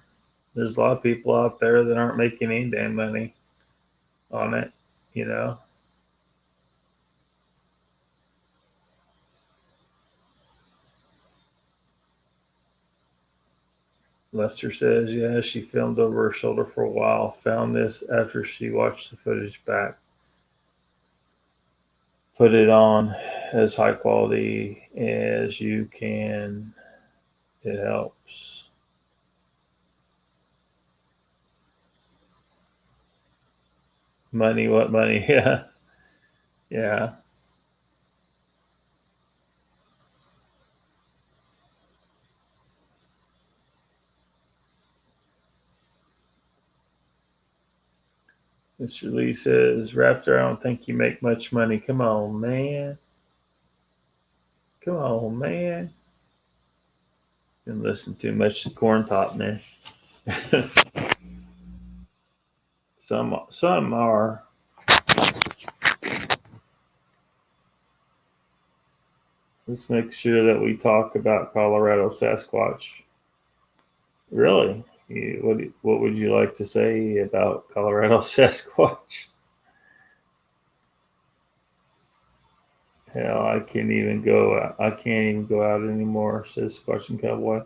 there's a lot of people out there that aren't making any damn money on it, you know. Lester says, yeah, she filmed over her shoulder for a while. Found this after she watched the footage back. Put it on as high quality as you can. It helps. Money, what money? Yeah. Yeah. Mr. Lee says, Raptor, I don't think you make much money. Come on, man. Come on, man. Been listening too much to Corn Pop, man. Some are. Let's make sure that we talk about Colorado Sasquatch. Really? What would you like to say about Colorado Sasquatch? Hell, I can't even go out. I can't even go out anymore, says Squatching Cowboy.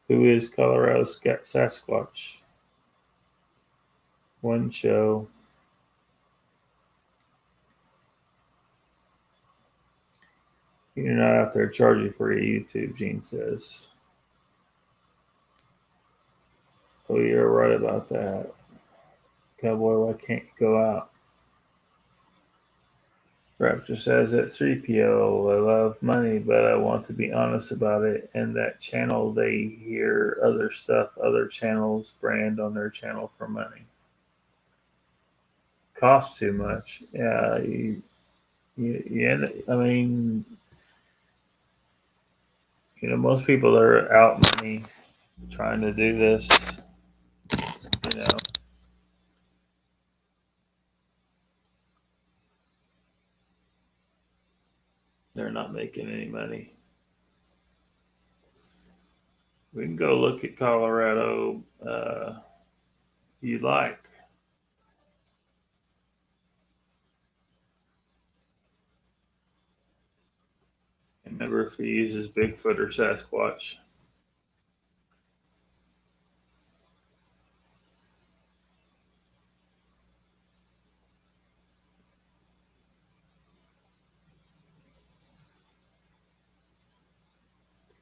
Who is Colorado Sasquatch? One show. You're not out there charging for your YouTube, Gene says. Oh, you're right about that. Cowboy, why can't you go out? Raptor says at 3PO, I love money, but I want to be honest about it. And that channel, they hear other stuff, other channels brand on their channel for money. Costs too much. Yeah, I mean, most people that are out money trying to do this, you know, they're not making any money. We can go look at Colorado if you like. Remember if he uses Bigfoot or Sasquatch.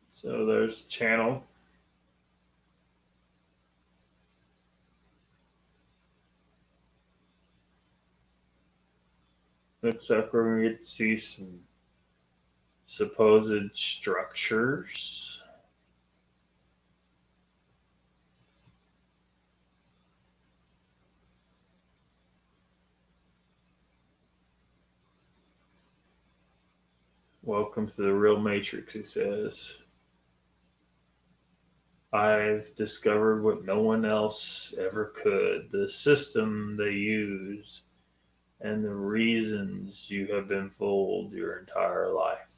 So there's channel. Looks like we're going to get to see some supposed structures. Welcome to the real Matrix, he says. I've discovered what no one else ever could. The system they use and the reasons you have been fooled your entire life.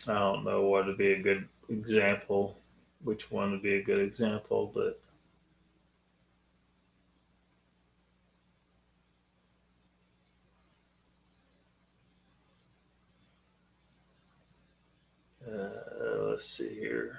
I don't know what would be a good example, which one would be a good example, but let's see here.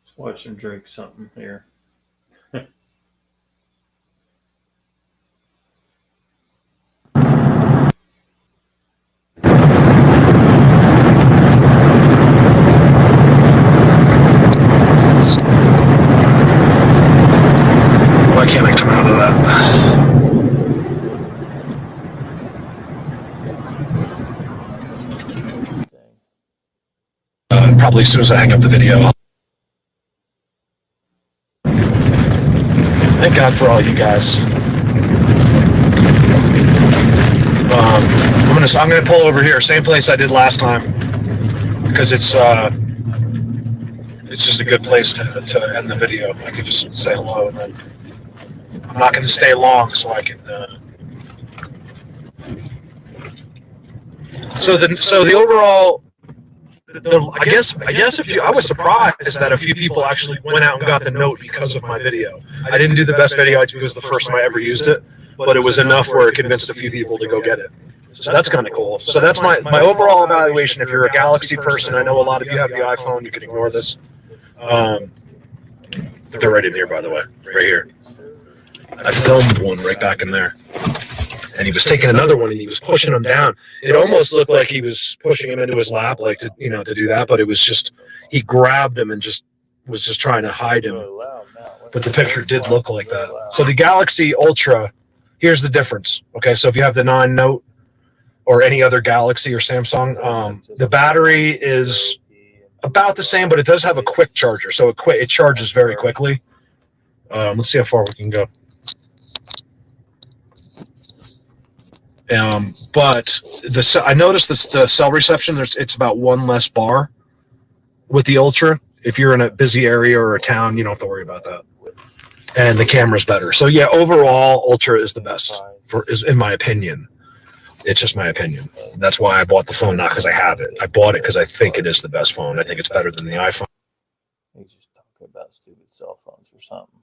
Let's watch him drink something here. Why can't I come out of that? Probably as soon as I hang up the video. Thank God for all you guys. I'm gonna pull over here, same place I did last time, because it's just a good place to end the video. I could just say hello, and then I'm not gonna stay long, so I can. So the overall. I guess if you, I was surprised that a few people actually went out and got the note because of my video. I didn't do the best video. It was the first time I ever used it, but it was enough where it convinced a few people to go get it. So that's kind of cool. So that's my overall evaluation. If you're a Galaxy person, I know a lot of you have the iPhone. You can ignore this. They're right in here, by the way, right here. I filmed one right back in there. And he was taking another one and he was pushing him down. It almost looked like he was pushing him into his lap, like to do that. But it was just, he grabbed him and was just trying to hide him. But the picture did look like that. So the Galaxy Ultra, here's the difference. Okay, so if you have the 9 Note or any other Galaxy or Samsung, the battery is about the same, but it does have a quick charger. So it charges very quickly. Let's see how far we can go. But I noticed the cell reception. It's about 1 less bar with the Ultra. If you're in a busy area or a town, you don't have to worry about that. And the camera's better. So yeah, overall, Ultra is the best, is in my opinion. It's just my opinion. That's why I bought the phone, not because I have it. I bought it because I think it is the best phone. I think it's better than the iPhone. He's just talking about stupid cell phones or something.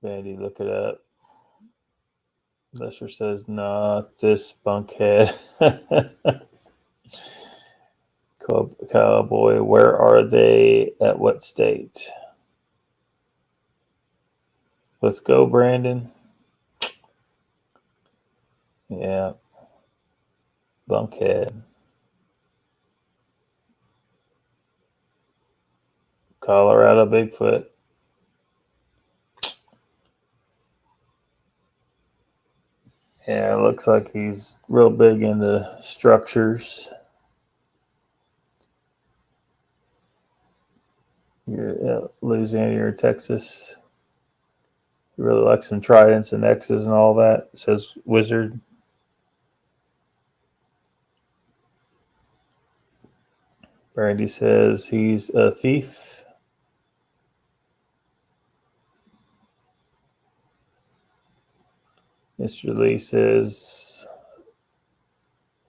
Vandy, look it up. Lester says, not this bunkhead. Cowboy, where are they? At what state? Let's go, Brandon. Yeah. Bunkhead. Colorado Bigfoot. Yeah, it looks like he's real big into structures. You're Louisiana, you're in Texas. You really like some tridents and X's and all that, says Wizard. Brandy says he's a thief. Mr. Lee says,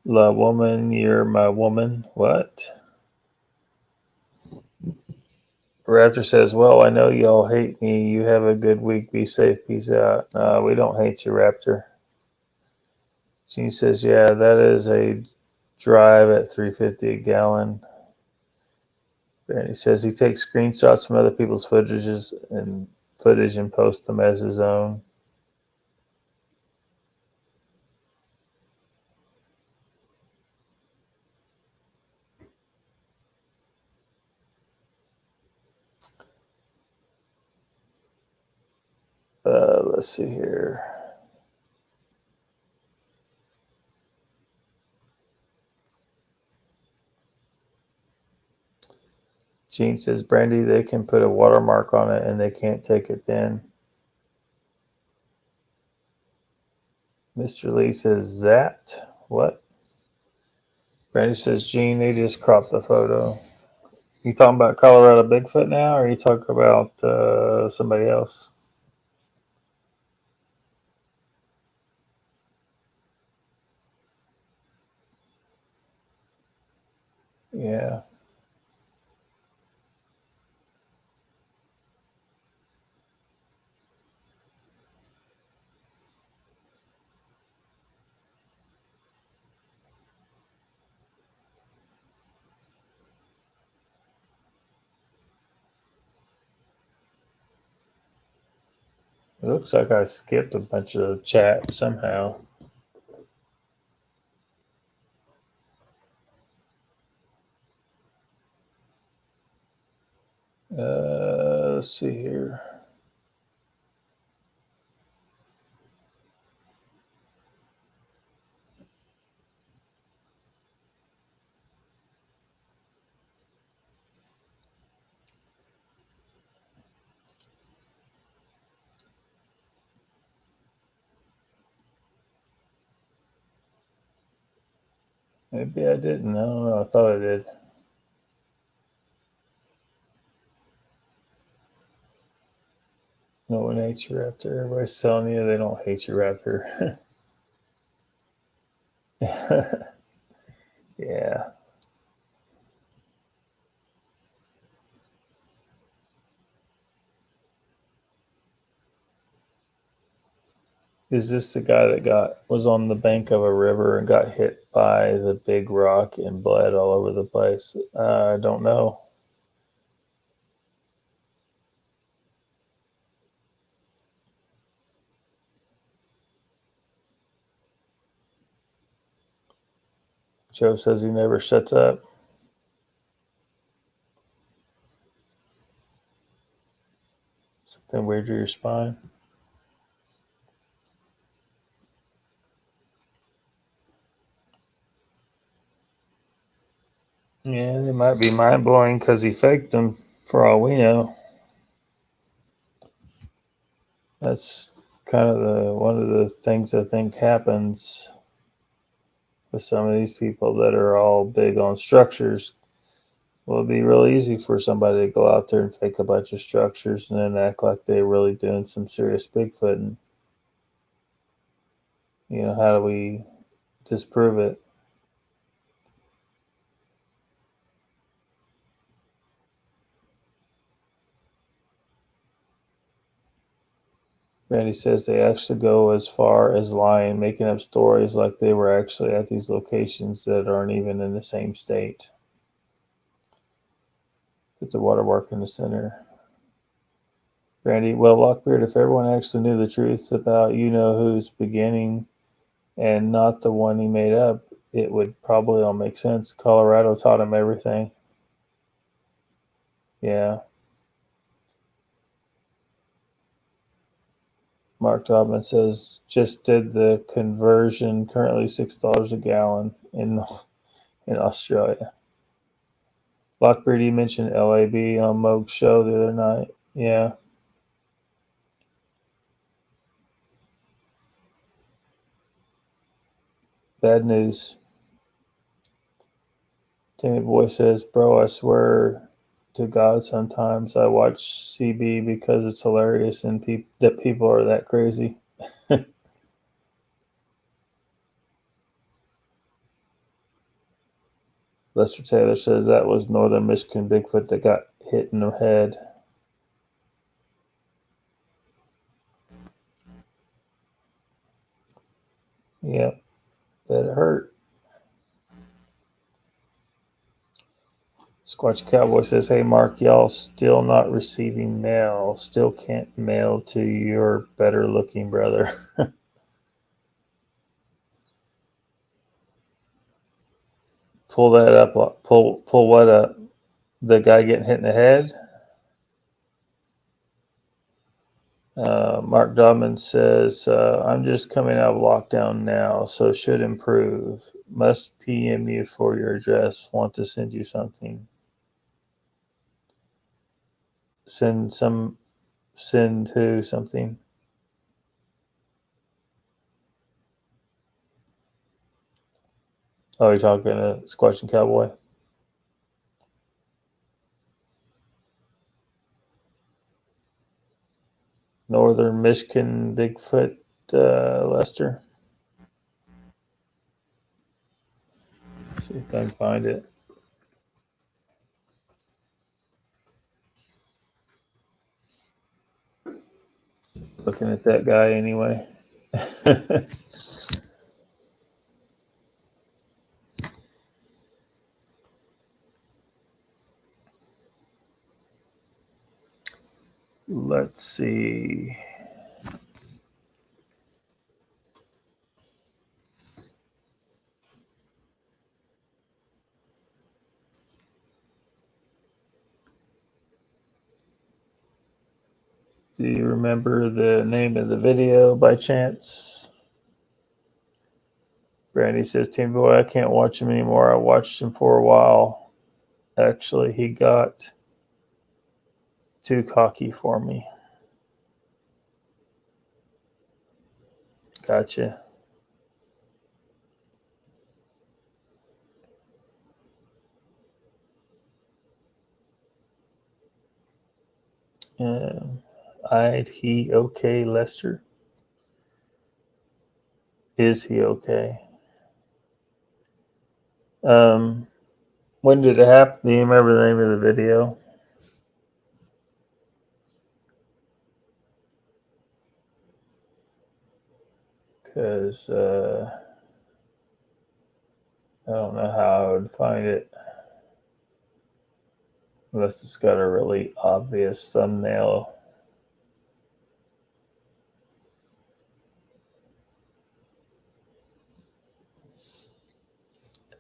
La woman, you're my woman. What? Raptor says, well, I know y'all hate me. You have a good week. Be safe. Peace out. We don't hate you, Raptor. Gene says, yeah, that is a drive at $3.50 a gallon. Brandy says he takes screenshots from other people's footage and posts them as his own. Let's see here. Gene says, Brandy, they can put a watermark on it and they can't take it then. Mr. Lee says, zapped. What? Brandy says, Gene, they just cropped the photo. You talking about Colorado Bigfoot now, or are you talking about somebody else? Yeah. It looks like I skipped a bunch of chat somehow. Let's see here. Maybe I didn't. I don't know. I thought I did. No one hates your raptor. Everybody's telling you they don't hate your raptor. Yeah. Is this the guy that was on the bank of a river and got hit by the big rock and bled all over the place? I don't know. Joe says he never shuts up. Something weird to your spine. Yeah, they might be mind blowing because he faked them. For all we know, that's kind of one of the things I think happens with some of these people that are all big on structures. Well, it'd be real easy for somebody to go out there and fake a bunch of structures and then act like they're really doing some serious Bigfooting. How do we disprove it? Randy says they actually go as far as lying, making up stories like they were actually at these locations that aren't even in the same state. Put the watermark in the center. Randy, well, Lockbeard, if everyone actually knew the truth about who's beginning and not the one he made up, it would probably all make sense. Colorado taught him everything. Yeah. Mark Dobman says, just did the conversion, currently $6 a gallon in Australia. Lockbeard, you mentioned LAB on Moog's show the other night. Yeah. Bad news. Timmy Boy says, bro, I swear to God, sometimes I watch CB because it's hilarious and that people are that crazy. Lester Taylor says that was Northern Michigan Bigfoot that got hit in the head. Yep, that hurt. Squatch Cowboy says, hey, Mark, y'all still not receiving mail. Still can't mail to your better looking brother. Pull that up. Pull what up? The guy getting hit in the head? Mark Dodman says, I'm just coming out of lockdown now, so should improve. Must PM you for your address. Want to send you something. Send who something? Oh, you're talking to Squatch and Cowboy? Northern Michigan Bigfoot, Lester. Let's see if I can find it. Looking at that guy anyway. Let's see. Do you remember the name of the video by chance? Brandy says, Team Boy, I can't watch him anymore. I watched him for a while. Actually, he got too cocky for me. Gotcha. I'd he okay, Lester? Is he okay? When did it happen? Do you remember the name of the video? Because I don't know how I would find it. Unless it's got a really obvious thumbnail.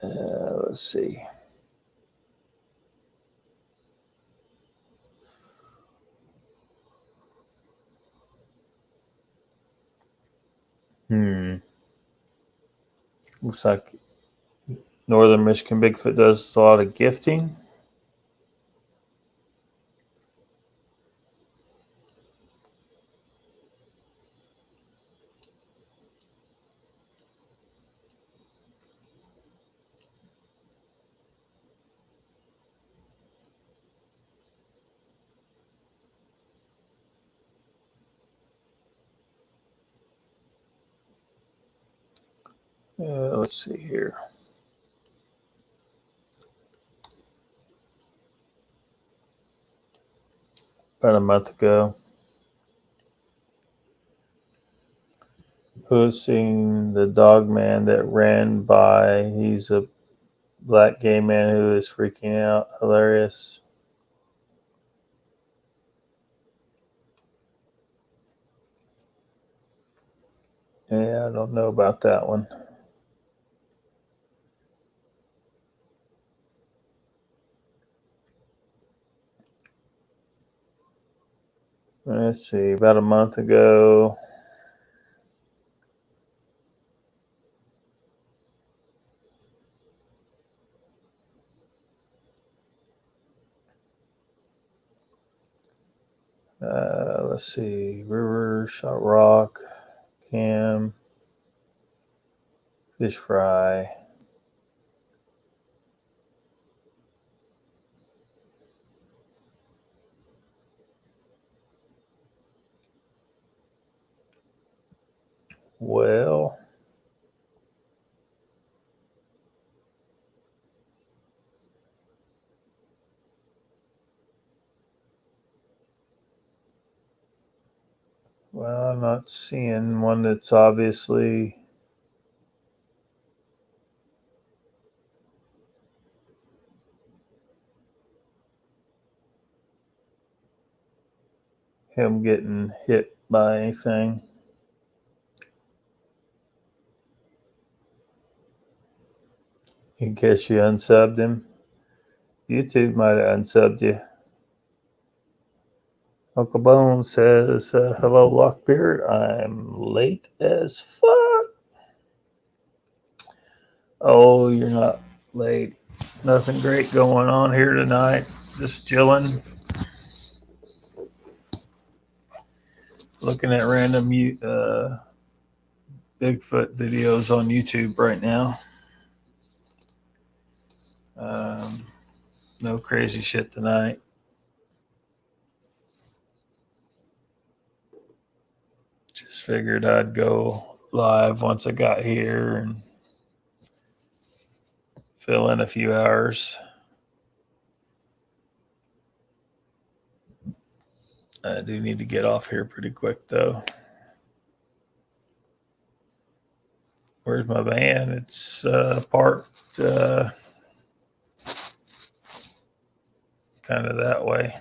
Let's see. Looks like Northern Michigan Bigfoot does a lot of gifting. Let's see here. About a month ago. Who's seen the dog man that ran by? He's a black gay man who is freaking out. Hilarious. Yeah, I don't know about that one. Let's see, about a month ago. Let's see, River, Shot Rock, Cam, Fish Fry. Well, I'm not seeing one that's obviously him getting hit by anything. In case you unsubbed him. YouTube might have unsubbed you. Uncle Bone says, hello, Lockbeard. I'm late as fuck. Oh, you're not late. Nothing great going on here tonight. Just chilling. Looking at random Bigfoot videos on YouTube right now. No crazy shit tonight. Just figured I'd go live once I got here and fill in a few hours. I do need to get off here pretty quick, though. Where's my van? It's parked kind of that way.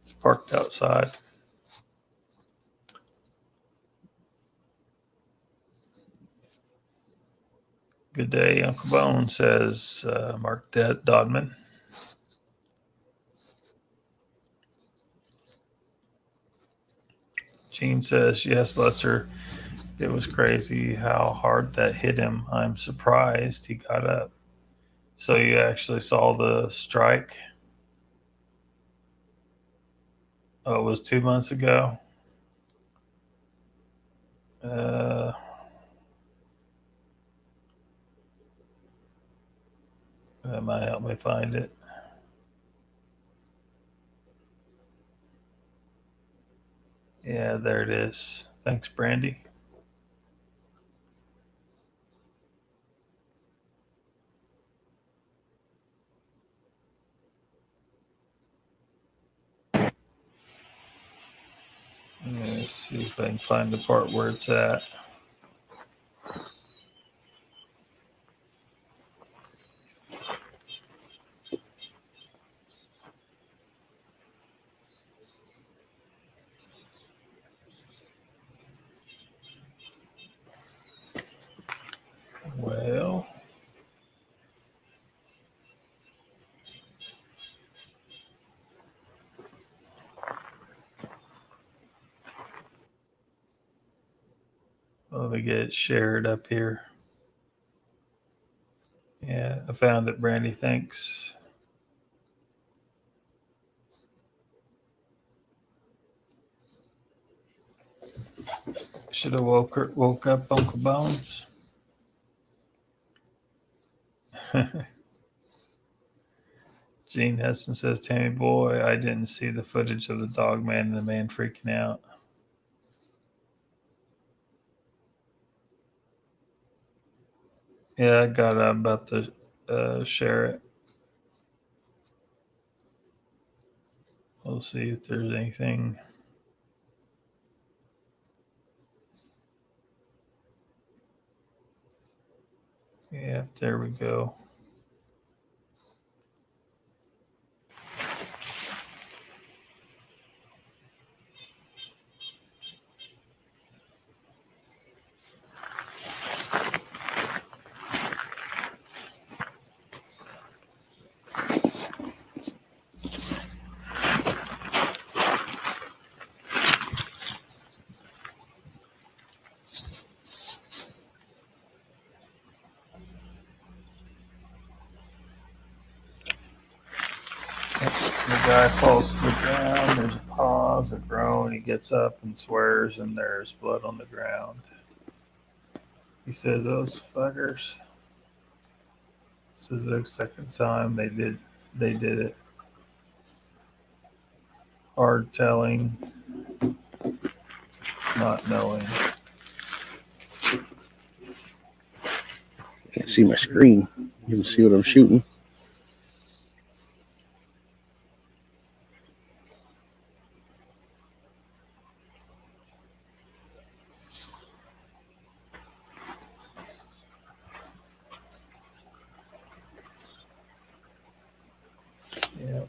It's parked outside. Good day, Uncle Bone, says Mark Dodman. Gene says, yes, Lester, it was crazy how hard that hit him. I'm surprised he got up. So you actually saw the strike? Oh, it was 2 months ago. Uh, that might help me find it. Yeah, there it is. Thanks, Brandy. Let's see if I can find the part where it's at. Well, let me get it shared up here. Yeah, I found it, Brandy. Thanks. Should have woke up Uncle Bones. Gene Heston says, Tammy boy, I didn't see the footage of the dog man and the man freaking out. Yeah, I got about to share it. We'll see if there's anything. Yeah, there we go. The guy falls to the ground. There's a pause, a groan. He gets up and swears, and there's blood on the ground. He says, "Those fuckers." This is the second time they did it. Hard telling, not knowing. Can't see my screen. You can see what I'm shooting. Yeah.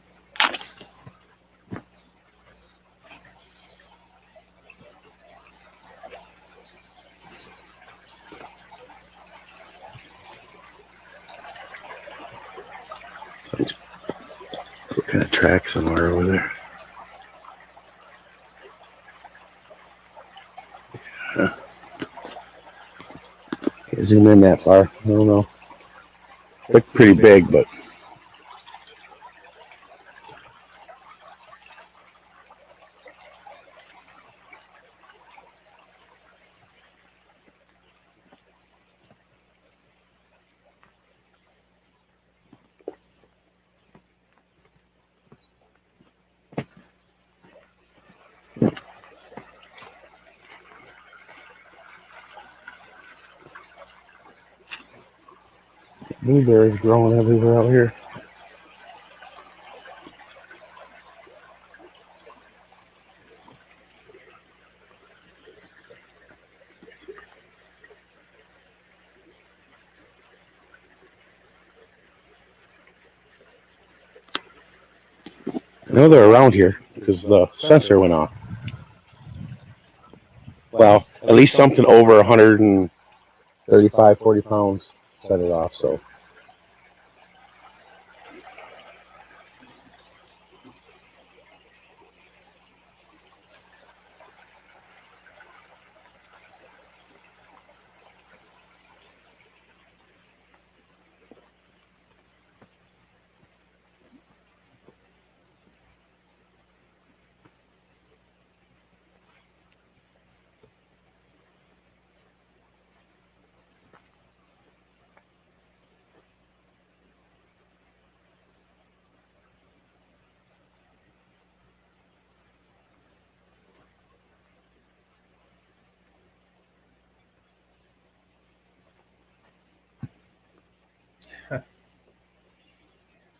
What kind of track somewhere over there? Yeah. Can't zoom in that far. I don't know. Looked pretty big, but blueberries growing everywhere out here. I know they're around here because the sensor went off. Well, at least something over 135, 40 pounds set it off, so.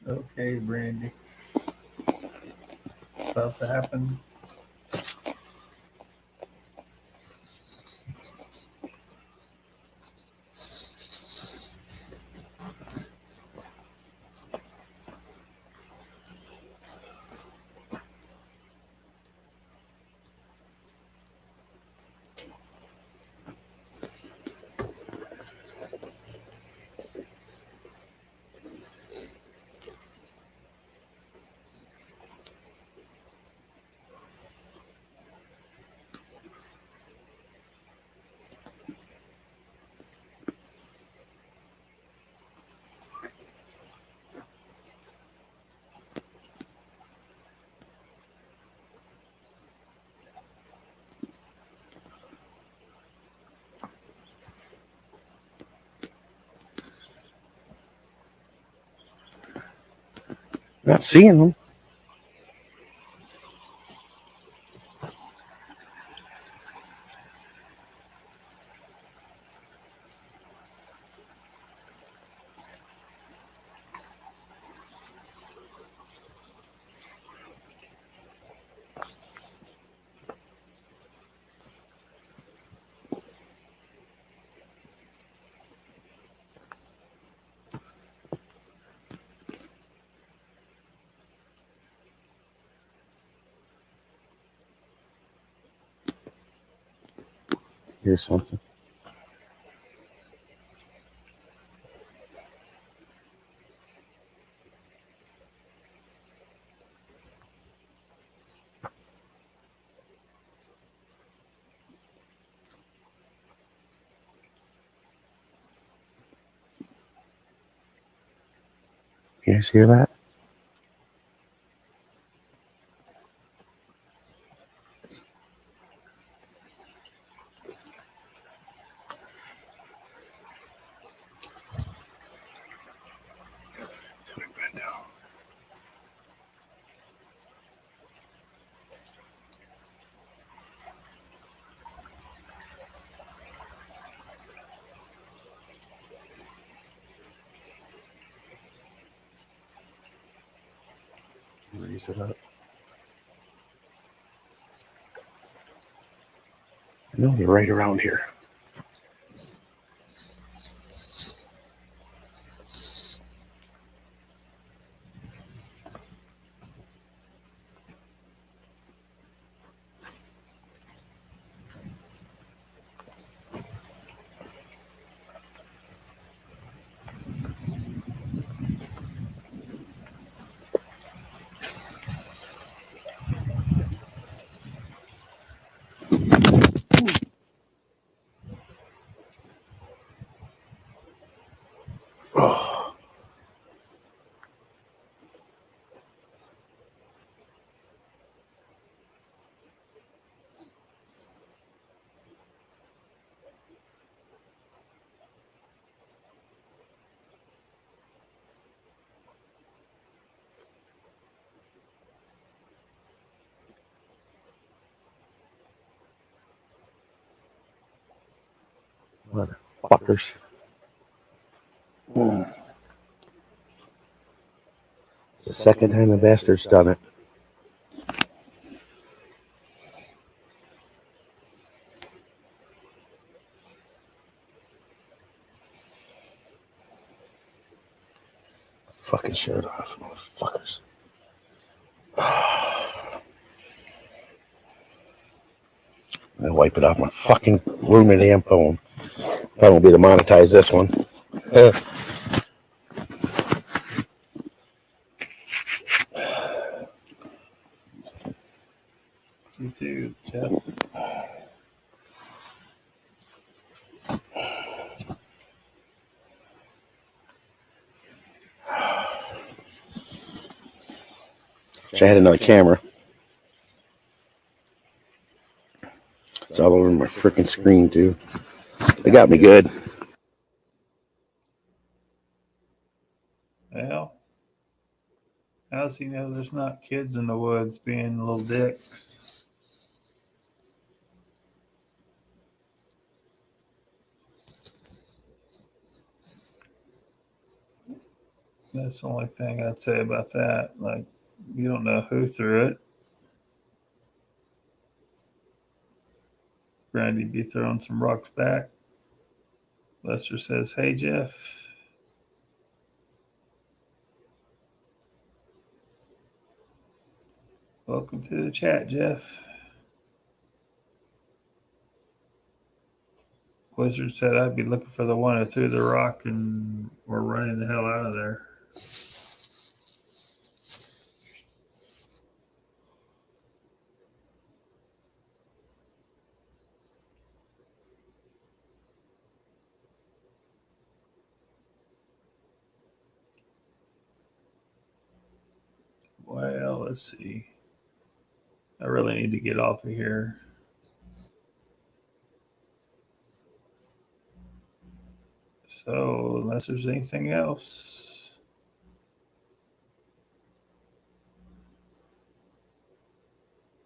Okay, Brandy. It's about to happen. Not seeing them. Here's something. You guys hear that? Raise it up. I know they're right around here. Oh, motherfuckers. It's the second time the bastard's done it. Fucking shirt off, motherfuckers. I wipe it off my fucking room damn phone. I won't be able to monetize this one. You too, Jeff. I had another camera. It's all over my freaking screen too. They got me good. Well, how's he know there's not kids in the woods being little dicks? That's the only thing I'd say about that. Like, you don't know who threw it. Brandy be throwing some rocks back. Lester says, "Hey, Jeff." Welcome to the chat, Jeff. Wizard said I'd be looking for the one who threw the rock and we're running the hell out of there. Well, let's see. I really need to get off of here. So, unless there's anything else.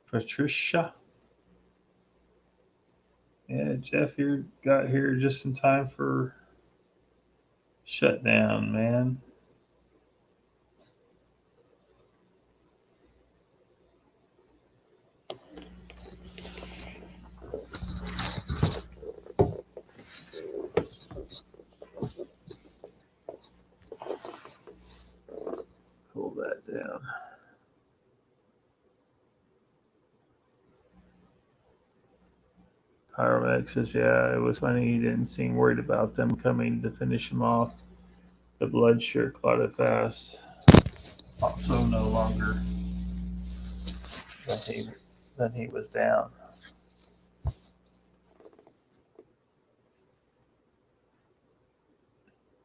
Patricia. Yeah, Jeff, you got here just in time for shutdown, man. Pull that down. Pyromax says, yeah, it was funny. He didn't seem worried about them coming to finish him off. The blood sure clotted fast. Also, no longer than he was down.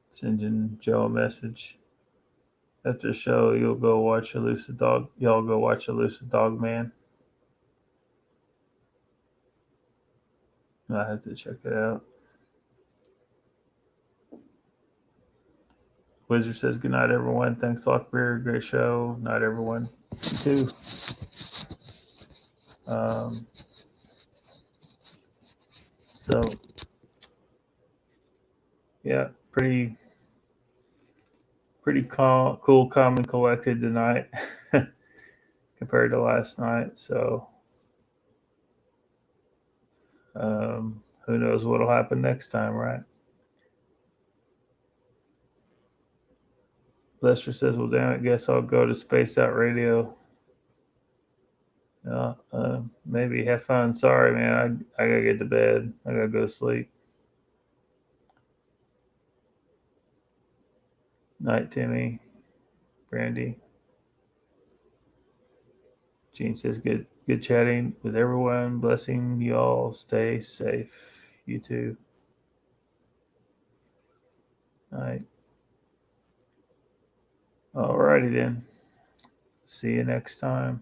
Sending Joe a message. After the show, you'll go watch Elusive Dog. Y'all go watch Elusive Dog Man. I have to check it out. Wizard says, good night, everyone. Thanks, Lockbeard. Great show. Night, everyone. You too. So, yeah, pretty calm, cool, calm, and collected tonight compared to last night. So, who knows what'll happen next time, right? Lester says, well, damn it, guess I'll go to Spaced Out Radio. Maybe have fun. Sorry, man. I gotta get to bed. I gotta go to sleep. Night, Timmy. Brandy. Gene says, good chatting with everyone. Blessing you all. Stay safe. You too. Night. Alrighty then. See you next time.